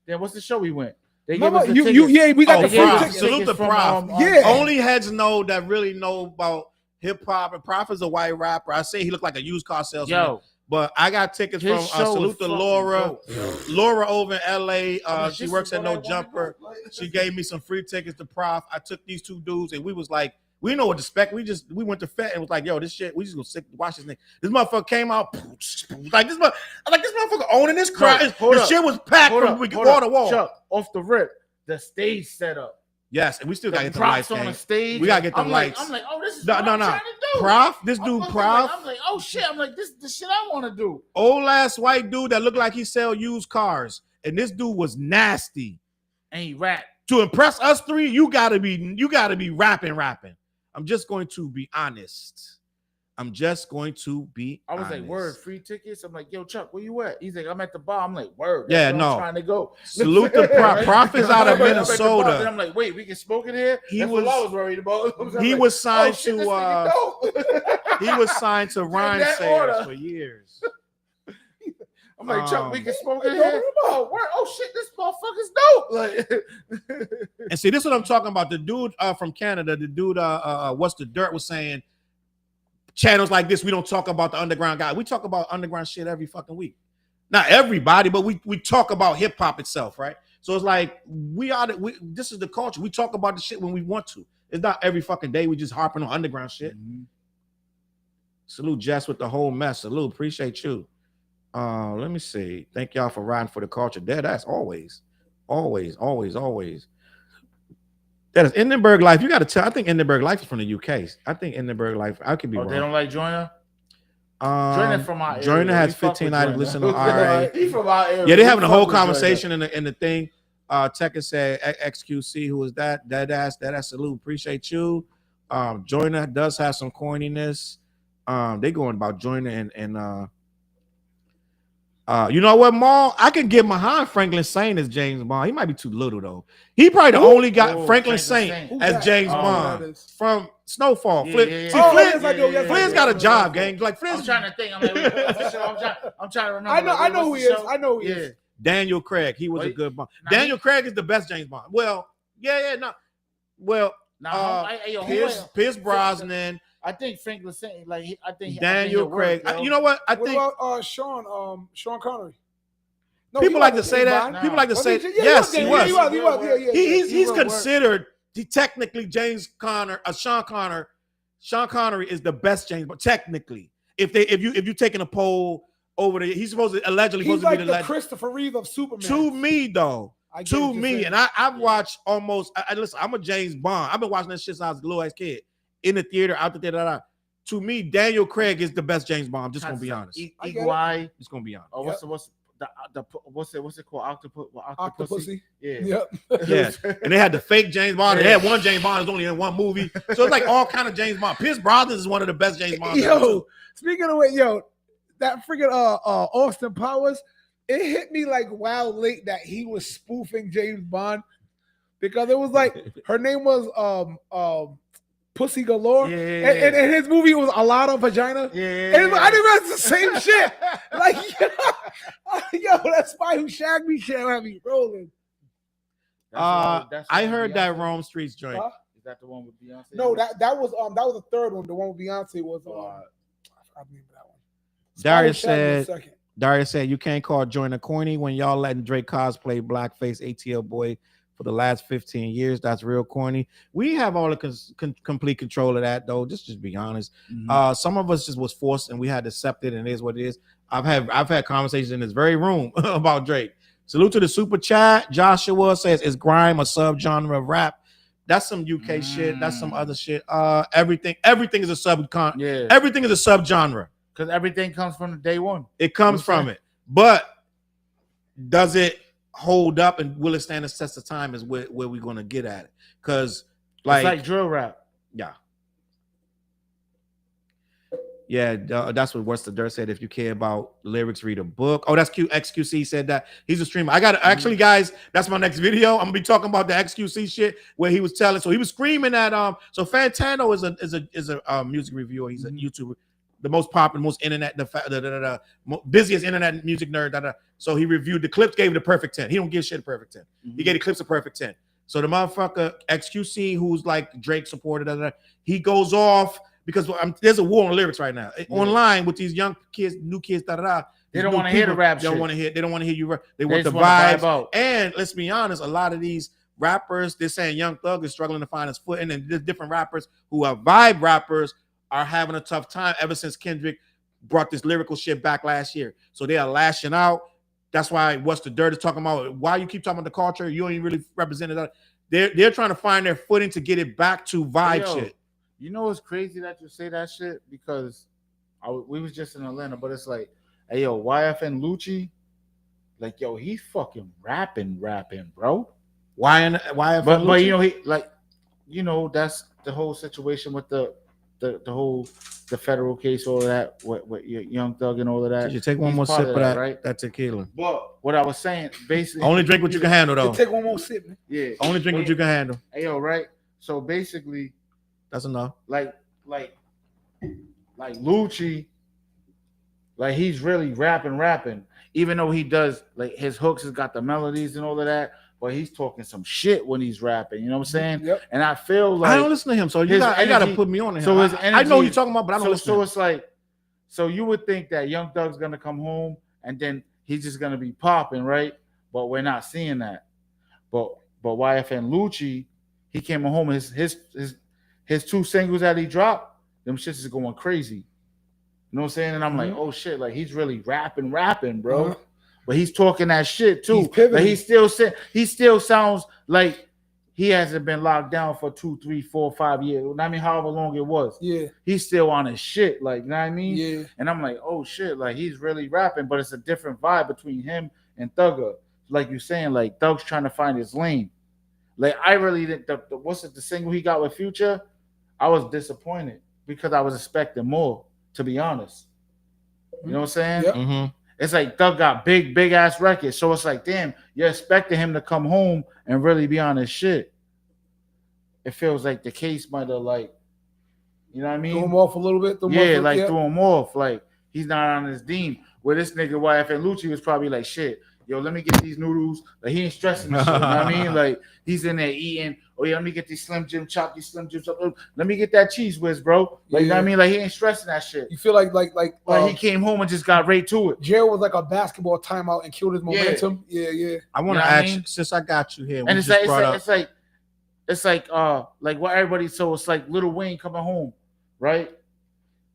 Then what's the show we went? They gave Remember, us the tickets. we got Oh, the They gave free us Prof. the tickets. Salute tickets to from, Prof. Yeah. Only heads know that really know about hip hop. And Prof is a white rapper. I say he looked like a used car salesman. Yo, But I got tickets his from show Salute is to fucking Laura. dope, yo. Laura over in LA. She this works is at what I No wanna Jumper. go. She gave me some free tickets to Prof. I took these two dudes and we was like, we know what to expect. We went to FET and was like, yo, this shit, we just gonna sit watch this nigga. This motherfucker came out like this. I like this motherfucker owning this crowd. Hold The up. shit was packed Hold from up, wall to wall. Chuck, off the rip, the stage setup. Yes, and we still gotta The get the lights. props on the gang. stage. We gotta get the I'm lights. Like, oh, this is No, what no, I'm no. trying to do. Prof, this I'm dude, looking Prof, I'm like, oh shit. I'm like, this the shit I want to do. old ass white dude that looked like he sell used cars, and this dude was nasty. And he rap. To impress us three, you gotta be rapping. I'm just going to be honest. I was like, word, free tickets. I'm like, yo, Chuck, where you at? He's like, I'm at the bar. I'm like, word. That's Yeah, where no. I'm trying to go. Salute to Prof. Prof is out of I'm at the bar. Then Minnesota. I'm like, wait, we can smoke in here? He That's was- what I was worried about. I'm He like, was signed oh, shit, to this nigga dope. he was signed to Rhyme that Sayers order. for years. I'm like, Chuck, we can smoke in Yo, here. Oh shit, this motherfucker's dope. Like, And see, this is what I'm talking about. The dude from Canada, the dude What's the Dirt was saying, channels like this, we don't talk about the underground guy. We talk about underground shit every fucking week. Not everybody, but we talk about hip hop itself, right? So it's like this is the culture. We talk about the shit when we want to. It's not every fucking day we just harping on underground shit. Salute Jess with the whole mess. Salute, appreciate you. Let me see. Thank y'all for riding for the culture. That's always. That is Hindenburg Life. You got to tell. I think Hindenburg Life is from the UK. I think Hindenburg Life. I could be oh, wrong. they don't like Joyner? Joyner from our area. Joyner has We fuck 15 with items Joyner. listed on RA. He from our area. Yeah, they're We having a fuck whole with Joyner. conversation in the thing. Tekka said XQC. Who is that? That salute. Appreciate you. Joyner does have some corniness. They going about Joyner and you know what, Maul? I can get behind Franklin Saint as James Bond. He might be too little though. He probably the only guy Franklin Franklin Saint Saint. Who's as that? James Oh, Bond that is- from Snowfall. Yeah, Flint, yeah, see, yeah. Flint, yes, I do, yes, I Flint's do. got a job, gang. Like I'm Flint's trying to think. I'm like, what's the show? I'm trying to remember. I know Like, who what's he the is. show? I know who he Yeah. is. Daniel Craig. He was a Wait. good Bond. Nah, Daniel Craig is the best James Bond. Well, yeah, no. Well, Nah, Pierce Brosnan, I think Franklin Saint, like, I think Daniel he'll Craig. work, yo. You know what? I What think about Sean Connery? No, people he like to wasn't say James that. Bond. People like to Was say, he? Yeah, yes, he he was. was. He was. Yeah. He's He will work. considered technically Sean Connery is the best James Bond. Technically, if you taking a poll over the, he's supposed to allegedly He's supposed like to be the the legend. Christopher Reeve of Superman. To me though, I get to what you're me, saying. and I've watched almost. Listen, I'm a James Bond. I've been watching that shit since I was a little ass kid, in the theater, out the theater. To me, Daniel Craig is the best James Bond. I'm just gonna be honest. I get Iguai. Just gonna be honest. Oh, what's it called? Octopus. Octopussy. Yeah. Yep. Yeah, and they had the fake James Bond. They had one James Bond. It was only in one movie, so it's like all kind of James Bond. Pierce Brosnan is one of the best James Bonds. ever, Yo, too. speaking of which, that freaking Austin Powers, it hit me like wow late that he was spoofing James Bond because it was like her name was Pussy Galore. Yeah. And his movie was a lot of vagina. Yeah. And I didn't realize it's the same shit. Like, yo, that Spy Who Shagged Me shit had me rolling. That's I what heard Beyonce that did? Rome Streets joint. Huh? Is that the one with Beyonce? No, that was the third one. The one with Beyonce was I remember that one. Darius Spy Who Shagged Me was said, second. Darius said, you can't call Joyner corny when y'all letting Drake cosplay blackface ATL boy for the last 15 years. That's real corny. We have all the complete control of that, though. Just be honest. Mhm. Some of us just was forced and we had to accept it, and it is what it is. I've had conversations in this very room about Drake. Salute to the super chat. Joshua says, is grime a subgenre of rap? That's some UK shit. That's some other shit. Everything is a everything is a subgenre. Because everything comes from the day one. It comes from it. But does it hold up and will it stand the test of time is where we're going to get at it. Because It's like drill rap. Yeah, that's what What's the Dirt said. If you care about lyrics, read a book. Oh, that's XQC said that. He's a streamer. I got actually, guys, that's my next video. I'm gonna be talking about the XQC shit where he was telling. So he was screaming at So Fantano is a music reviewer. He's a YouTuber, the most popular, most internet, the busiest internet music nerd. So he reviewed the clips, gave it a perfect 10. He don't give shit a perfect 10. He gave the clips a perfect 10. So the motherfucker XQC, who's like Drake supported, he goes off. Because there's a war on lyrics right now online with these young kids, new kids. They don't want to hear the rap. They don't want to hear. They don't want to hear you. They want the vibe vibes. And let's be honest, a lot of these rappers, they're saying Young Thug is struggling to find his footing, and there's different rappers who are vibe rappers are having a tough time ever since Kendrick brought this lyrical shit back last year. So they are lashing out. That's why What's the Dirt is talking about. Why you keep talking about the culture? You ain't really represented that. They're trying to find their footing to get it back to vibe shit. You know it's crazy that you say that shit because we was just in Atlanta, but it's like, hey yo, YFN Lucci, like yo, he's fucking rapping, bro. YFN but you know he like, you know that's the whole situation with the federal case, all of that, what Young Thug and all of that. Did you take one more sip of that, right? That tequila. But what I was saying, basically, only drink what you can handle, though. Take one more sip, man. Yeah, only drink what you can handle. Hey yo, right? So basically. That's enough. Like Lucci, like he's really rapping, even though he does like his hooks has got the melodies and all of that, but he's talking some shit when he's rapping. You know what I'm saying? Yep. And I feel like I don't listen to him, so you got to put me on to him. So his I know what you're talking about, but I don't listen. So it's like, so you would think that Young Thug's gonna come home and then he's just gonna be popping, right? But we're not seeing that. But YFN Lucci, he came home. His two singles that he dropped, them shits is going crazy. You know what I'm saying? And I'm like, oh shit, like he's really rapping, bro. But he's talking that shit too. Like he still sounds like he hasn't been locked down for 2, 3, 4, 5 years. I mean, however long it was. Yeah. He's still on his shit, like, you know what I mean? Yeah. And I'm like, oh shit, like he's really rapping, but it's a different vibe between him and Thugger. Like you're saying, like Thug's trying to find his lane. Like I really didn't. The single he got with Future? I was disappointed because I was expecting more, to be honest. You know what I'm saying? Yep. Mm-hmm. It's like Thug got big ass records. So it's like, damn, you're expecting him to come home and really be on his shit. It feels like the case might have like, you know what I mean? Threw him off a little bit. Threw him off. Like he's not on his deem. Where this nigga YFN Lucci was probably like, shit, yo, let me get these noodles. Like he ain't stressing this shit. You know what I mean? Like he's in there eating. Oh yeah, let me get these Slim Jim chop. Let me get that cheese whiz, bro. Like you know what I mean? Like he ain't stressing that shit. You feel like he came home and just got right to it. Jail was like a basketball timeout and killed his momentum. Yeah. I want to ask, since I got you here, and it's like what everybody. So it's like Lil Wayne coming home, right?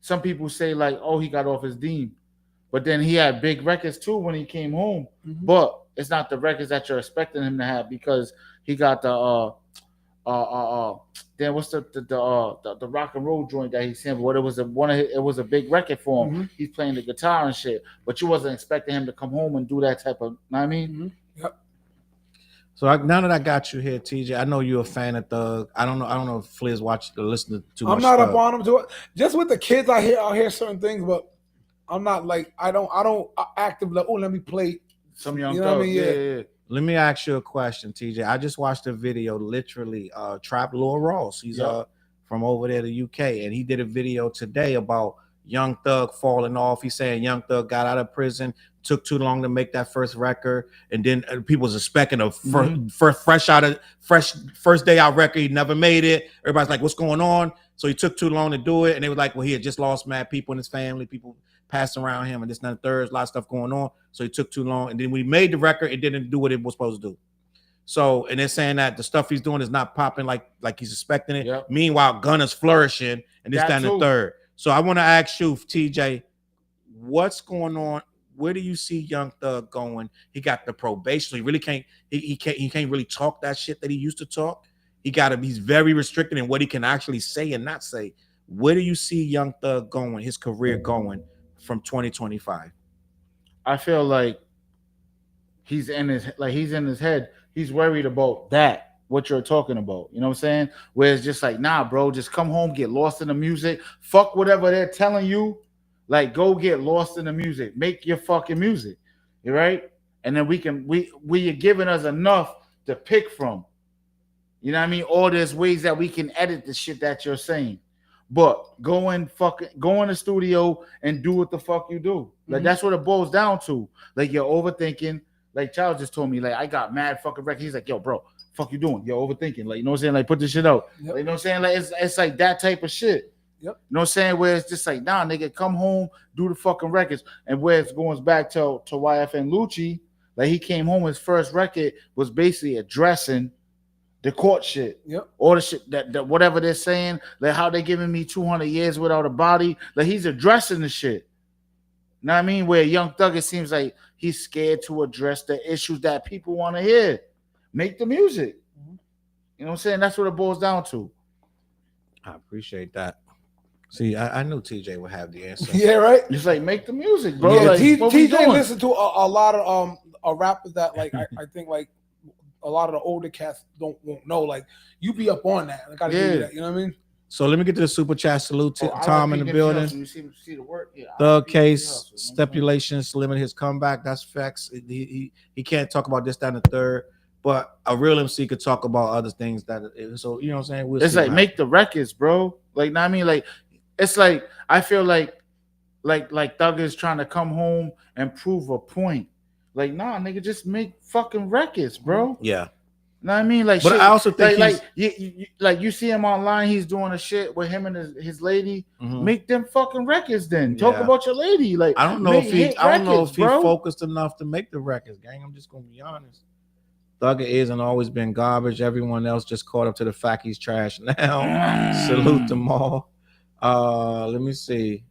Some people say like, oh, he got off his deem, but then he had big records too when he came home. Mm-hmm. But it's not the records that you're expecting him to have because he got the then what's the rock and roll joint that he sampled? What it was a big record for him. Mm-hmm. He's playing the guitar and shit, but you wasn't expecting him to come home and do that type of. Know what I mean? Mm-hmm. Yep. So now that I got you here, TJ, I know you're a fan of Thug. I don't know if Fliz watched or listened to too much. I'm not Thug. up on him to it. Just with the kids, I hear certain things, but I'm not like I don't actively like, oh, let me play some Young Thug. Thug. I mean? Yeah. Let me ask you a question, TJ. I just watched a video, literally, Trap Lil Ross. He's from over there to UK, and he did a video today about Young Thug falling off. He's saying Young Thug got out of prison, took too long to make that first record, and then people was expecting a first day out record. He never made it. Everybody's like, "What's going on?" So he took too long to do it, and they were like, "Well, he had just lost mad people in his family, people passing around him, and this and the third, a lot of stuff going on." So he took too long, and then when he made the record, it didn't do what it was supposed to do. So, and they're saying that the stuff he's doing is not popping like he's expecting it. Yep. Meanwhile, Gunna's flourishing, and this, that, and the third. So I want to ask you, TJ, what's going on? Where do you see Young Thug going? He got the probation, so he really can't. He can't really talk that shit that he used to talk. He's very restricted in what he can actually say and not say. Where do you see Young Thug going? His career going from 2025? I feel like he's in his head. He's worried about that, what you're talking about. You know what I'm saying? Where it's just like, nah, bro, just come home, get lost in the music. Fuck whatever they're telling you. Like, go get lost in the music. Make your fucking music. You right? And then we are giving us enough to pick from. You know what I mean? Or there's ways that we can edit the shit that you're saying. But go in the studio and do what the fuck you do. Like, that's what it boils down to. Like, you're overthinking. Like, Charles just told me, like, I got mad fucking records. He's like, yo, bro, fuck you doing? You're overthinking. Like, you know what I'm saying? Like, put this shit out. Yep. Like, you know what I'm saying? Like, it's like that type of shit. Yep. You know what I'm saying? Where it's just like, nah, nigga, come home, do the fucking records. And where it goes back to YFN Lucci, like, he came home, his first record was basically addressing the court shit. Yep. All the shit that whatever they're saying, like how they giving me 200 years without a body. Like, he's addressing the shit. You know what I mean? Where Young Thug, it seems like he's scared to address the issues that people want to hear. Make the music. You know what I'm saying? That's what it boils down to. I appreciate that. See, I knew TJ would have the answer. Yeah, right. It's like, make the music, bro. Yeah, Like, TJ listened to a lot of rappers that, like, I think, like, a lot of the older cats won't know. Like, you be up on that. I gotta give you that. You know what I mean? So let me get to the super chat. Salute to Tom in the building. You see the work? Yeah, Thug case, stipulations limit his comeback. That's facts. He can't talk about this, that, and the third. But a real MC could talk about other things that. So you know what I'm saying? It's like, make the records, bro. Like, know what I mean? Like, it's like, I feel like Thug is trying to come home and prove a point. Like, nah, nigga, just make fucking records, bro. Yeah. Know what I mean? Like, but shit, I also think you see him online, he's doing a shit with him and his lady. Mm-hmm. Make them fucking records then. Talk about your lady. Like, I don't know if he focused enough to make the records, gang. I'm just gonna be honest. Thugger is and always been garbage. Everyone else just caught up to the fact he's trash now. Salute them all. Let me see.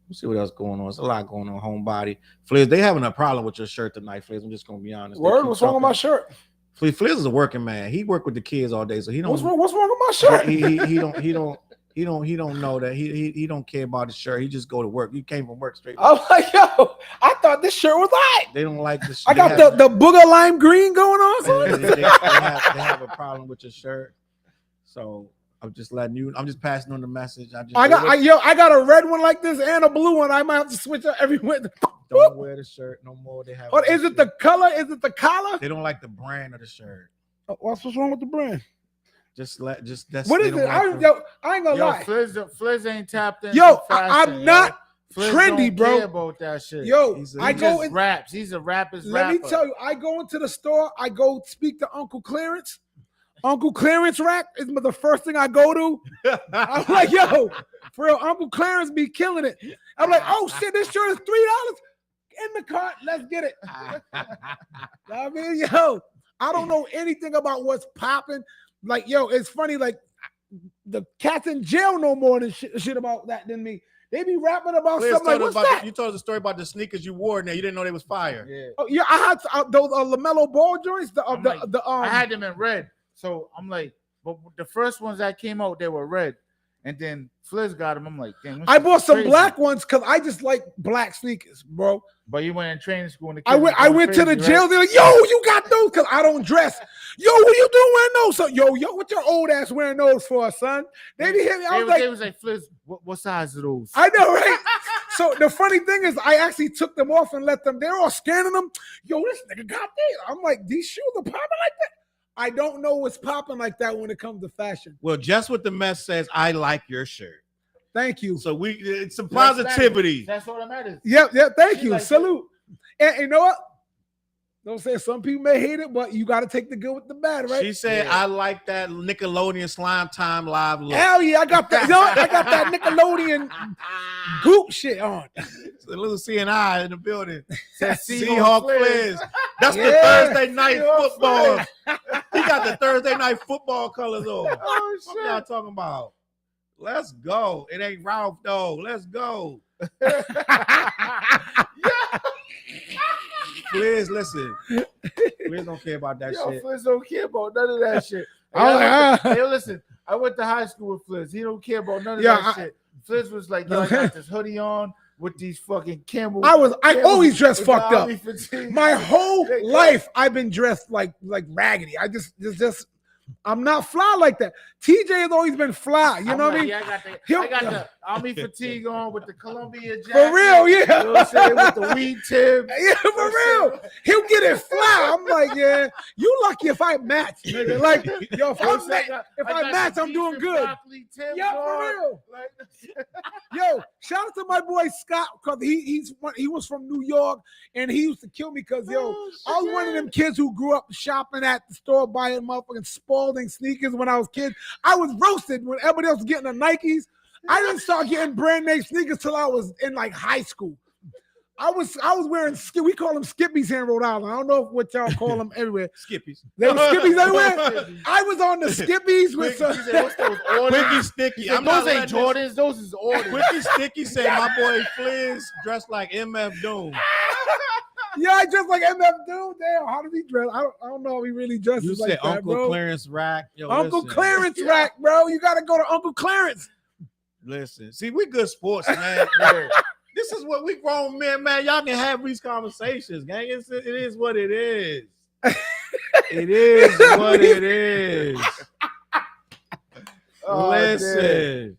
Let's see what else going on. There's a lot going on. Homebody. Fliz, they having a problem with your shirt tonight, Fliz. I'm just gonna be honest. Word, what's wrong with my shirt? Fliz is a working man. He worked with the kids all day, so he don't. What's wrong with my shirt? He don't know that. He don't care about the shirt. He just go to work. He came from work straight. I'm like, yo, I thought this shirt was hot. They don't like the shirt. I got the booger lime green going on. They have a problem with your shirt. So I'm just letting you. I'm just passing on the message. I got a red one like this and a blue one. I might have to switch up every winter. Don't wear the shirt no more. They have. Oh, is it the color? Is it the collar? They don't like the brand of the shirt. What's wrong with the brand? That's what is it? I ain't gonna lie. Fliz ain't tapped in. I'm not trendy, bro. Care about that shit. I go in raps. He's a rapper's rapper. Let me tell you, I go into the store. I go speak to Uncle Clarence. Uncle Clarence rack is the first thing I go to. I'm like, yo, for real, Uncle Clarence be killing it. I'm like, oh shit, this shirt is $3 in the cart. Let's get it. I mean, yo, I don't know anything about what's popping. Like, yo, it's funny. Like, the cats in jail know more than shit about that than me. They be rapping about something like, what's that? You told us a story about the sneakers you wore. Now you didn't know they was fire. Yeah. Oh yeah, I had those LaMelo Ball joints. I had them in red. So I'm like, but the first ones that came out, they were red. And then Fliz got them. I'm like, damn. I bought some black ones because I just like black sneakers, bro. But you went in training school. And I went to the jail. They're like, yo, you got those? Because I don't dress. Yo, what you doing wearing those? So, yo, what your old ass wearing those for, son? They be hitting me. They was like, Fliz, what size are those? I know, right? So the funny thing is, I actually took them off and let them. They're all scanning them. Yo, this nigga got these. I'm like, these shoes are popping like that. I don't know what's popping like that when it comes to fashion. Well, just what the mess says, I like your shirt. Thank you. So it's some positivity. That's all that matters. Yep. Thank She you. like Salute. And you know what? Don't say some people may hate it, but you got to take the good with the bad, right? She said, I like that Nickelodeon Slime Time Live look. Hell yeah, I got that. You know what? I got that Nickelodeon goop shit on. Salute CNI in the building. Seahawk Seahawk Fliz. Fliz. That's the Thursday night football. He got the Thursday night football colors on. Oh, What shit. y'all talking about? Let's go. It ain't Ralph though. Let's go. Fliz, listen. Fliz don't care about that shit. Fliz don't care about none of that shit. Hey, listen, I went to high school with Fliz. He don't care about none of that shit. Fliz was like, yo, I got this hoodie on with these fucking camel. I always dress fucked up. Fatigue. My whole life I've been dressed like raggedy. I just I'm not fly like that. TJ has always been fly. You know what I mean? Yeah, I got the army fatigue on with the Columbia jacket. For real, yeah. You know what I'm saying? With the weed tip. Yeah, for real. He'll get it fly. I'm like, yeah, you lucky if I match, nigga. Like, yo, if I match, I'm doing good. Yeah, for real. Yo, shout out to my boy Scott, because he was from New York and he used to kill me because I was one of them kids who grew up shopping at the store buying motherfucking Spalding sneakers when I was a kid. I was roasted when everybody else was getting the Nikes. I didn't start getting brand name sneakers till I was in like high school. I was wearing we call them skippies here in Rhode Island. I don't know what y'all call them everywhere. Skippies. They were skippies everywhere. I was on the skippies with some Quickie Sticky. Those ain't Jordans. Those is orders. Quickie Sticky said my boy Fliz dressed like MF Doom. Yeah, I dress like MF Doom. Damn, how did he dress? I don't know if he really dresses You like said that, Uncle bro. Clarence Rack. Yo, Uncle listen. Clarence Rack, bro. You got to go to Uncle Clarence. Listen, see, we good sports, man. This is what we grown men, man. Y'all can have these conversations, gang. It is what it is. It is what it is. Listen,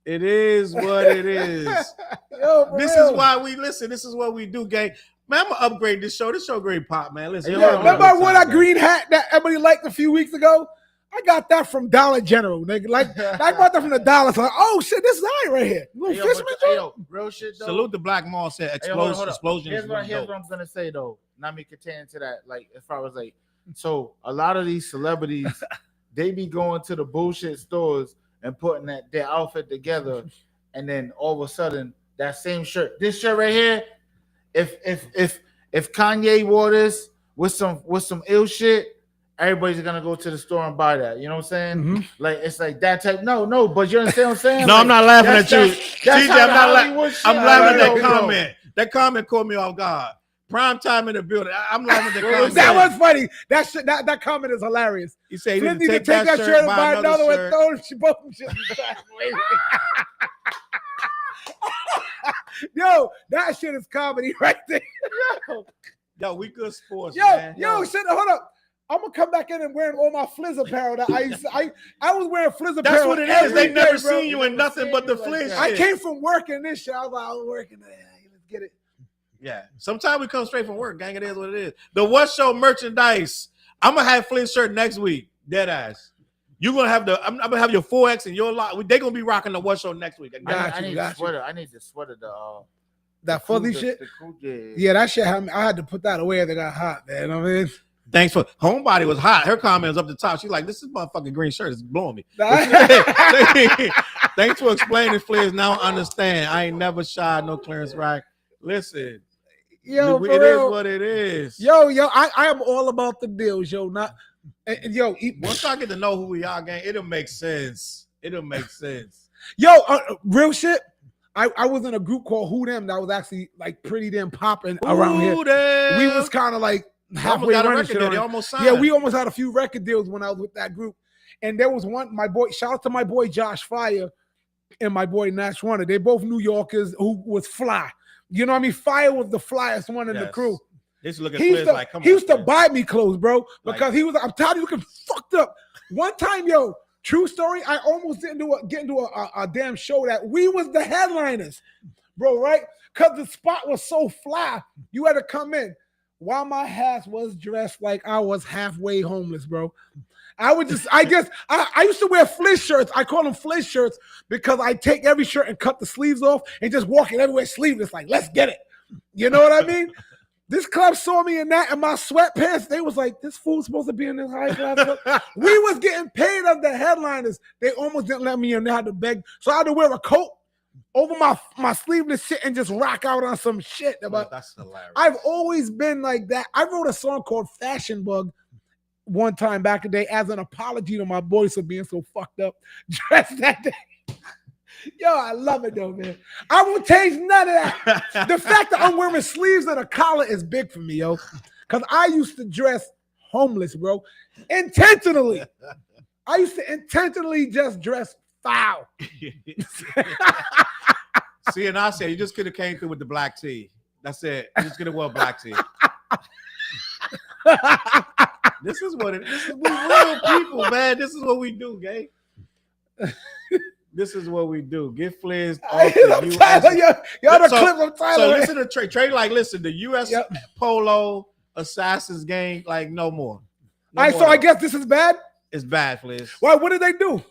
it is what it is. Yo, This is why we listen. This is what we do, gang. Man, I'm gonna upgrade this show. This show great pop, man. Listen, Yeah, remember I wore that green hat that everybody liked a few weeks ago? I got that from Dollar General, nigga. Like I bought that from the Dollar. So like, oh shit, this is I right here. Little fisherman joint. Real shit though. Salute the Black Mall said Hold up. explosion. Here's what I'm gonna say though. Not me containing to that. Like as far as like, so a lot of these celebrities, they be going to the bullshit stores and putting their outfit together, and then all of a sudden that same shirt, this shirt right here, if Kanye wore this with some ill shit, everybody's gonna go to the store and buy that. You know what I'm saying? Mm-hmm. Like it's like that type. No, but you understand what I'm saying? No, like, I'm not laughing at you. That's TJ, I'm laughing at that that comment. That comment caught me off guard. Prime time in the building. I'm laughing at the comment. That was funny. That comment is hilarious. He said he Flynn didn't need to take that shirt and buy another one. shirt. Throw both of them shit inside. Yo, that shit is comedy right there. Yo, we good sports, Yo, man. shit, hold up. I'm gonna come back in and wearing all my Fliz apparel that I was wearing Fliz apparel. That's what it is. every They day, never bro. seen you in nothing but the Fliz shit. I came from working this shit. I was like, I was working there. Let's get it. Yeah. Sometimes we come straight from work, gang. It is what it is. The What Show merchandise. I'm gonna have Flint's shirt next week. Dead ass. You're gonna have I'm gonna have your 4X and your lot. They're gonna be rocking the What Show next week. I need the sweater. I need the sweater. That fuzzy shit. Yeah, that shit. I had to put that away. They got hot, man. You know what I mean? Thanks for Homebody was hot. Her comment was up the top. She's like, "This is motherfucking green shirt. It's blowing me." Thanks for explaining, Fliz. Now I understand. I ain't never shy no Clarence Rack. Listen, yo, it is what it is. Yo, I am all about the deals, yo. Once I get to know who we are, gang, it'll make sense. Yo, real shit. I was in a group called Who Them that was actually like pretty damn popping around here. Them. We was kind of like halfway running shit. They almost signed. Yeah, we almost had a few record deals when I was with that group. And there was one, my boy, shout out to my boy Josh Fire and my boy Nash Warner. They both New Yorkers who was fly. You know what I mean? Fire was the flyest one in the crew. He used to buy me clothes, bro, because he was. I'm tired of looking fucked up. One time, yo, true story. I almost didn't get into a damn show that we was the headliners, bro. Right? Because the spot was so fly, you had to come in. while my ass was dressed like I was halfway homeless, bro. I guess I used to wear fliss shirts. I call them fliss shirts because I take every shirt and cut the sleeves off and just walk it everywhere sleeveless. Like, let's get it. You know what I mean? This club saw me in that and my sweatpants. They was like, this fool's supposed to be in this high class club. We was getting paid as the headliners. They almost didn't let me in. They had to beg. So I had to wear a coat over my sleeveless shit and just rock out on some shit. But that's hilarious. I've always been like that. I wrote a song called Fashion Bug one time back in the day as an apology to my boys for being so fucked up dressed that day. Yo, I love it though, man. I won't change none of that. The fact that I'm wearing sleeves and a collar is big for me, yo. Because I used to dress homeless, bro. Intentionally. I used to intentionally just dress foul. See, and I said, you just could have came through with the black tee. That's it. You just could have worn black tee. This is we real people, man. This is what we do, gang. This is what we do. Get flares off the US. Y'all the clip of Tyler. So listen to Trey. Like, listen, the US Polo Assassins gang, like, no more. All right, so I guess this is bad? It's bad, flares. Why? What did they do?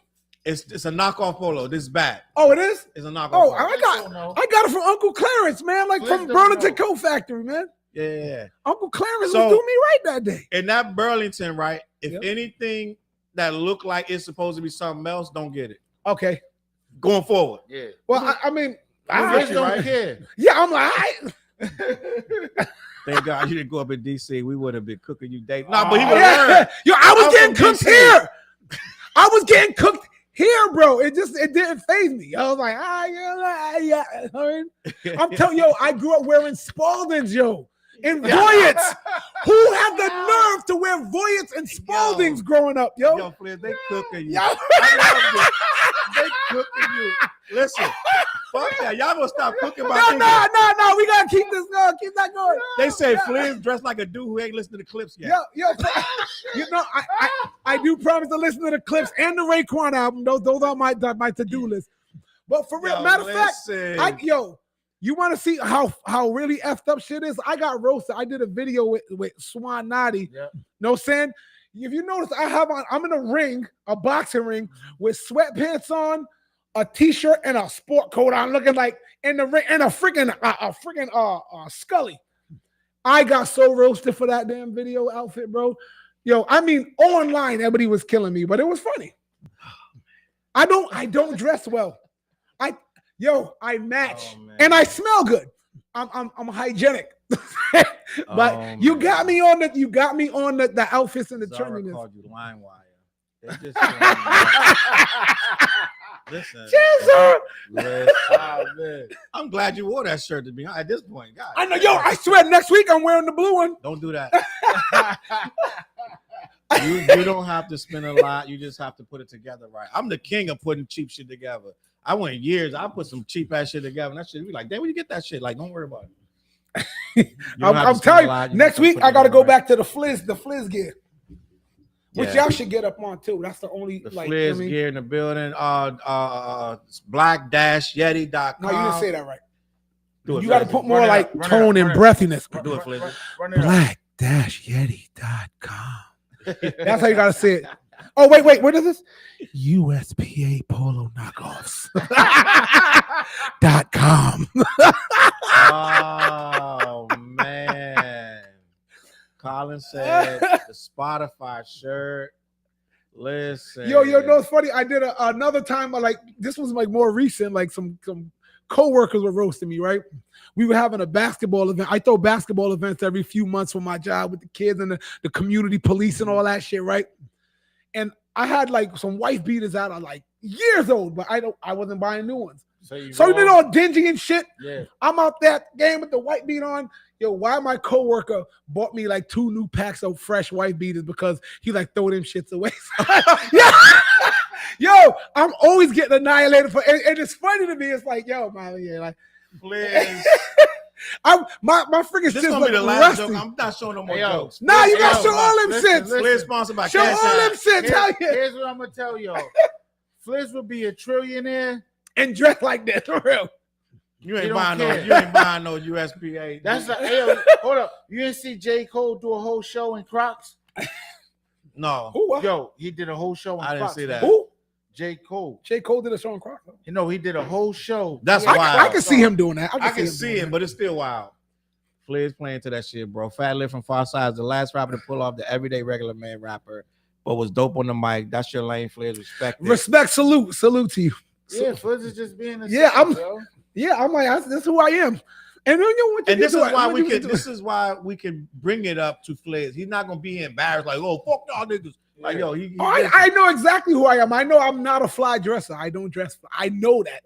It's a knockoff polo. This is bad. Oh, it is? It's a knockoff polo. I got it from Uncle Clarence, man. Like from Burlington Coat Factory, man. Yeah. Uncle Clarence was doing me right that day. In that Burlington, right? If anything that look like it's supposed to be something else, don't get it. Okay. Going forward. Yeah. Well, I mean, I don't care. Yeah, I'm like, Thank God you didn't go up in DC. We would have been cooking you day. No, but he would have learned. Yo, I was getting cooked here. I was getting cooked here, bro. It didn't faze me. I was like, yeah. I'm telling you, I grew up wearing Spaldings, yo. And Voyets. Who had the nerve to wear Voyets and Spaldings growing up, yo? Yo, Flynn, they cooking you. Yo. They cooking you. Listen, fuck that. Y'all gonna stop cooking my No. We gotta keep this going. Keep that going. They say Flynn's dressed like a dude who ain't listened to the clips yet. Yo, you know, I do promise to listen to the clips and the Raekwon album. Those are my to-do list. But for real, matter of fact, you want to see how really effed up shit is? I got roasted. I did a video with Swan Nadi. Yeah. Know what I'm saying? If you notice, I'm in a ring, a boxing ring, with sweatpants on, a t-shirt, and a sport coat on, looking like in the ring, and a freaking Scully. I got so roasted for that damn video outfit, bro. Yo, I mean, online, everybody was killing me, but it was funny. I don't dress well. I match and I smell good. I'm hygienic. But you got me on the outfits and the trendiness. Called you line wire. They just listen. I'm glad you wore that shirt to be at this point. God, I know, yo. I swear, next week I'm wearing the blue one. Don't do that. You don't have to spend a lot. You just have to put it together right. I'm the king of putting cheap shit together. I went years. I put some cheap ass shit together, and that shit be like, damn, where you get that shit? Like, don't worry about it. I'm telling you, next week I gotta go back to the Fliz gear, which y'all should get up on too. That's the only Fliz gear in the building. Black-Yeti.com. No, you didn't say that right. You got to put more like tone and breathiness. Do it, Fliz. Black-Yeti.com. That's how you gotta say it. Oh, wait, what is this? USPA Polo Knockoffs.com. Oh man. Colin said the Spotify shirt. Listen. Yo, no, it's funny. I did another time, this was like more recent, like some co-workers were roasting me, right? We were having a basketball event. I throw basketball events every few months for my job with the kids and the community police and all that shit, right? And I had like some wife beaters out of like years old, but I wasn't buying new ones. So you did all dingy and shit. Yeah. I'm out that game with the white beat on. Yo, why my coworker bought me like 2 new packs of fresh white beaters because he like throw them shits away. Yeah. Yo, I'm always getting annihilated for and it's funny to me. It's like, yo, Molly, yeah, like please. My freaking this gonna be the last joke. I'm not showing no more jokes. Nah, you gotta show all them shits. Fliz sponsored by Show all them shits. Here's what I'm gonna tell y'all. Fliz will be a trillionaire and dress like that for real. You He ain't don't buying care. you ain't buying no USPA. That's like, hey, hold up. You didn't see J. Cole do a whole show in Crocs? no. Who? What? Yo, he did a whole show in I didn't Crocs. see that. Who? J. Cole. J. Cole did a show on Crocs. You know, he did a whole show. That's He had- wild. I can see him doing that. I can him see doing it, that. but it's still wild. Flair's playing to that shit, bro. Fat Lip from Far Side is the last rapper to pull off the everyday regular man rapper, but was dope on the mic. That's your lane, Flair's respect. Respect, salute to you. Yeah, Fliz is just being a Yeah, I'm- yo. Yeah, I'm like, that's who I am. And then you And this is why we can. This is why we can bring it up to Flair. He's not gonna be embarrassed like, oh fuck y'all niggas. Like yo, I know exactly who I am. I know I'm not a fly dresser. I don't dress. I know that.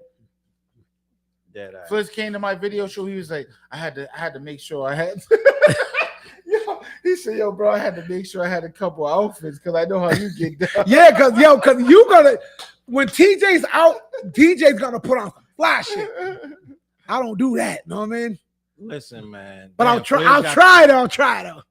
Fliz came to my video show. He was like, I had to make sure I had. Yo, he said, yo, bro, I had to make sure I had a couple outfits because I know how you get down. Yeah, cause you gonna when TJ's out, TJ's gonna put on some fly shit. I don't do that. Know what I mean? Listen, man. But Damn, I'll try. Flair's I'll got try though. I'll try though.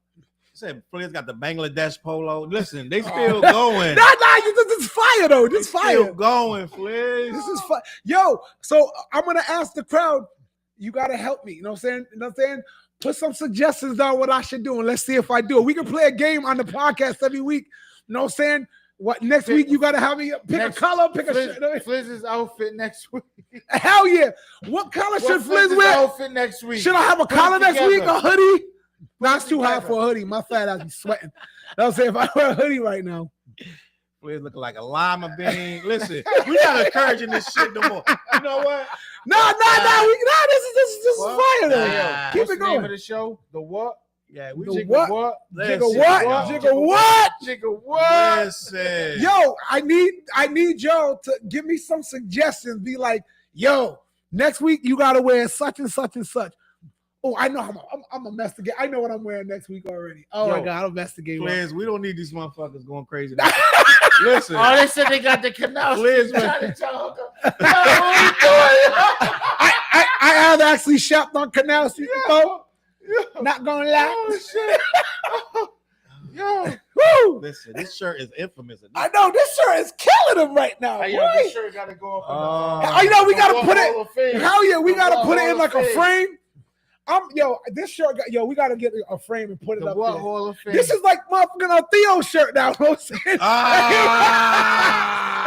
Said Flair's got the Bangladesh polo. Listen, they still going. Nah, this is fire though. This They fire. still going, Flair. This is fun. Yo, so I'm gonna ask the crowd, you gotta help me. You know what I'm saying? You know what I'm saying? Put some suggestions down what I should do, and let's see if I do it. We can play a game on the podcast every week. You know what I'm saying? What next week you gotta have me pick a color, pick a shirt. Flizz's outfit next week. Hell yeah. What color should Fliz Flizz's wear? outfit next week? Should I have a Put it collar next week? together. A hoodie? Nah, it's too hot together. for a hoodie. My fat ass be sweating. I was saying if I wear a hoodie right now. Flair's looking like a lima bean. Listen, we not encouraging this shit no more. You know what? No. This is fire though. Nah. Keep What's it the name going. of the show? The what? Yeah, we The just what? What? Jigga what? Jigga what? Jigga what? Listen. Yo, I need y'all to give me some suggestions. Be like, yo, next week you gotta wear such and such and such. Oh, I know I'm a mess the game. I know what I'm wearing next week already. Oh Yo, my god, I'm mess the game. Flair, we don't need these motherfuckers going crazy. Listen. Oh, they said they got the canal. Fliz, I have actually shopped on Canal Street before. Not gonna lie. Oh shit. Yo. Woo! Listen, this shirt is infamous. I know this shirt is killing him right now. Hey, yo, boy. this shirt gotta go up. I know we gotta put Hall it. of Fame. Hell yeah, we gotta put it in Hall like of a Fame. frame. This shirt. We gotta get a frame and put it The up what there. Hall of Fame? This is like motherfucking a Theo shirt now. You know what I'm saying?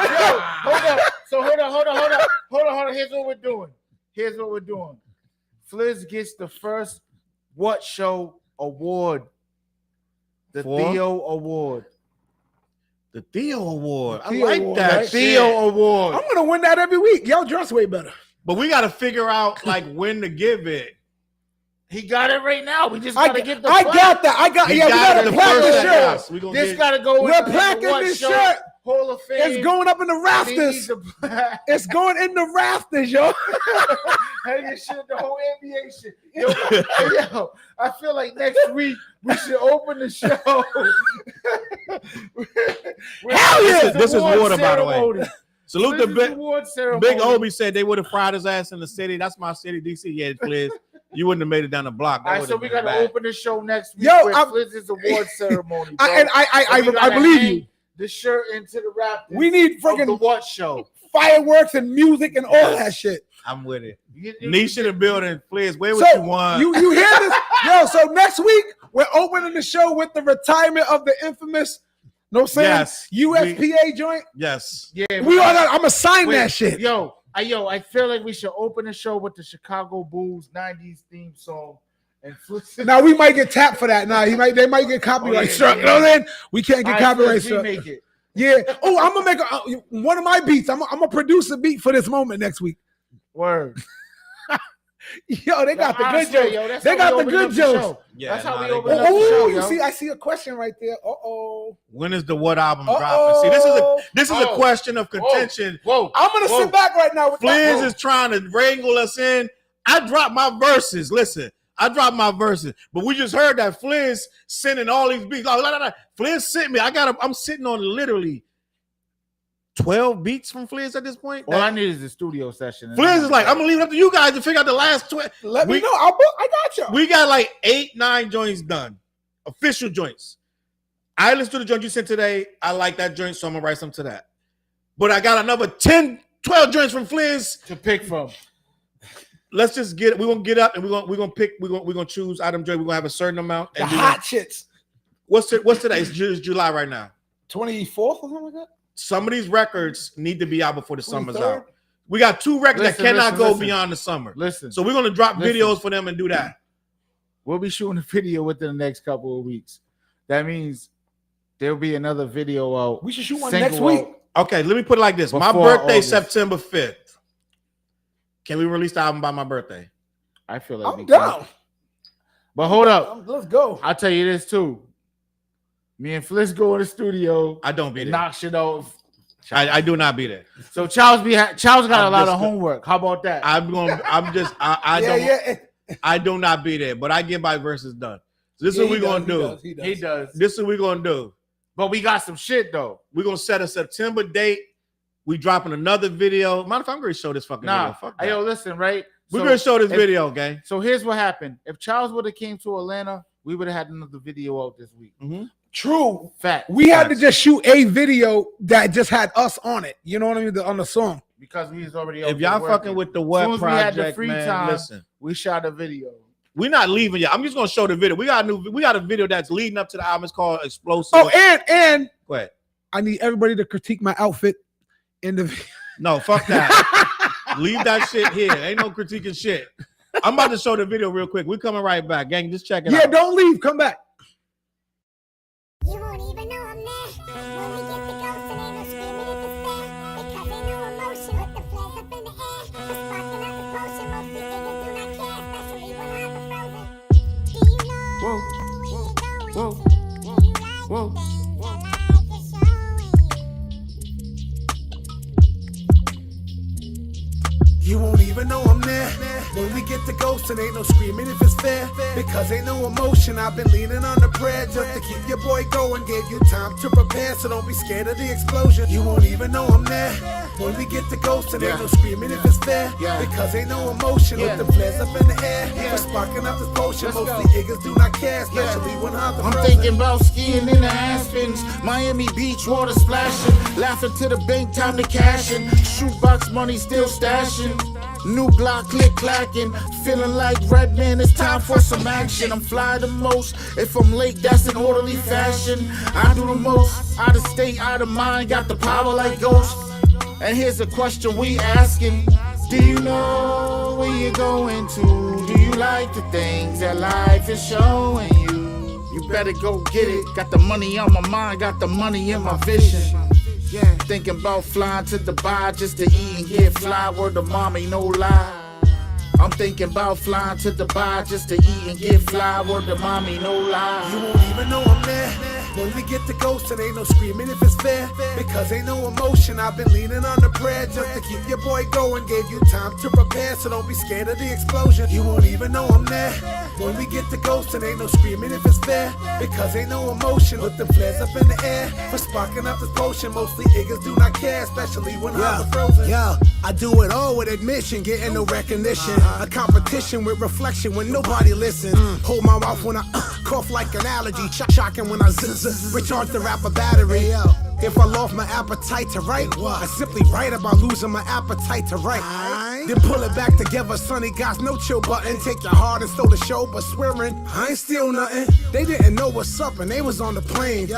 Yo, hold up. So hold on. Here's what we're doing. Fliz gets the first What Show award. The For? Theo Award. The Theo Award. I Theo like Award, that. right? Theo Theo Award. I'm gonna win that every week. Y'all dress way better. But we got to figure out like when to give it. He got it right now. We just I gotta get the got that. We we got gotta the plaque first the one, shirt. yes. We gonna This get- gotta go. We're into the placking What this Show shirt. Hall of Fame. It's going up in the He rafters. needs a- It's going in the rafters, yo. Hey, this shit, the whole NBA shit. Yo, yo, I feel like next week we should open the show. Hell yeah! This is award water, by the way. ceremony. Salute This to is Big, award ceremony. Big Obi said they would have fried his ass in the city. That's my city, DC. Yeah, please. You wouldn't have made it down the block. That All right, would've so we been gotta bad. open the show next week Yo, with I'm- Flizz's award ceremony. Bro. I We gotta believe hang you. The shirt into the rafters. We need of the freaking What Show. fireworks and music and all that shit. I'm with it. You- Nisha the building, please. Where So would you want? you hear this? Yo, so next week we're opening the show with the retirement of the infamous, no saying Yes, USPA joint. Yes. Yeah, We all got. I'm gonna sign Wait, that shit. Yo, I feel like we should open the show with the Chicago Bulls '90s theme song and Flizz. Now we might get tapped for that. Now they might get copyright yeah, struck. yeah. You know what I mean? We can't get All right, copyright Flizz, struck. remake it. Yeah. Oh, I'm gonna make one of my beats. I'm gonna produce a beat for this moment next week. Word. Yo, they got the good Honestly, jokes. yo, that's They how got we the open good up jokes. show. Yeah, That's how nah, we they open good. up the show, Oh, yo. you see, I see a question right there. Uh-oh. When is the what album dropping? See, this is a question of contention. Whoa. I'm gonna sit back right now with Fliz that. is trying to wrangle us in. I dropped my verses. Listen, I dropped my verses, but we just heard that Fliz sending all these beats. Fliz sent me. I'm sitting on literally 12 beats from Fliz at this point. All I need is a studio session. Fliz is like, I'm gonna leave it up to you guys to figure out the last 12. Let me we- know. I got you. We got like 8-9 joints done, official joints. I listened to the joint you sent today. I like that joint, so I'm gonna write some to that. But I got another 10, 12 joints from Fliz. to pick from. let's just get it. We're gonna get up and we're gonna choose item joy. We're gonna have a certain amount. The hot shits. What's today? It's July right now. 24th or something like that. Some of these records need to be out before the summer's 23rd? out. We got 2 records that cannot go beyond the summer. Listen. So we're gonna drop videos for them and do that. We'll be shooting a video within the next couple of weeks. That means there'll be another video out. We should shoot one next week. Okay, let me put it like this. My birthday September 5th. Can we release the album by my birthday? I feel like I'm down. But hold up. Let's go. I'll tell you this too. Me and Fliss go in the studio. I don't be there. Knock shit off. I do not be there. So Charles got a lot of homework. How about that? I do not be there, but I get my verses done. So this is what we're gonna do. He does. This is what we're gonna do. But we got some shit though. We're gonna set a September date. We dropping another video. Matter of fact, I'm gonna show this fucking video. Fuck that. Yo, listen, right? We're gonna show this video, gang. So here's what happened. If Charles would have came to Atlanta, we would have had another video out this week. Mm-hmm. True. Fact. We had to just shoot a video that just had us on it. You know what I mean? On the song. Because we was already. If y'all fucking with the web project, man, listen. We shot a video. We're not leaving y'all. I'm just gonna show the video. We got a video that's leading up to the album. It's called Explosive. Oh, and go ahead. I need everybody to critique my outfit in the video. No, fuck that. Leave that shit here. Ain't no critiquing shit. I'm about to show the video real quick. We're coming right back, gang. Just check it out. Yeah, don't leave. Come back. You won't even know I'm there. When we get the ghost and ain't no screaming if it's there. Because ain't no emotion with the flares up in the air. The sparking up the potion, most these niggas do not care, especially when I'm frozen. Do you know where you're going to? Do you like the things that life is showing you? You won't even know I'm there. When we get the ghost and ain't no screaming if it's fair. Because ain't no emotion, I've been leaning on the prayer just to keep your boy going. Gave you time to prepare, so don't be scared of the explosion. You won't even know I'm there. When we get the ghost and ain't no screaming if it's fair. Because ain't no emotion with the flares up in the air. For sparking up this potion, mostly niggas do not care, especially when I'm thinking about skiing in the Aspens, Miami Beach, water splashing, laughing to the bank, time to cash in, shootbox money still stashing. New Glock click clacking, feeling like Redman, it's time for some action. I'm fly the most, if I'm late that's in orderly fashion. I do the most, out of state, out of mind, got the power like ghosts. And here's a question we asking, do you know where you're going to? Do you like the things that life is showing you? You better go get it, got the money on my mind, got the money in my vision. Yeah, thinking about flying to Dubai just to eat and get fly. Word to mommy, no lie. I'm thinking about flying to Dubai just to eat and get fly. Word to mommy, no lie. You won't even know I'm there. When we get the ghost and ain't no screaming if it's fair. Because ain't no emotion, I've been leaning on the prayer just to keep your boy going. Gave you time to prepare, so don't be scared of the explosion. You won't even know I'm there. When we get the ghost and ain't no screaming if it's fair. Because ain't no emotion with the flares up in the air. For sparking up this potion, mostly niggas do not care, especially when I'm frozen. Yeah, I do it all with admission, getting no recognition. A competition with reflection when nobody listens. Hold my mouth when I cough like an allergy. Shocking when I recharge the rapper battery. If I lost my appetite to write, I simply write about losing my appetite to write. Then pull it back together, sonny, got no chill button. Take your heart and stole the show, but swearing I ain't steal nothing. They didn't know what's up and they was on the plane.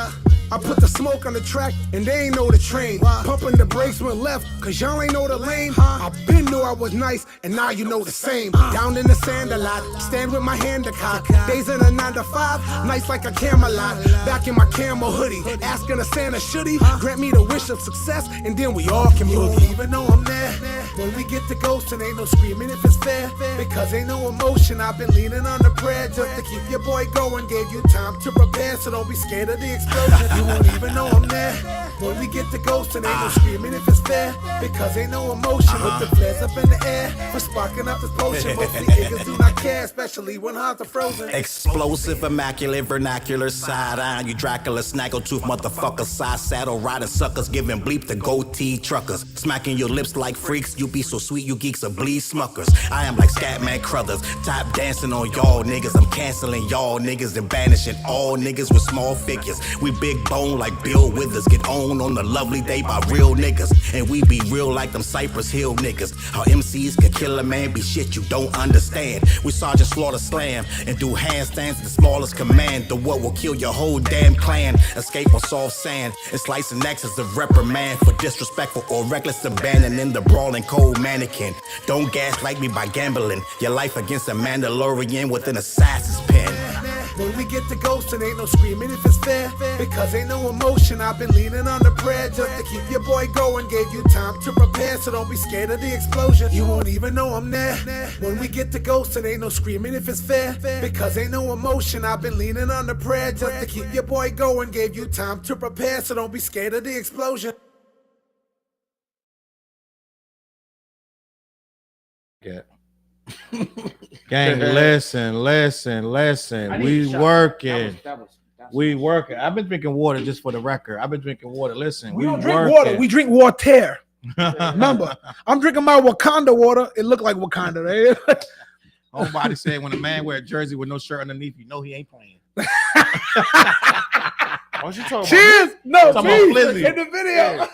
I put the smoke on the track and they ain't know the train. Pumping the brakes went left, cause y'all ain't know the lane. I been knew I was nice, and now you know the same. Down in the sand a lot, stand with my hand to cock. Days in a 9 to 5, nice like a Camelot. Back in my camo hoodie, asking a Santa should he grant me the wish of success, and then we all can You move. won't even know I'm there. When we get the ghost and ain't no screaming if it's fair. Because ain't no emotion, I've been leaning on the prayer just to keep your boy going. Gave you time to prepare, so don't be scared of the explosion. You won't even know I'm there. When we get the ghost and ain't no screaming if it's fair. Because ain't no emotion with the flares up in the air. For sparking up this potion, mostly niggas do not care, especially when hearts are frozen. Explosive, immaculate, vernacular, side-eye. You Dracula, snaggletooth, motherfucker, side saddle, riding suckers, giving bleep to goatee truckers. Smacking your lips like freaks, you be so sweet, you geeks are bleed smuckers. I am like Scatman Crothers, top dancing on y'all niggas. I'm canceling y'all niggas and banishing all niggas with small figures. We big bone like Bill Withers, get on known on a lovely day by real niggas. And we be real like them Cypress Hill niggas. How MCs can kill a man be shit you don't understand. We Sergeant Slaughter slam and do handstands at the smallest command. The what will kill your whole damn clan. Escape on soft sand and slicing axes of reprimand for disrespectful or reckless abandon in the brawling cold mannequin. Don't gaslight me by gambling your life against a Mandalorian with an assassin's pen. When we get to ghosting, ain't no screaming if it's fair. Because ain't no emotion, I've been leaning on the prayer just to keep your boy going. Gave you time to prepare, so don't be scared of the explosion. You won't even know I'm there. When we get to ghosting, ain't no screaming if it's fair. Because ain't no emotion, I've been leaning on the prayer just to keep your boy going. Gave you time to prepare, so don't be scared of the explosion. Yeah. Gang, listen. We working. We working. I've been drinking water just for the record. I've been drinking water. Listen, We don't drink water. We drink water. Remember, I'm drinking my Wakanda water. It looked like Wakanda. Right? Homebody said when a man wear a jersey with no shirt underneath, you know he ain't playing. What you talking Cheers. No, Talking about please. Flizzy. In the video. Yeah.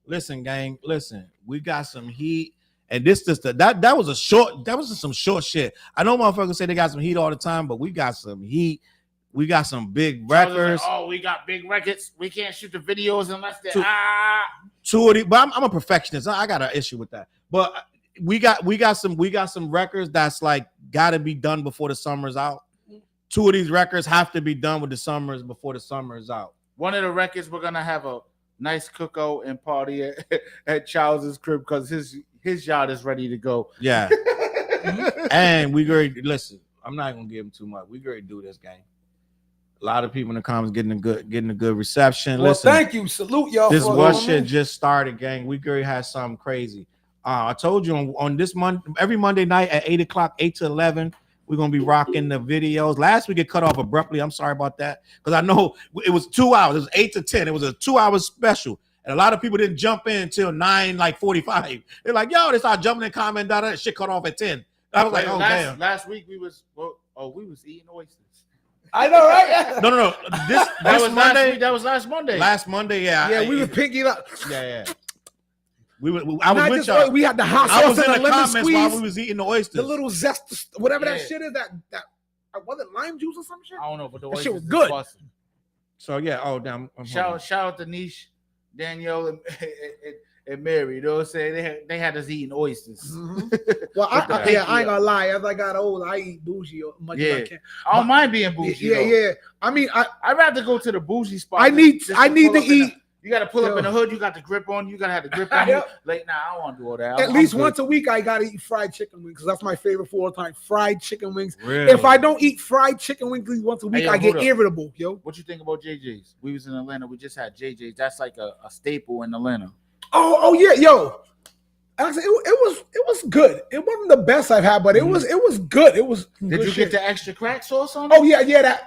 Listen, gang. Listen, we got some heat, and this just that was a short. That was just some short shit. I know motherfuckers say they got some heat all the time, but we got some heat. We got some big records. Like, oh, we got big records. We can't shoot the videos unless they're Two of these, but I'm a perfectionist. I got an issue with that. But we got some records that's like got to be done before the summer's out. Two of these records have to be done with the summers before the summer is out. One of the records we're gonna have a nice cookout and party at Charles's crib because his yacht is ready to go. Yeah, and we great. Listen, I'm not gonna give him too much. We great do this, gang. A lot of people in the comments getting a good reception. Well, Listen, thank you. Salute y'all. this for what allowing shit me. just started, gang. We great had something crazy. I told you on this month, every Monday night at 8 o'clock, 8 to 11. We're gonna be rocking the videos. Last week it cut off abruptly. I'm sorry about that because I know it was 2 hours. It was 8 to 10. It was a 2 hour special, and a lot of people didn't jump in until 9:45. They're like, "Yo," they started jumping in, comment, that shit cut off at 10. I was like, "Oh damn!" Last week we was eating oysters. I know, right? No. That was Monday. That was last Monday. Last Monday, yeah. Yeah, we were pinky up. Yeah. I was Not with just y'all. we had the hot I was sauce in and the the lemon comments squeeze, while we was eating the oysters. the little zest, whatever that Yeah. shit is. That was it lime juice or some shit? I don't know, but the That oysters shit was is good. busting. So yeah. Oh damn. Shout out to Niche, Danielle, and Mary. You know what I'm saying? They had us eating oysters. Well, I the ain't gonna lie. As I got older, I eat bougie as much as I can. I don't mind being bougie. Yeah. I mean, I'd rather go to the bougie spot. I need just to pull up in eat. You got to pull up in the hood. You got the grip on. You got to have the grip on. You. Yep. Like, nah, I don't want to do all that. At least once a week, I gotta eat fried chicken wings because that's my favorite for all time. Fried chicken wings. Really? If I don't eat fried chicken wings at least once a week, Hey, yo, I get hold up. irritable, yo. What you think about JJ's? We was in Atlanta. We just had JJ's. That's like a staple in Atlanta. Oh yeah, yo. Actually, it was good. It wasn't the best I've had, but it was good. It was. Did good you shit. get the extra crack sauce on it? Oh yeah.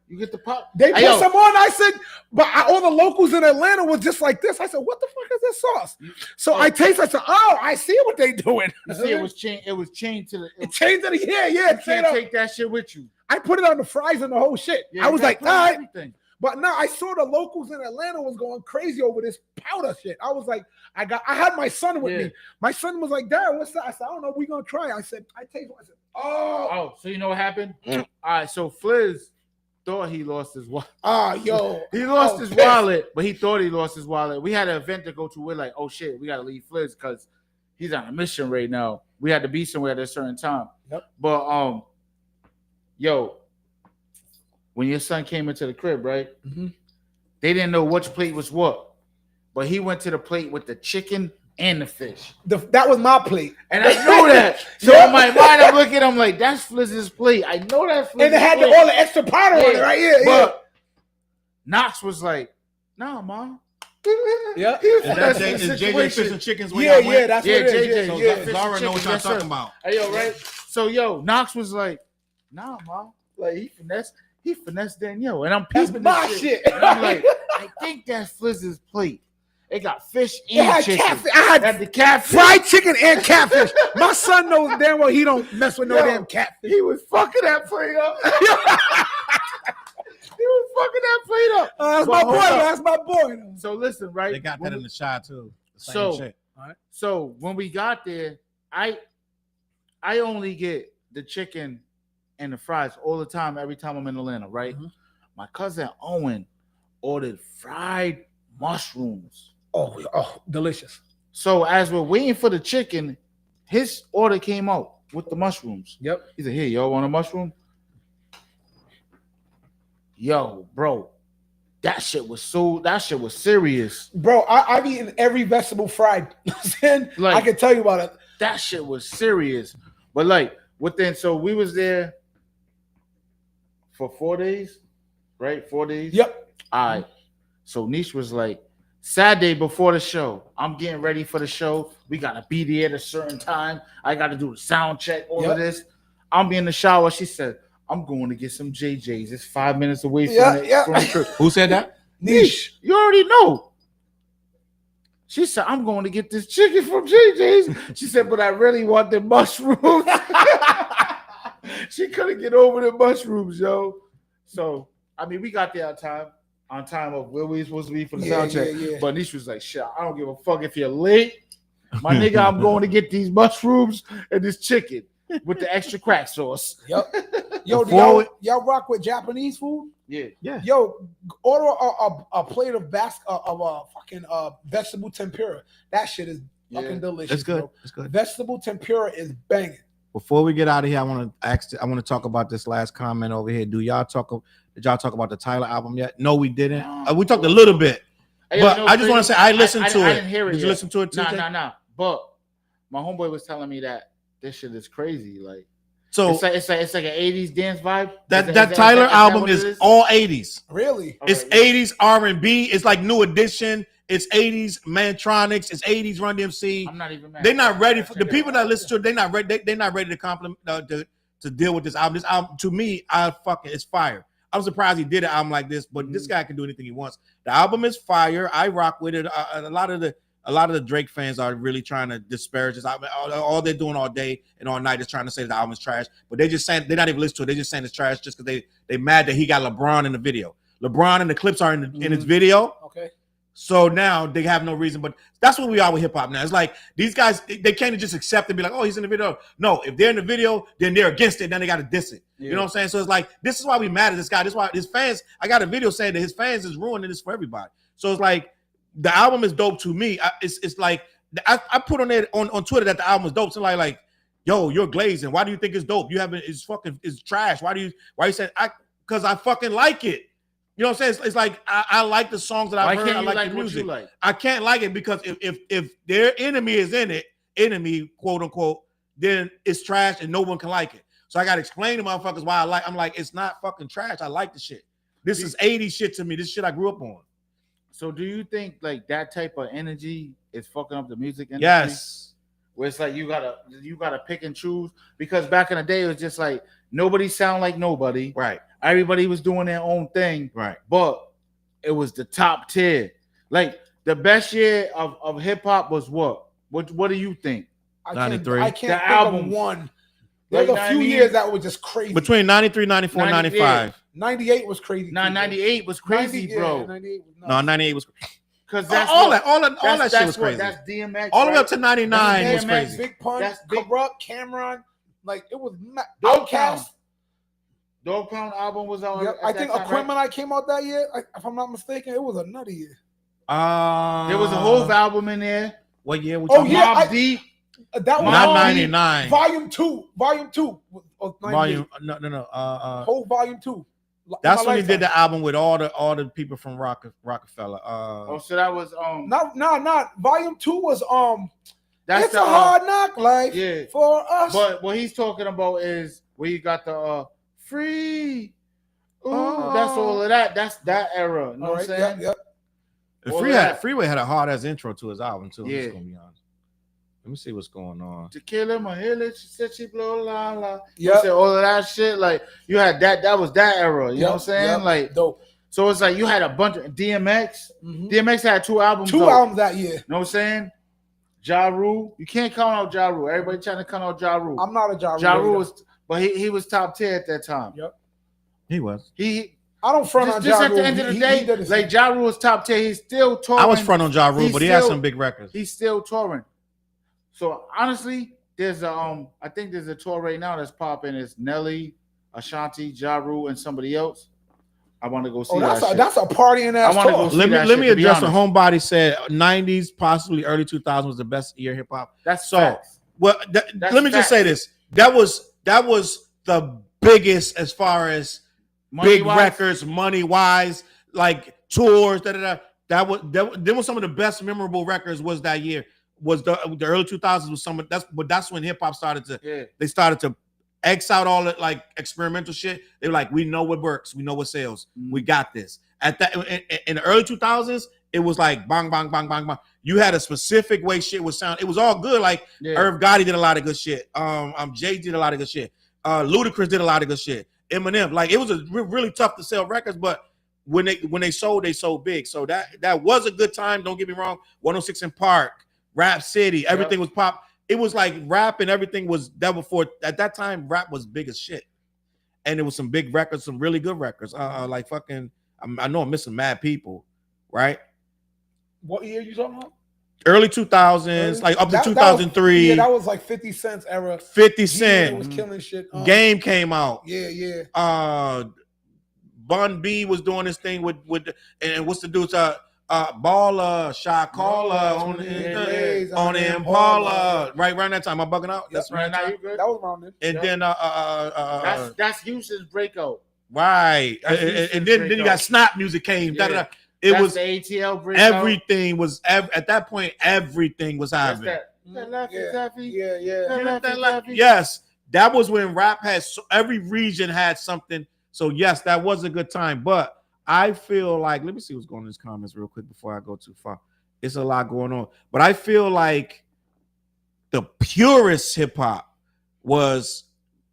You get the pop. They Hey, put yo. some on. I said, but all the locals in Atlanta was just like this. I said, what the fuck is this sauce? So I tasted. I said, oh, I see what they doing. You see, it was chained. It was chained to the. It changed it. Yeah. You straight can't up. take that shit with you. I put it on the fries and the whole shit. Yeah, I was you like, gotta all put right. everything. But now I saw the locals in Atlanta was going crazy over this powder shit. I was like, I had my son with me. My son was like, Dad, what's that? I said, I don't know. We're gonna try. I said, I taste it. I said, Oh, so you know what happened? All right, so Fliz thought he lost his wallet. Yo. He lost his pissed. wallet, but he thought he lost his wallet. We had an event to go to. We're like, oh shit, we gotta leave Fliz because he's on a mission right now. We had to be somewhere at a certain time. Yep. But yo, when your son came into the crib, right? Mm-hmm. They didn't know which plate was what, but he went to the plate with the chicken and the fish. That was my plate. And I know that. So in my mind, I'm looking, I'm like, that's Flizz's plate. I know that's Flizz's And it had plate. all the extra powder on it, right? Yeah. But Knox was like, nah, Mom. Yeah. Is JJ Fish and Chickens? Where Yeah, y'all went? that's Yeah, what it is. JJ, So Yeah, Fish and Zara know what chicken, y'all yes, sir. talking about. Hey, yo, right? So, yo, Knox was like, nah, Mom. Like, he finessed Danielle. And I'm That's peeping my this shit. And I'm like, I think that's Flizz's plate. It got fish It and had chicken. catfish. I had the catfish. fried chicken and catfish. My son knows damn well he don't mess with no Yo, damn catfish. He was fucking that plate up. He was fucking that plate up. That's But my hold boy. up. That's my boy. So listen, right? They got that in the shot too. The same So- shit. So when we got there, I only get the chicken and the fries all the time, every time I'm in Atlanta, right? Mhm. My cousin Owen ordered fried mushrooms. Oh, delicious. So as we're waiting for the chicken, his order came out with the mushrooms. Yep. He said, "Here, y'all want a mushroom?" Yo, bro, that shit was serious. Bro, I've eaten every vegetable fried. Like- I can tell you about it. That shit was serious. But like so we was there for 4 days, right? 4 days. Yep. All right. So Niche was like, Saturday before the show, I'm getting ready for the show. We gotta be there at a certain time. I gotta do the sound check, all Yep. of this. I'm in the shower. She said, I'm going to get some JJ's. It's 5 minutes away from, from the trip. Who said that? Niche, you already know. She said, I'm going to get this chicken from JJ's. She said, but I really want the mushrooms. She couldn't get over the mushrooms, yo. So, I mean, we got there on time of where we were supposed to be for the sound check. Yeah. But Niche was like, shit, I don't give a fuck if you're late. My nigga, I'm going to get these mushrooms and this chicken with the extra crack sauce. Yep. Yo, do Before y'all rock with Japanese food? Yeah. Yo, order a plate of fucking vegetable tempura. That shit is fucking delicious. That's good. Bro. That's good. Vegetable tempura is banging. Before we get out of here, I want to talk about this last comment over here. Did y'all talk about the Tyler album yet? No, we didn't. We talked a little bit, Hey, but no, I just want to say I listened to I it. didn't hear it Did you yet. listen to it too? Nah. But my homeboy was telling me that this shit is crazy. Like, So it's like an 80s dance vibe. that Tyler album is all 80s. Really? It's 80s R&B. It's like New Edition. It's 80s Mantronics. It's 80s Run DMC. I'm not even mad. They're not ready for the people that listen to it. They're not ready. They're not ready to compliment to deal with this album. This album, to me, it's fire. I'm surprised he did an album like this, but this guy can do anything he wants. The album is fire. I rock with it. A lot of the Drake fans are really trying to disparage this album. All they're doing all day and all night is trying to say the album is trash. But they just saying they're not even listening to it. They're just saying it's trash just because they mad that he got LeBron in the video. LeBron and the clips are in his video. Okay. So now they have no reason, but that's what we are with hip hop now. It's like these guys, they can't just accept and be like, oh, he's in the video. No, if they're in the video, then they're against it. Then they got to diss it. You know what I'm saying? So it's like, this is why we mad at this guy. This is why his fans, I got a video saying that his fans is ruining this for everybody. So it's like, the album is dope to me. It's like, I put on there on Twitter that the album is dope. So like, yo, you're glazing. Why do you think it's dope? It's trash. Why you say, because I fucking like it. You know what I'm saying? It's like I like the songs that I've heard. I like the music. I can't like it because if their enemy is in it, enemy quote unquote, then it's trash and no one can like it. So I gotta explain to motherfuckers why I'm like, it's not fucking trash. I like the shit. This is 80s shit to me. This shit I grew up on. So do you think like that type of energy is fucking up the music industry? Yes. Where it's like you gotta pick and choose, because back in the day it was just like nobody sound like nobody. Right. Everybody was doing their own thing. Right. But it was the top tier. Like the best year of hip hop was what? What do you think? I 93. can't think albums. of one. There's Like, a few 90 years that were just crazy. Between 93, 94, 90, 95. 98 was crazy. Nah, 98 was crazy, 90, bro. Yeah, 98 was nuts. No, 98 was Because that's all what- that shit was what- crazy. That's DMX. All the way right? up to 99 was DMX, crazy. Big Pun, That's big. Corrupt, Cameron, like it was Dog Outkast. Dog Pound album was out. Yep, at I that think time, Equipment right? I came out that year. If I'm not mistaken, it was a nutty year. There was a whole album in there. What year? Oh, yeah, Mobb Deep. That was Not Mobb 99. Volume 2. Volume 2 was 98. Volume no. Whole Volume 2. That's In my when he did lifetime. the album with all the people from Rockefeller. Oh, so that was Not Volume 2 was that's it's the a hard knock life yeah. for us. But what he's talking about is where you got the free. Ooh, that's all of that. That's that era. You know All what I'm right, saying? yep. Freeway had a hard ass intro to his album too. I'm Yeah. just gonna be honest. Let me see what's going on. Tequila, Mahila, she said she blow la la. Yep. You said all of that shit. Like you had that was that era. You know what I'm Yep, saying? yep. Like Dope. so it's like you had a bunch of DMX. Mhm. DMX had 2 albums. 2 out. albums that year. You know what I'm saying? Ja Rule. You can't count out Ja Rule. Everybody trying to count out Ja Rule. I'm not a Ja Rule. Ja Rule hater. was, but he was top tier at that time. Yep. He was. He I don't front on Just Ja at the Rule. end of the He day, did his like thing. Ja Rule is top 10. He's still touring. I was front on Ja Rule, He's but he had still- some big records. He's still touring. So honestly, there's a I think there's a tour right now that's popping. It's Nelly, Ashanti, Ja Rule, and somebody else. I want to go see that shit. That's a partying ass I wanna tour. go see Let that me shit, to be address what honest. Homebody said. 90s, possibly early 2000s was the best year hip hop. That's So, facts. well, That's let me just say this. That was the biggest as far as big Money-wise? records, money wise, like tours. That was some of the best memorable records. Was that year? Was the early 2000s? Was some of that's when hip hop started to. Yeah. They started to X out all the like experimental shit. They were like, we know what works, we know what sells, we got this. At that in the early 2000s, it was like bang, bang, bang, bang, bang. You had a specific way shit would sound. It was all good. Like Irv Gotti did a lot of good shit. Jay did a lot of good shit. Ludacris did a lot of good shit. Eminem, like it was really tough to sell records, but when they sold big. So that was a good time. Don't get me wrong. 106 in Park, Rap City, everything was pop. It was like rap and everything was that before. At that time, rap was big as shit, and there was some big records, some really good records. Like fucking, I know I'm missing mad people, right? What year you talking about? Early 2000s, like up to 2003. That was like 50 Cent's era. 50 It Cent was killing shit. Game came out. Yeah. Bun B was doing this thing with and what's the dude's Baller, Shot Caller on the Impala, right around that time. I'm bugging out. That's right. Now you good? That was around then. And then that's Houston's breakout. right, and then you got Snap Music came. Yeah. It That's was the ATL breakout. everything was at that point. Everything was happening. Yes, that was when rap had every region had something. So yes, that was a good time. But I feel like, let me see what's going on in these comments real quick before I go too far. It's a lot going on, but I feel like the purest hip hop was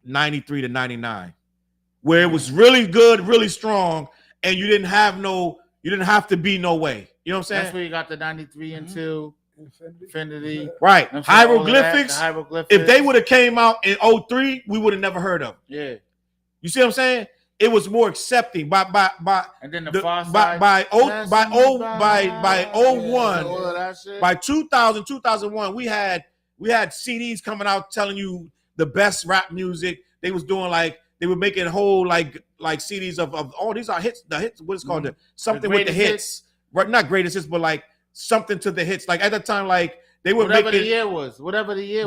93 to 99, where it was really good, really strong, and you didn't have to be no way. You know what I'm saying? That's where you got the 93 into Infinity. Right. I'm saying all of that, Hieroglyphics. the hieroglyphics. If they would have came out in 03, we would have never heard of them. Yeah. You see what I'm saying? It was more accepting by And then the the, Far by Side. by oh That's by oh by all 01 of that shit. by 2000 2001 we had CDs coming out telling you the best rap music. They was doing like they were making whole like CDs of oh these are hits, the hits, what is called something with the hits, right? Not greatest hits, but like something to the hits. Like at the time, like they were whatever making the year was,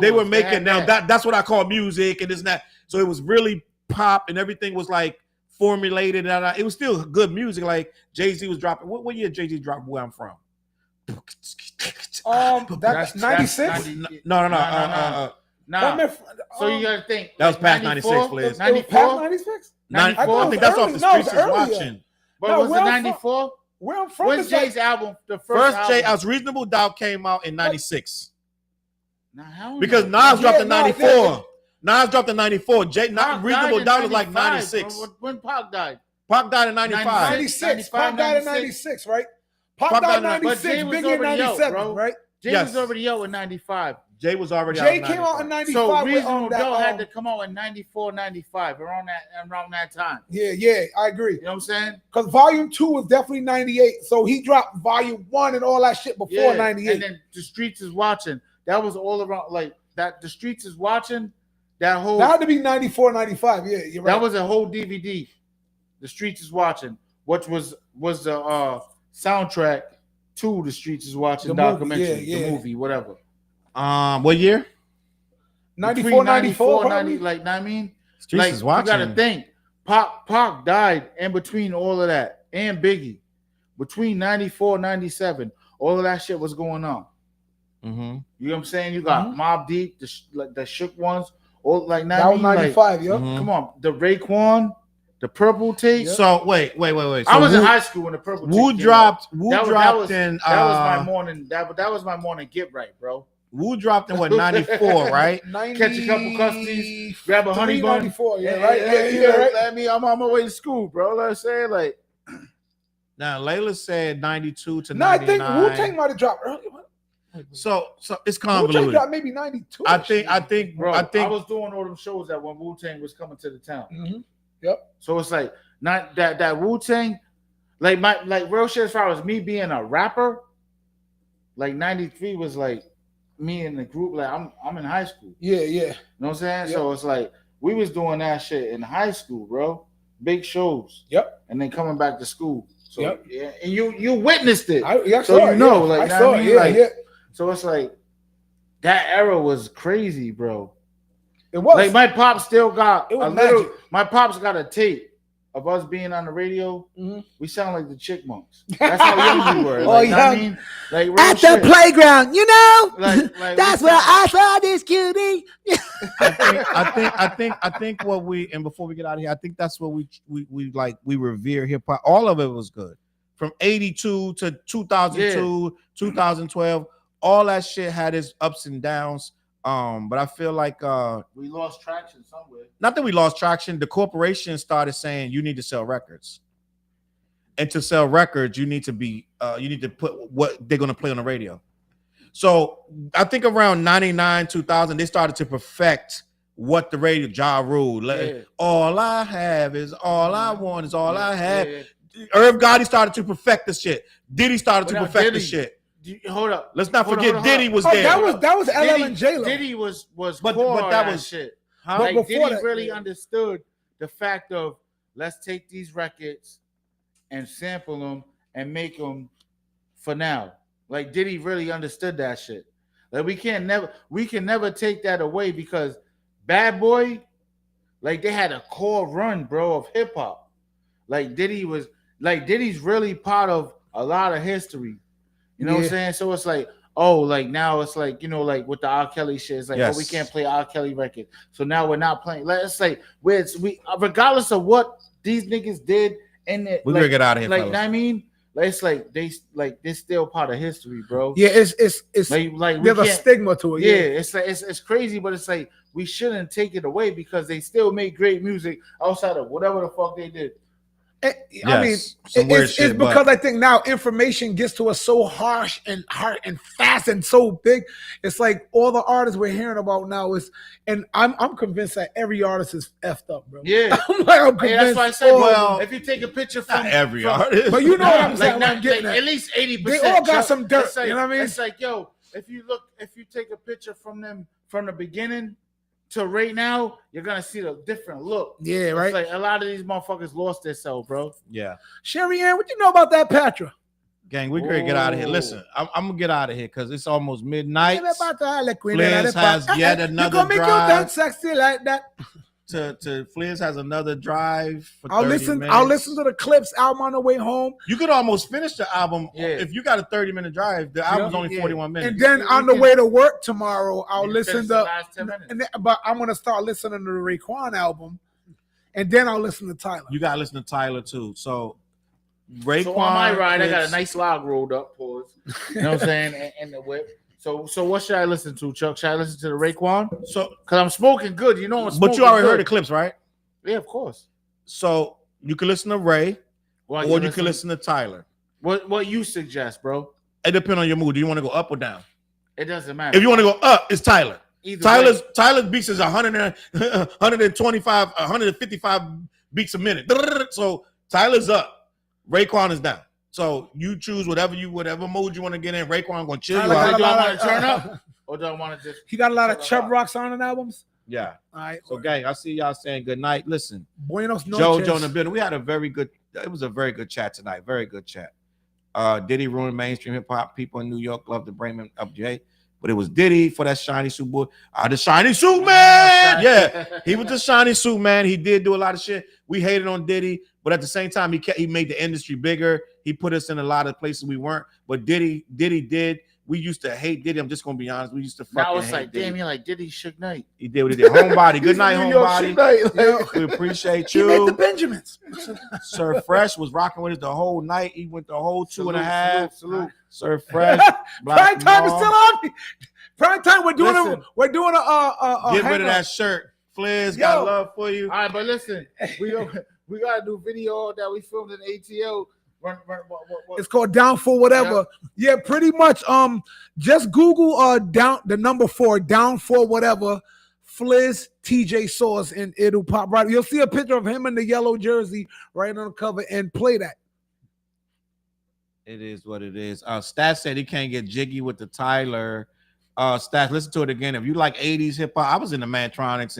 they were making now that's what I call music and this and that. So it was really pop and everything was like formulated and it was still good music. Like Jay-Z was dropping. What year Jay-Z dropped Where I'm From? That's 96. No. So you gotta think. That was past 96, please. 94? 96. 94. I think that's off the streets is watching. But No, was where it I'm 94? Where I'm from When's is like, Jay's album? The First first Jay, album? Reasonable Doubt came out in 96. Nah, hell no. Because Nas dropped in no, 94. Nas dropped in 94. Pac died Reasonable in Doubt was like 95, 96. bro. When Pac died? Pac died in 95. 96. Pac died in 96, right? Pac died in 96. Jay was Biggie in already out, 97, bro. right? Jay Yes. was already out in 95. Jay was already Jay out came out in 95. So with, Reasonable that, Doubt had to come out in 94, 95, around that time. Yeah, I agree. You know what I'm saying? Because Volume 2 was definitely 98. So he dropped Volume 1 and all that shit before 98. And then The Streets Is Watching. That was all around, like, that The Streets Is Watching, that whole... That had to be 94, 95. Yeah, you're right. That was a whole DVD. The Streets Is Watching, which was the soundtrack to The Streets Is Watching The movie, documentary, yeah. the movie, whatever. What year? 94, 94, 90, like, I mean, Streets like, Is Watching. you gotta think, Pac died in between all of that, and Biggie, between 94, 97, all of that shit was going on. Mm-hmm. You know what I'm saying? You got Mobb Deep, the Shook Ones, all like that was 95, yo. Mhm. Come on, the Raekwon, the Purple Tape. So wait. So I was in high school when the Purple Tape. Wu came dropped. out. Wu That dropped was in. That was my morning. That was my morning get right, bro. Wu dropped in what 94, right? Catch a couple customers, grab a honey bun. 94, yeah, right? Yeah, right. Let me. I'm on my way to school, bro. Let's say like. Now Layla said 92 to No, I 99. think Wu-Tang might have dropped early. So it's Wu-Tang convoluted. dropped maybe 92. I think Bro, I think I was doing all them shows that when Wu-Tang was coming to the town. Mm-hmm. Yep. So it's like not that Wu-Tang, like real shit as far as me being a rapper, like 93 was like me in the group, like I'm in high school. Yeah. You know what I'm saying? Yep. So it's like we was doing that shit in high school, bro. Big shows. Yep. And then coming back to school. So Yep. yeah, and you witnessed it. I so saw you it, know, yeah. like I saw I it, mean? yeah, Like, yeah. so it's like that era was crazy, bro. It was. Like my pops still got It was a little. magic. My pops got a tape of us being on the radio. Mhm. We sound like the Chickmunks. That's how young we were. Oh, Like, yeah. I mean, like real At the shit. playground, you know. Like That's we where sound- I saw this cutie. I think what we, and before we get out of here, I think that's what we revere hip hop. All of it was good. From 82 to 2002, 2012, all that shit had its ups and downs. But I feel like we lost traction somewhere. not that we lost traction, the corporation started saying you need to sell records. And to sell records, you need to put what they're gonna play on the radio. So I think around 99, 2000, they started to perfect what the radio, Ja Rule. Yeah. All I have is all I want is all I have. Yeah. Irv Gotti started to perfect the shit. Diddy started to But now perfect the Diddy- shit. Hold up. Let's not Hold on, forget hold on, Diddy was Oh, there. that was LL and J Lo. Diddy was But core that on was- shit. Huh? But Like before Diddy that- really understood the fact of let's take these records and sample them and make them for now. Like Diddy really understood that shit. Like we can never take that away because Bad Boy, like they had a core run, bro, of hip hop. Like Diddy's really part of a lot of history. You know what I'm Yeah. saying? So it's like, oh, like now it's like, you know, like with the R. Kelly shit, it's like, Yes. oh, we can't play R. Kelly record. So now we're not playing. Like, it's like we regardless of what these niggas did in it, We're like, gonna get out of here, like, fellas. know what I mean? Like, it's like they're still part of history, bro. Yeah, it's Like we there's a can't, stigma to it. yeah, it's like it's crazy, but it's like we shouldn't take it away because they still make great music outside of whatever the fuck they did. I mean, some weird it's shit, because but- I think now information gets to us so harsh and hard and fast and so big. It's like all the artists we're hearing about now is, and I'm convinced that every artist is effed up, bro. Yeah. I'm Yeah, convinced. that's why I said, all of well, them. if you take a picture Not from every artist. But you know what I'm like, saying? What not, I'm getting like, at. at least 80%. They all got Chuck. some dirt, It's like, you know what I mean? It's like, yo, if you take a picture from them from the beginning to right now, you're gonna see the different look. Yeah, It's right. like a lot of these motherfuckers lost themselves, bro. Yeah. Sherry Ann, what you know about that Patra? Gang, we could get out of here. Listen, I'm gonna get out of here because it's almost midnight. Fliz has yet another You gonna make your drive. dance sexy like that? To Fliz has another drive for I'll 30 listen. minutes. I'll listen to the Clips album on the way home, You could almost finish the album Yeah. if you got a 30-minute drive. The album's only Yeah. 41 minutes. and then You on the can- way to work tomorrow, I'll You listen finish to. the last 10 minutes. And then, but I'm gonna start listening to the Raekwon album, and then I'll listen to Tyler. You gotta listen to Tyler too. So Raekwon. So on my ride, I got a is- nice log rolled up. Pause. You know what I'm saying? In the whip. So what should I listen to, Chuck? Should I listen to the Raekwon? So, Because I'm smoking good. You know I'm smoking but you already good. heard the clips, right? Yeah, of course. So you can listen to Ray, Well, or you can listen to Tyler. What you suggest, bro? It depends on your mood. Do you want to go up or down? It doesn't matter. If you want to go up, it's Tyler. Either Tyler's beats is 125, 155 beats a minute. So Tyler's up. Raekwon is down. So you choose whatever mode you want to get in. Raekwon gonna chill you Tyler out. got do a I lot want of- to turn up or do I want to just? He got a lot of Turn Chubb up. Rock sounding albums. Yeah. All right. So gang, I see y'all saying good night. Listen, Buenos noches. Joe in the building. We had it was a very good chat tonight. Very good chat. Diddy ruined mainstream hip hop. People in New York love to bring him up, Jay. But it was Diddy for that shiny suit boy. The shiny suit man. Yeah. He was the shiny suit man. He did do a lot of shit. We hated on Diddy, but at the same time, he made the industry bigger. He put us in a lot of places we weren't. But Diddy did. We used to hate Diddy. I'm just gonna be honest. We used to fucking Now it's hate like, Diddy. damn, you're like Diddy Suge Knight. He did what he did. Homebody. Good night, New York homebody. Suge Knight, like- We appreciate He made the you. Benjamins. Sir Fresh was rocking with us the whole night. He went the whole two and a half. Salute. Sir Fresh. Prime time is Mom. still on. Prime time. We're doing Listen. we're doing a Get rid of hangout. that shirt. Fliz Yo. got love for you. All right, but listen, we gotta do video that we filmed in ATL. What? It's called Down for Whatever. Yeah, pretty much. Just Google down the number 4 Down for Whatever Fliz TJ Sauce, and it'll pop right. You'll see a picture of him in the yellow jersey right on the cover, and play that. It is what it is. Stats said he can't get jiggy with the Tyler. Stats, listen to it again. If you like 80s hip hop, I was in the Mantronics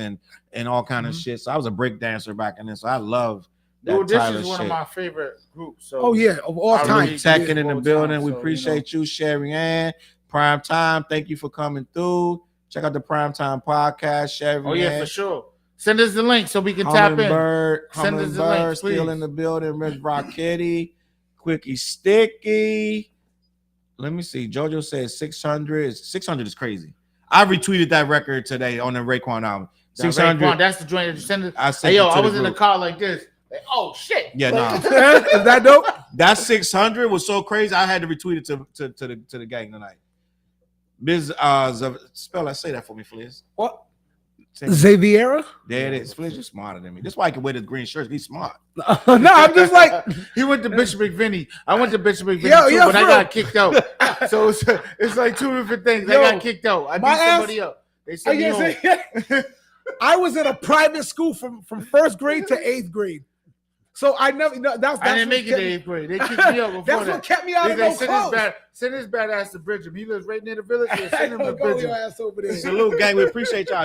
and all kind of shit. So I was a break dancer back in this. So I love that. Dude, this Tyler is one shit. of my favorite groups. So Oh yeah, of all I time. really- Teching in the all building. time, We so, appreciate you, Sherry Ann. Prime Time. Thank you for coming through. Check out the Prime Time podcast, Sherry. Oh yeah, Ann. for sure. Send us the link so we can tap in. Hummingbird, Send us the link, Hummingbird still please. in the building. Rich Rocketti, Quickie Sticky. Let me see. JoJo says 600. 600 is crazy. I retweeted that record today on the Raekwon album. That 600. Raekwon, that's the joint that you send it. I sent Hey yo, it to I the was in the group. car like this. Like, oh shit. Yeah, nah. Is that dope? That 600 was so crazy. I had to retweet it to the gang tonight. Biz spell that. Say that for me, Fliz. What? Say it. Xaviera? There it is. Fliz, you're smarter than me. That's why I can wear the green shirts. He's smart. No, I'm just like, He went to Bishop McVinney. I went to Bishop McVinney Yo, too, yo, but I bro. got kicked out. So it's like two different things. Yo, I got kicked out. I my beat somebody up. They I sent me guess home. I was in a private school from first grade to 8th grade. So I never, that's I didn't what make it kept to me- 8th grade. They kicked me out before That's that. what kept me out They of no said, clothes. send his bad ass to Bridgem. He lives right near the village. Yeah, send him to Go your Bridgem. ass over there. Salute, gang. We appreciate y'all.